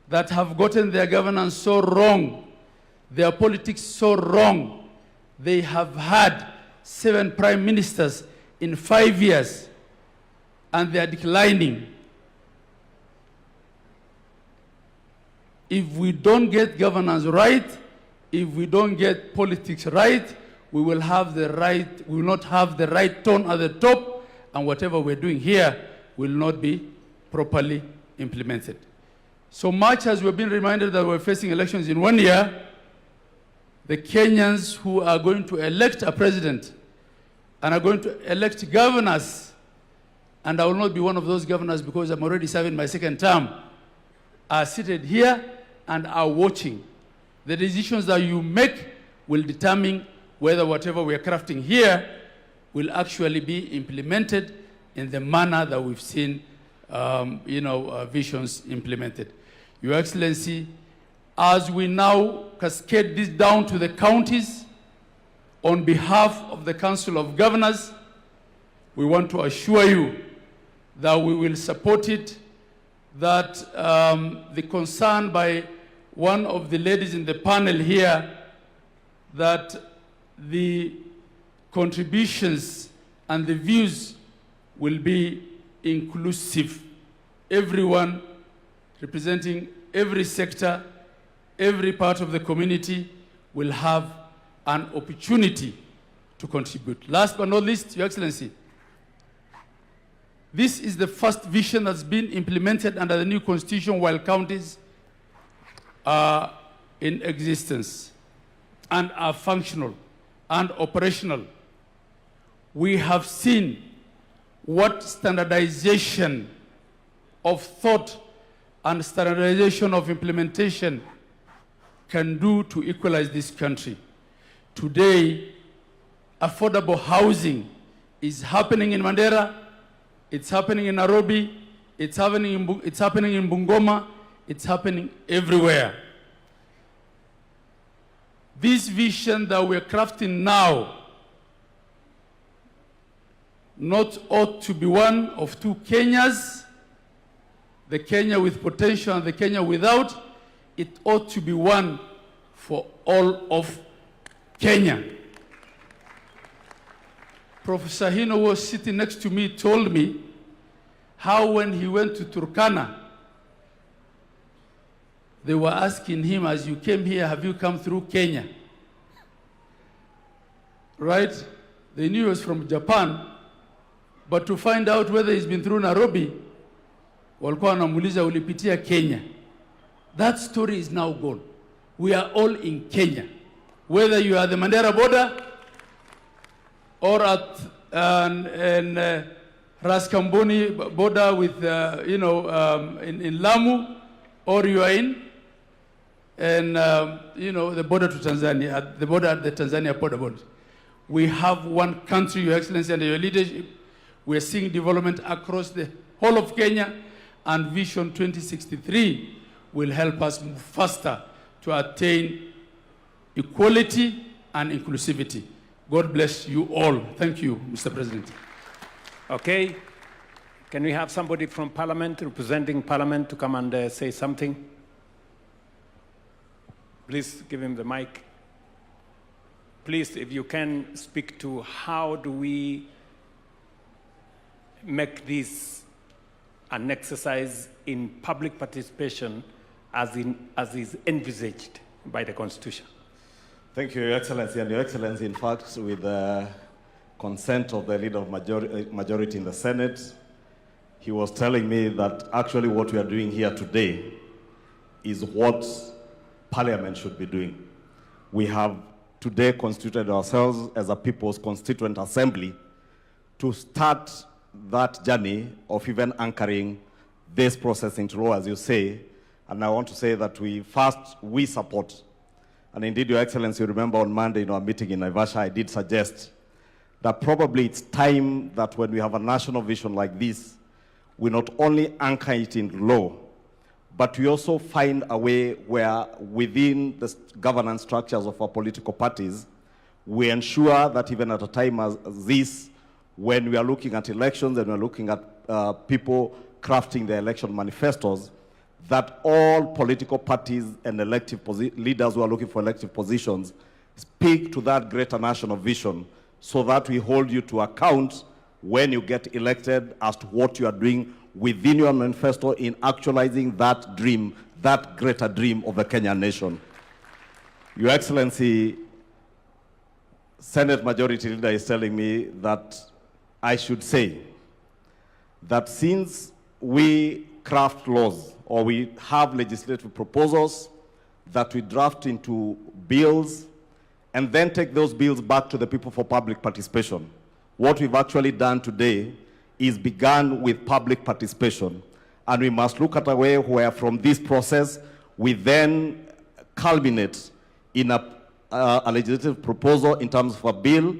that have gotten their governance so wrong, their politics so wrong. They have had 7 prime ministers in 5 years, and they are declining. If we don't get governance right, if we don't get politics right, we will not have the right tone at the top, and whatever we're doing here will not be properly implemented. So much as we've been reminded that we're facing elections in 1 year, the Kenyans who are going to elect a president and are going to elect governors and I will not be one of those governors because I'm already serving my second term, are seated here and are watching. The decisions that you make will determine whether whatever we are crafting here will actually be implemented in the manner that we've seen visions implemented. Your Excellency, as we now cascade this down to the counties, on behalf of the Council of Governors, we want to assure you that we will support it, that the concern by one of the ladies in the panel here, that the contributions and the views will be inclusive. Everyone representing every sector, every part of the community will have an opportunity to contribute. Last but not least, Your Excellency, this is the first vision that's been implemented under the new constitution while counties are in existence and are functional and operational. We have seen what standardization of thought and standardization of implementation can do to equalize this country. Today, affordable housing is happening in Mandera, it's happening in Nairobi, it's happening in Bungoma, it's happening everywhere. This vision that we're crafting now not ought to be one of two Kenyas, the Kenya with potential and the Kenya without. It ought to be one for all of Kenya. Professor Hino was sitting next to me, told me how when he went to Turkana, they were asking him, as you came here, have you come through Kenya? Right? They knew he was from Japan, but to find out whether he's been through Nairobi, walikuwa wanamuuliza ulipitia Kenya. That story is now gone. We are all in Kenya. Whether you are at the Mandera border or at Raskamboni border with, in Lamu, or you are in the border to Tanzania, at the border at the Tanzania border. We have one country, Your Excellency, under your leadership. We are seeing development across the whole of Kenya, and Vision 2063 will help us move faster to attain equality and inclusivity. God bless you all. Thank you, Mr. President. Okay. Can we have somebody from Parliament, representing Parliament, to come and say something? Please give him the mic. Please, if you can, speak to how do we make this an exercise in public participation as is envisaged by the Constitution. Thank you, Your Excellency. And Your Excellency, in fact, with the consent of the leader of majority in the Senate, he was telling me that actually what we are doing here today is what Parliament should be doing. We have today constituted ourselves as a People's Constituent Assembly to start that journey of even anchoring this process into law, as you say. And I want to say that we support. And indeed, Your Excellency, you remember on Monday in our meeting in Naivasha, I did suggest that probably it's time that when we have a national vision like this, we not only anchor it in law, but we also find a way where within the governance structures of our political parties, we ensure that even at a time as this, when we are looking at elections and we're looking at people crafting their election manifestos, that all political parties and elective leaders who are looking for elective positions speak to that greater national vision so that we hold you to account when you get elected as to what you are doing within your manifesto in actualizing that dream, that greater dream of the Kenyan nation. Your Excellency, Senate Majority Leader is telling me that I should say that since we craft laws or we have legislative proposals that we draft into bills and then take those bills back to the people for public participation, what we've actually done today is begun with public participation. And we must look at a way where from this process, we then culminate in a legislative proposal in terms of a bill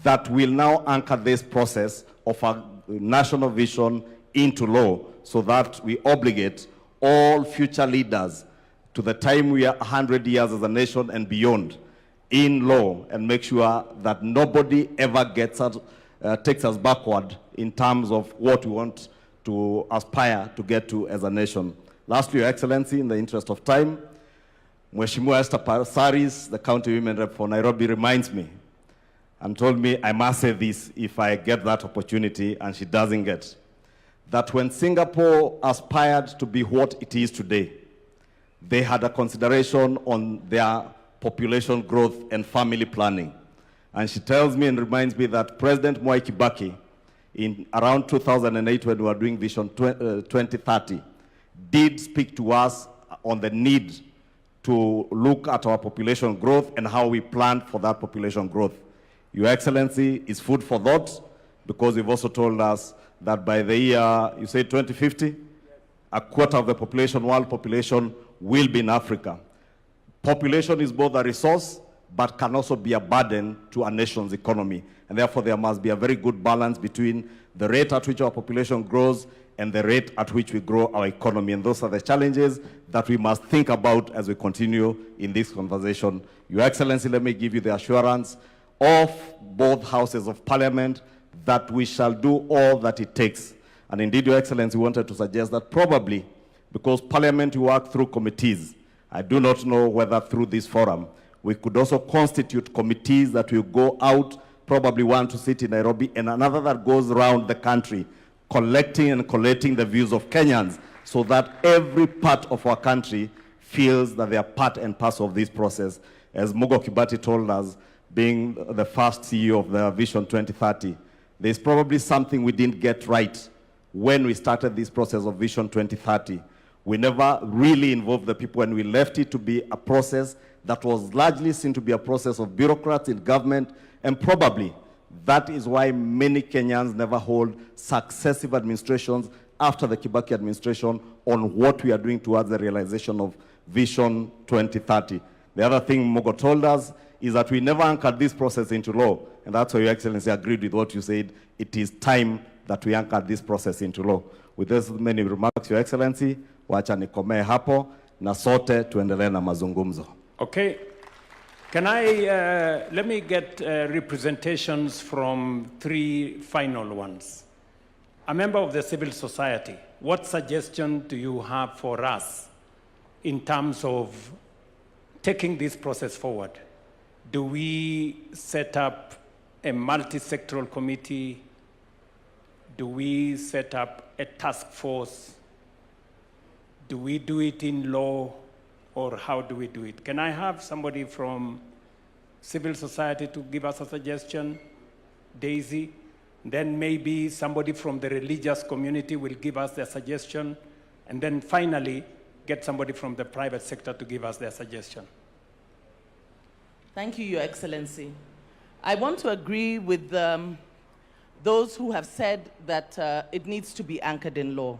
that will now anchor this process of a national vision into law, so that we obligate all future leaders to the time we are 100 years as a nation and beyond in law, and make sure that nobody ever takes us backward in terms of what we want to aspire to get to as a nation. Lastly, Your Excellency, in the interest of time, Mheshimiwa Esther Saris, the county women rep for Nairobi, reminds me and told me I must say this if I get that opportunity, and she doesn't get, that when Singapore aspired to be what it is today, they had a consideration on their population growth and family planning. And she tells me and reminds me that President Mwai Kibaki, in around 2008 when we were doing Vision 2030, did speak to us on the need to look at our population growth and how we plan for that population growth. Your Excellency, is food for thought, because you've also told us that by the year, you say 2050, a quarter of the population, world population, will be in Africa. Population is both a resource, but can also be a burden to a nation's economy. And therefore, there must be a very good balance between the rate at which our population grows and the rate at which we grow our economy. And those are the challenges that we must think about as we continue in this conversation. Your Excellency, let me give you the assurance of both houses of parliament that we shall do all that it takes. And indeed, Your Excellency, wanted to suggest that probably, because parliament work through committees, I do not know whether through this forum, we could also constitute committees that will go out, probably one to sit in Nairobi, and another that goes around the country, collecting and collating the views of Kenyans, so that every part of our country feels that they are part and parcel of this process. As Mugo Kibati told us, being the first CEO of the Vision 2030, there's probably something we didn't get right when we started this process of Vision 2030. We never really involved the people, and we left it to be a process that was largely seen to be a process of bureaucrats in government, and probably that is why many Kenyans never hold successive administrations after the Kibaki administration on what we are doing towards the realization of Vision 2030. The other thing Mugo told us is that we never anchored this process into law, and that's why Your Excellency agreed with what you said. It is time that we anchored this process into law. With those many remarks, Your Excellency, wacha nikomee hapo na sote tuendelee na mazungumzo. Okay. Can I, let me get representations from three final ones. A member of the civil society, what suggestion do you have for us in terms of taking this process forward? Do we set up a multi-sectoral committee? Do we set up a task force? Do we do it in law, or how do we do it? Can I have somebody from civil society to give us a suggestion? Daisy? Then maybe somebody from the religious community will give us their suggestion, and then finally get somebody from the private sector to give us their suggestion. Thank you, Your Excellency. I want to agree with those who have said that it needs to be anchored in law.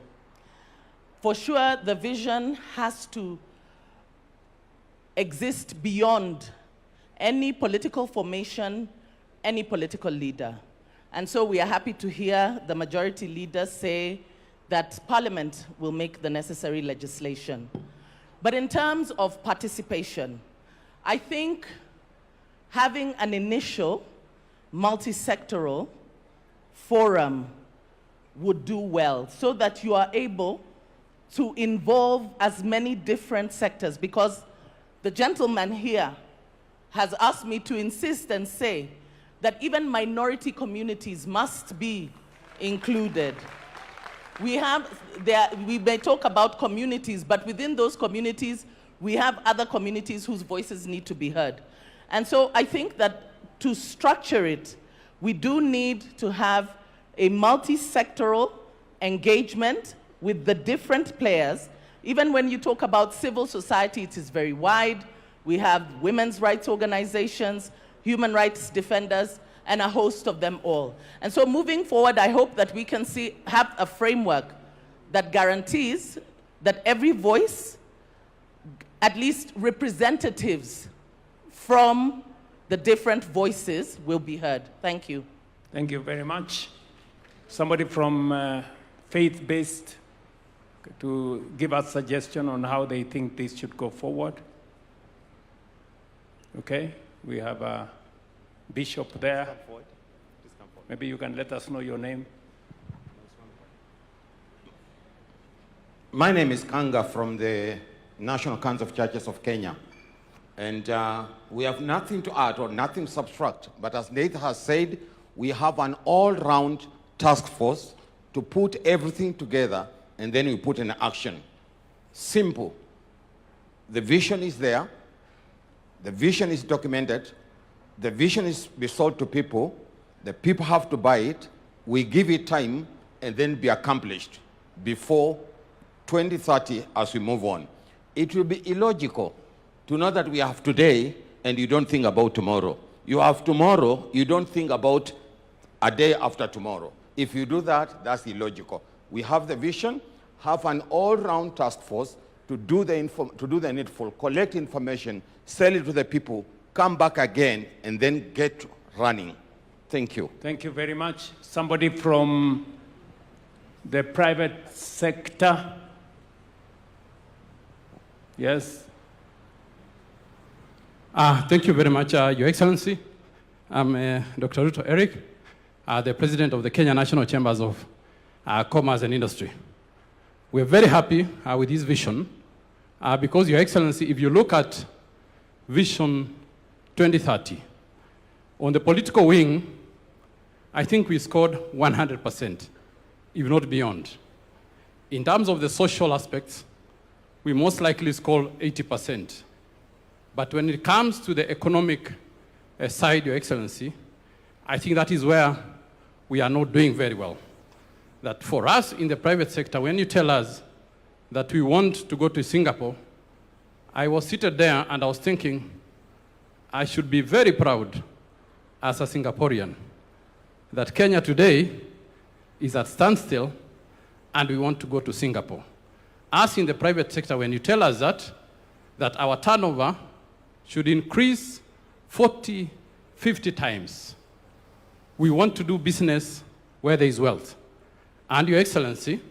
For sure, the vision has to exist beyond any political formation, any political leader. And so we are happy to hear the majority leader say that Parliament will make the necessary legislation. But in terms of participation, I think having an initial multi-sectoral forum would do well, so that you are able to involve as many different sectors, because the gentleman here has asked me to insist and say that even minority communities must be included. We may talk about communities, but within those communities, we have other communities whose voices need to be heard. And so I think that to structure it, we do need to have a multi-sectoral engagement with the different players. Even when you talk about civil society, it is very wide. We have women's rights organizations, human rights defenders, and a host of them all. And so moving forward, I hope that we can have a framework that guarantees that every voice, at least representatives from the different voices, will be heard. Thank you. Thank you very much. Somebody from faith-based to give us suggestion on how they think this should go forward. Okay, we have a bishop there. Maybe you can let us know your name. My name is Kanga from the National Council of Churches of Kenya. And we have nothing to add or nothing to subtract. But as Nathan has said, we have an all-round task force to put everything together, and then we put in action. Simple. The vision is there. The vision is documented. The vision is be sold to people. The people have to buy it. We give it time, and then be accomplished before 2030 as we move on. It will be illogical to know that we have today and you don't think about tomorrow. You have tomorrow, you don't think about a day after tomorrow. If you do that, that's illogical. We have the vision, have an all-round task force to do the needful, collect information, sell it to the people, come back again, and then get running. Thank you. Thank you very much. Somebody from the private sector? Yes. Thank you very much, Your Excellency. I'm Dr. Ruto Eric, the President of the Kenya National Chambers of Commerce and Industry. We're very happy with this vision because, Your Excellency, if you look at Vision 2030, on the political wing, I think we scored 100%, if not beyond. In terms of the social aspects, we most likely score 80%. But when it comes to the economic side, Your Excellency, I think that is where we are not doing very well. That for us in the private sector, when you tell us that we want to go to Singapore, I was seated there and I was thinking, I should be very proud as a Singaporean that Kenya today is at standstill and we want to go to Singapore. Us in the private sector, when you tell us that our turnover should increase 40, 50 times. We want to do business where there is wealth. And Your Excellency,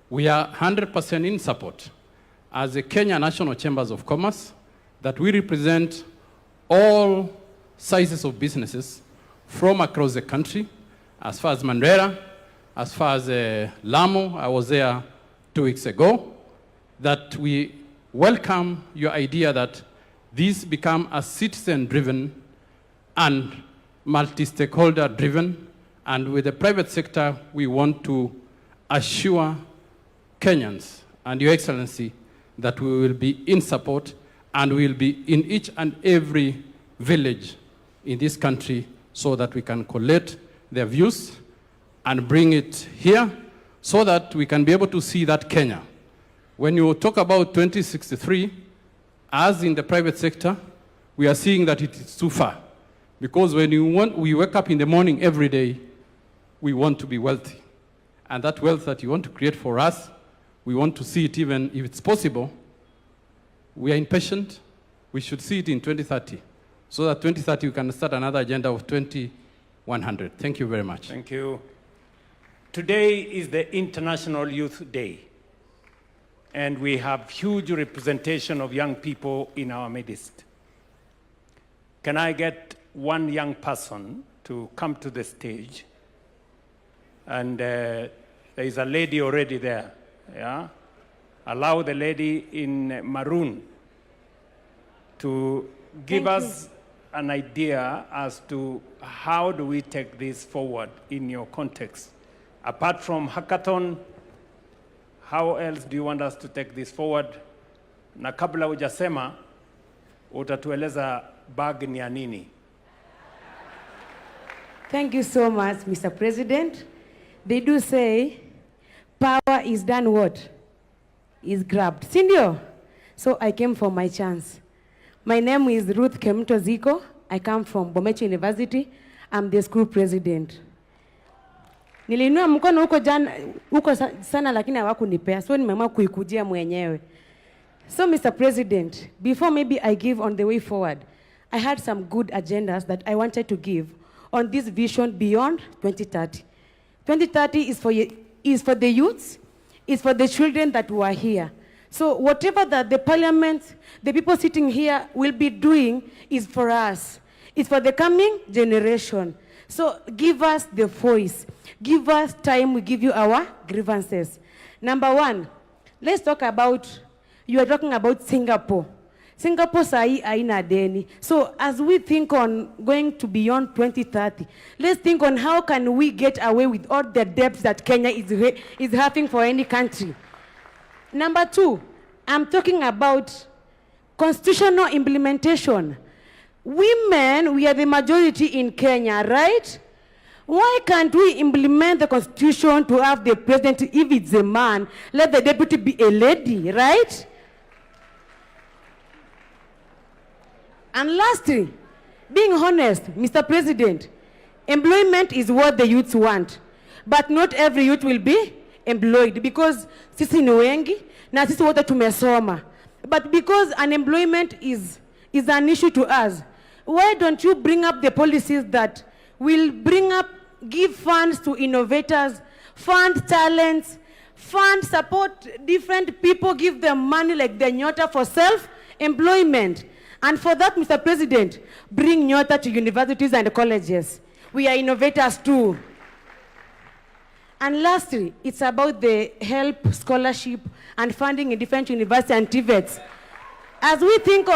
we are 100% in support as the Kenya National Chambers of Commerce that we represent all sizes of businesses from across the country, as far as Mandera, as far as Lamu. I was there 2 weeks ago, that we welcome your idea that this become a citizen-driven and multi-stakeholder-driven, and with the private sector, we want to assure Kenyans and Your Excellency that we will be in support and we will be in each and every village in this country so that we can collect their views and bring it here so that we can be able to see that Kenya. When you talk about 2063, as in the private sector, we are seeing that it is too far. Because when we wake up in the morning every day, we want to be wealthy. And that wealth that you want to create for us, we want to see it even if it's possible. We are impatient. We should see it in 2030. So that 2030 we can start another agenda of 2100. Thank you very much. Thank you. Today is the International Youth Day. And we have huge representation of young people in our midst. Can I get one young person to come to the stage? And there is a lady already there, yeah? Allow the lady in maroon to give us an idea as to how do we take this forward in your context. Apart from hackathon, how else do you want us to take this forward? Na kabla hujasema, utatueleza bag ni ya nini? Thank you so much, Mr. President. They do say, power is done what? Is grabbed. Sindio? So I came for my chance. My name is Ruth Kemto Ziko. I come from Bomecho University. I'm the school president. Niliinua mkono huko sana lakini hawakunipea. So nimeamua kuikujia mwenyewe. So Mr. President, before maybe I give on the way forward, I had some good agendas that I wanted to give on this vision beyond 2030. 2030 is for the youths, is for the children that were here. So whatever that the parliament, the people sitting here will be doing is for us. It's for the coming generation. So give us the voice. Give us time, we give you our grievances. Number one, let's talk about, you are talking about Singapore. Singapore sahi haina deni. So as we think on going to beyond 2030, let's think on how can we get away with all the debts that Kenya is having for any country. Number two, I'm talking about constitutional implementation. Women, we are the majority in Kenya, right? Why can't we implement the constitution to have the president, if it's a man, let the deputy be a lady, right? And lastly, being honest, Mr. President, employment is what the youths want. But not every youth will be employed because sisi ni wengi na sisi wote tumesoma. But because unemployment is an issue to us, why don't you bring up the policies that will give funds to innovators, fund talents, fund support different people, give them money like the Nyota for self-employment. And for that, Mr. President, bring Nyota to universities and colleges. We are innovators too. And lastly, it's about the help, scholarship, and funding in different universities and TVETs. As we think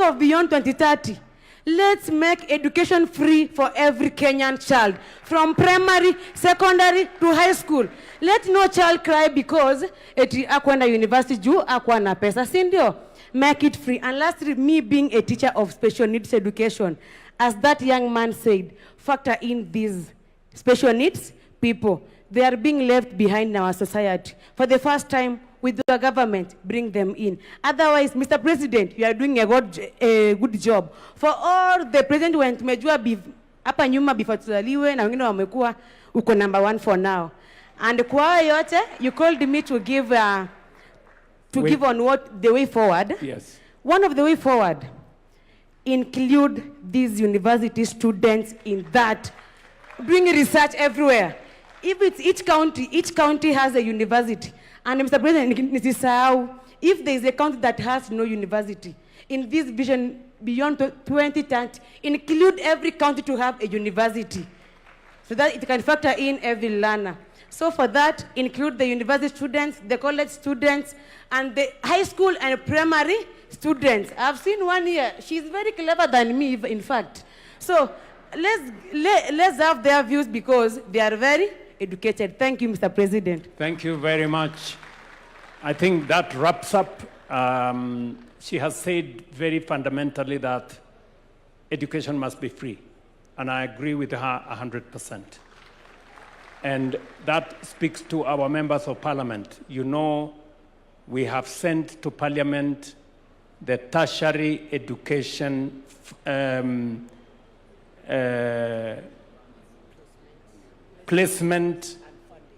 of beyond 2030, let's make education free for every Kenyan child, from primary, secondary to high school. Let no child cry because akwenda university juu akwana pesa, sindio? Make it free. And lastly, me being a teacher of special needs education, as that young man said, factor in these special needs people. They are being left behind in our society. For the first time, with the government, bring them in. Otherwise, Mr. President, you are doing a good job. For all the president went tumejua hapa nyuma before tuzaliwe na wengine wamekuwa uko number 1 for now. And kwa yote, you called me to give on what the way forward. Yes. One of the way forward, include these university students in that. Bring research everywhere. If it's each county has a university. And Mr. President, if there is a county that has no university, in this vision beyond 2030, include every county to have a university so that it can factor in every learner. So for that, include the university students, the college students, and the high school and primary students. I've seen one here. She's very clever than me, in fact. So let's have their views because they are very educated. Thank you, Mr. President. Thank you very much. I think that wraps up. She has said very fundamentally that education must be free. And I agree with her 100%. And that speaks to our members of parliament. You know, we have sent to parliament the tertiary education placement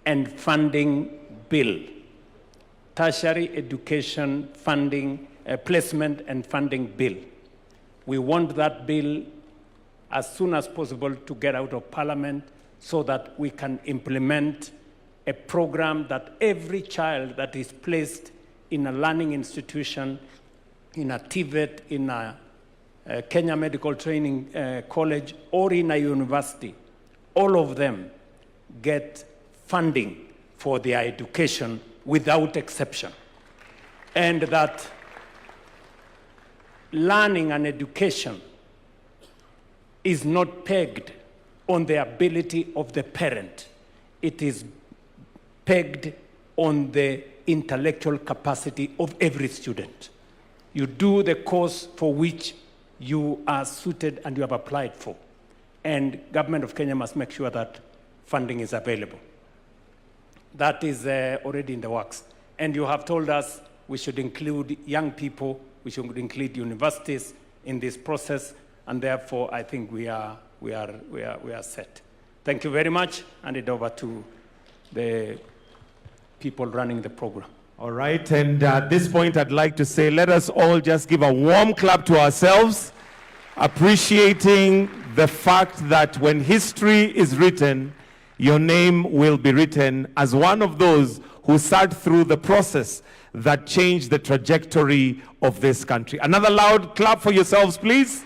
and funding bill. Tertiary education funding, placement and funding bill. We want that bill as soon as possible to get out of parliament so that we can implement a program that every child that is placed in a learning institution, in a TVET, in a Kenya Medical Training College, or in a university, all of them get funding for their education without exception. And that learning and education is not pegged on the ability of the parent. It is pegged on the intellectual capacity of every student. You do the course for which you are suited and you have applied for. And government of Kenya must make sure that funding is available. That is already in the works. And you have told us we should include young people, we should include universities in this process. and therefore I think we are set. Thank you very much. Hand it over to the people running the program. All right, and at this point I'd like to say, let us all just give a warm clap to ourselves, appreciating the fact that when history is written, your name will be written as one of those who sat through the process that changed the trajectory of this country. Another loud clap for yourselves, please.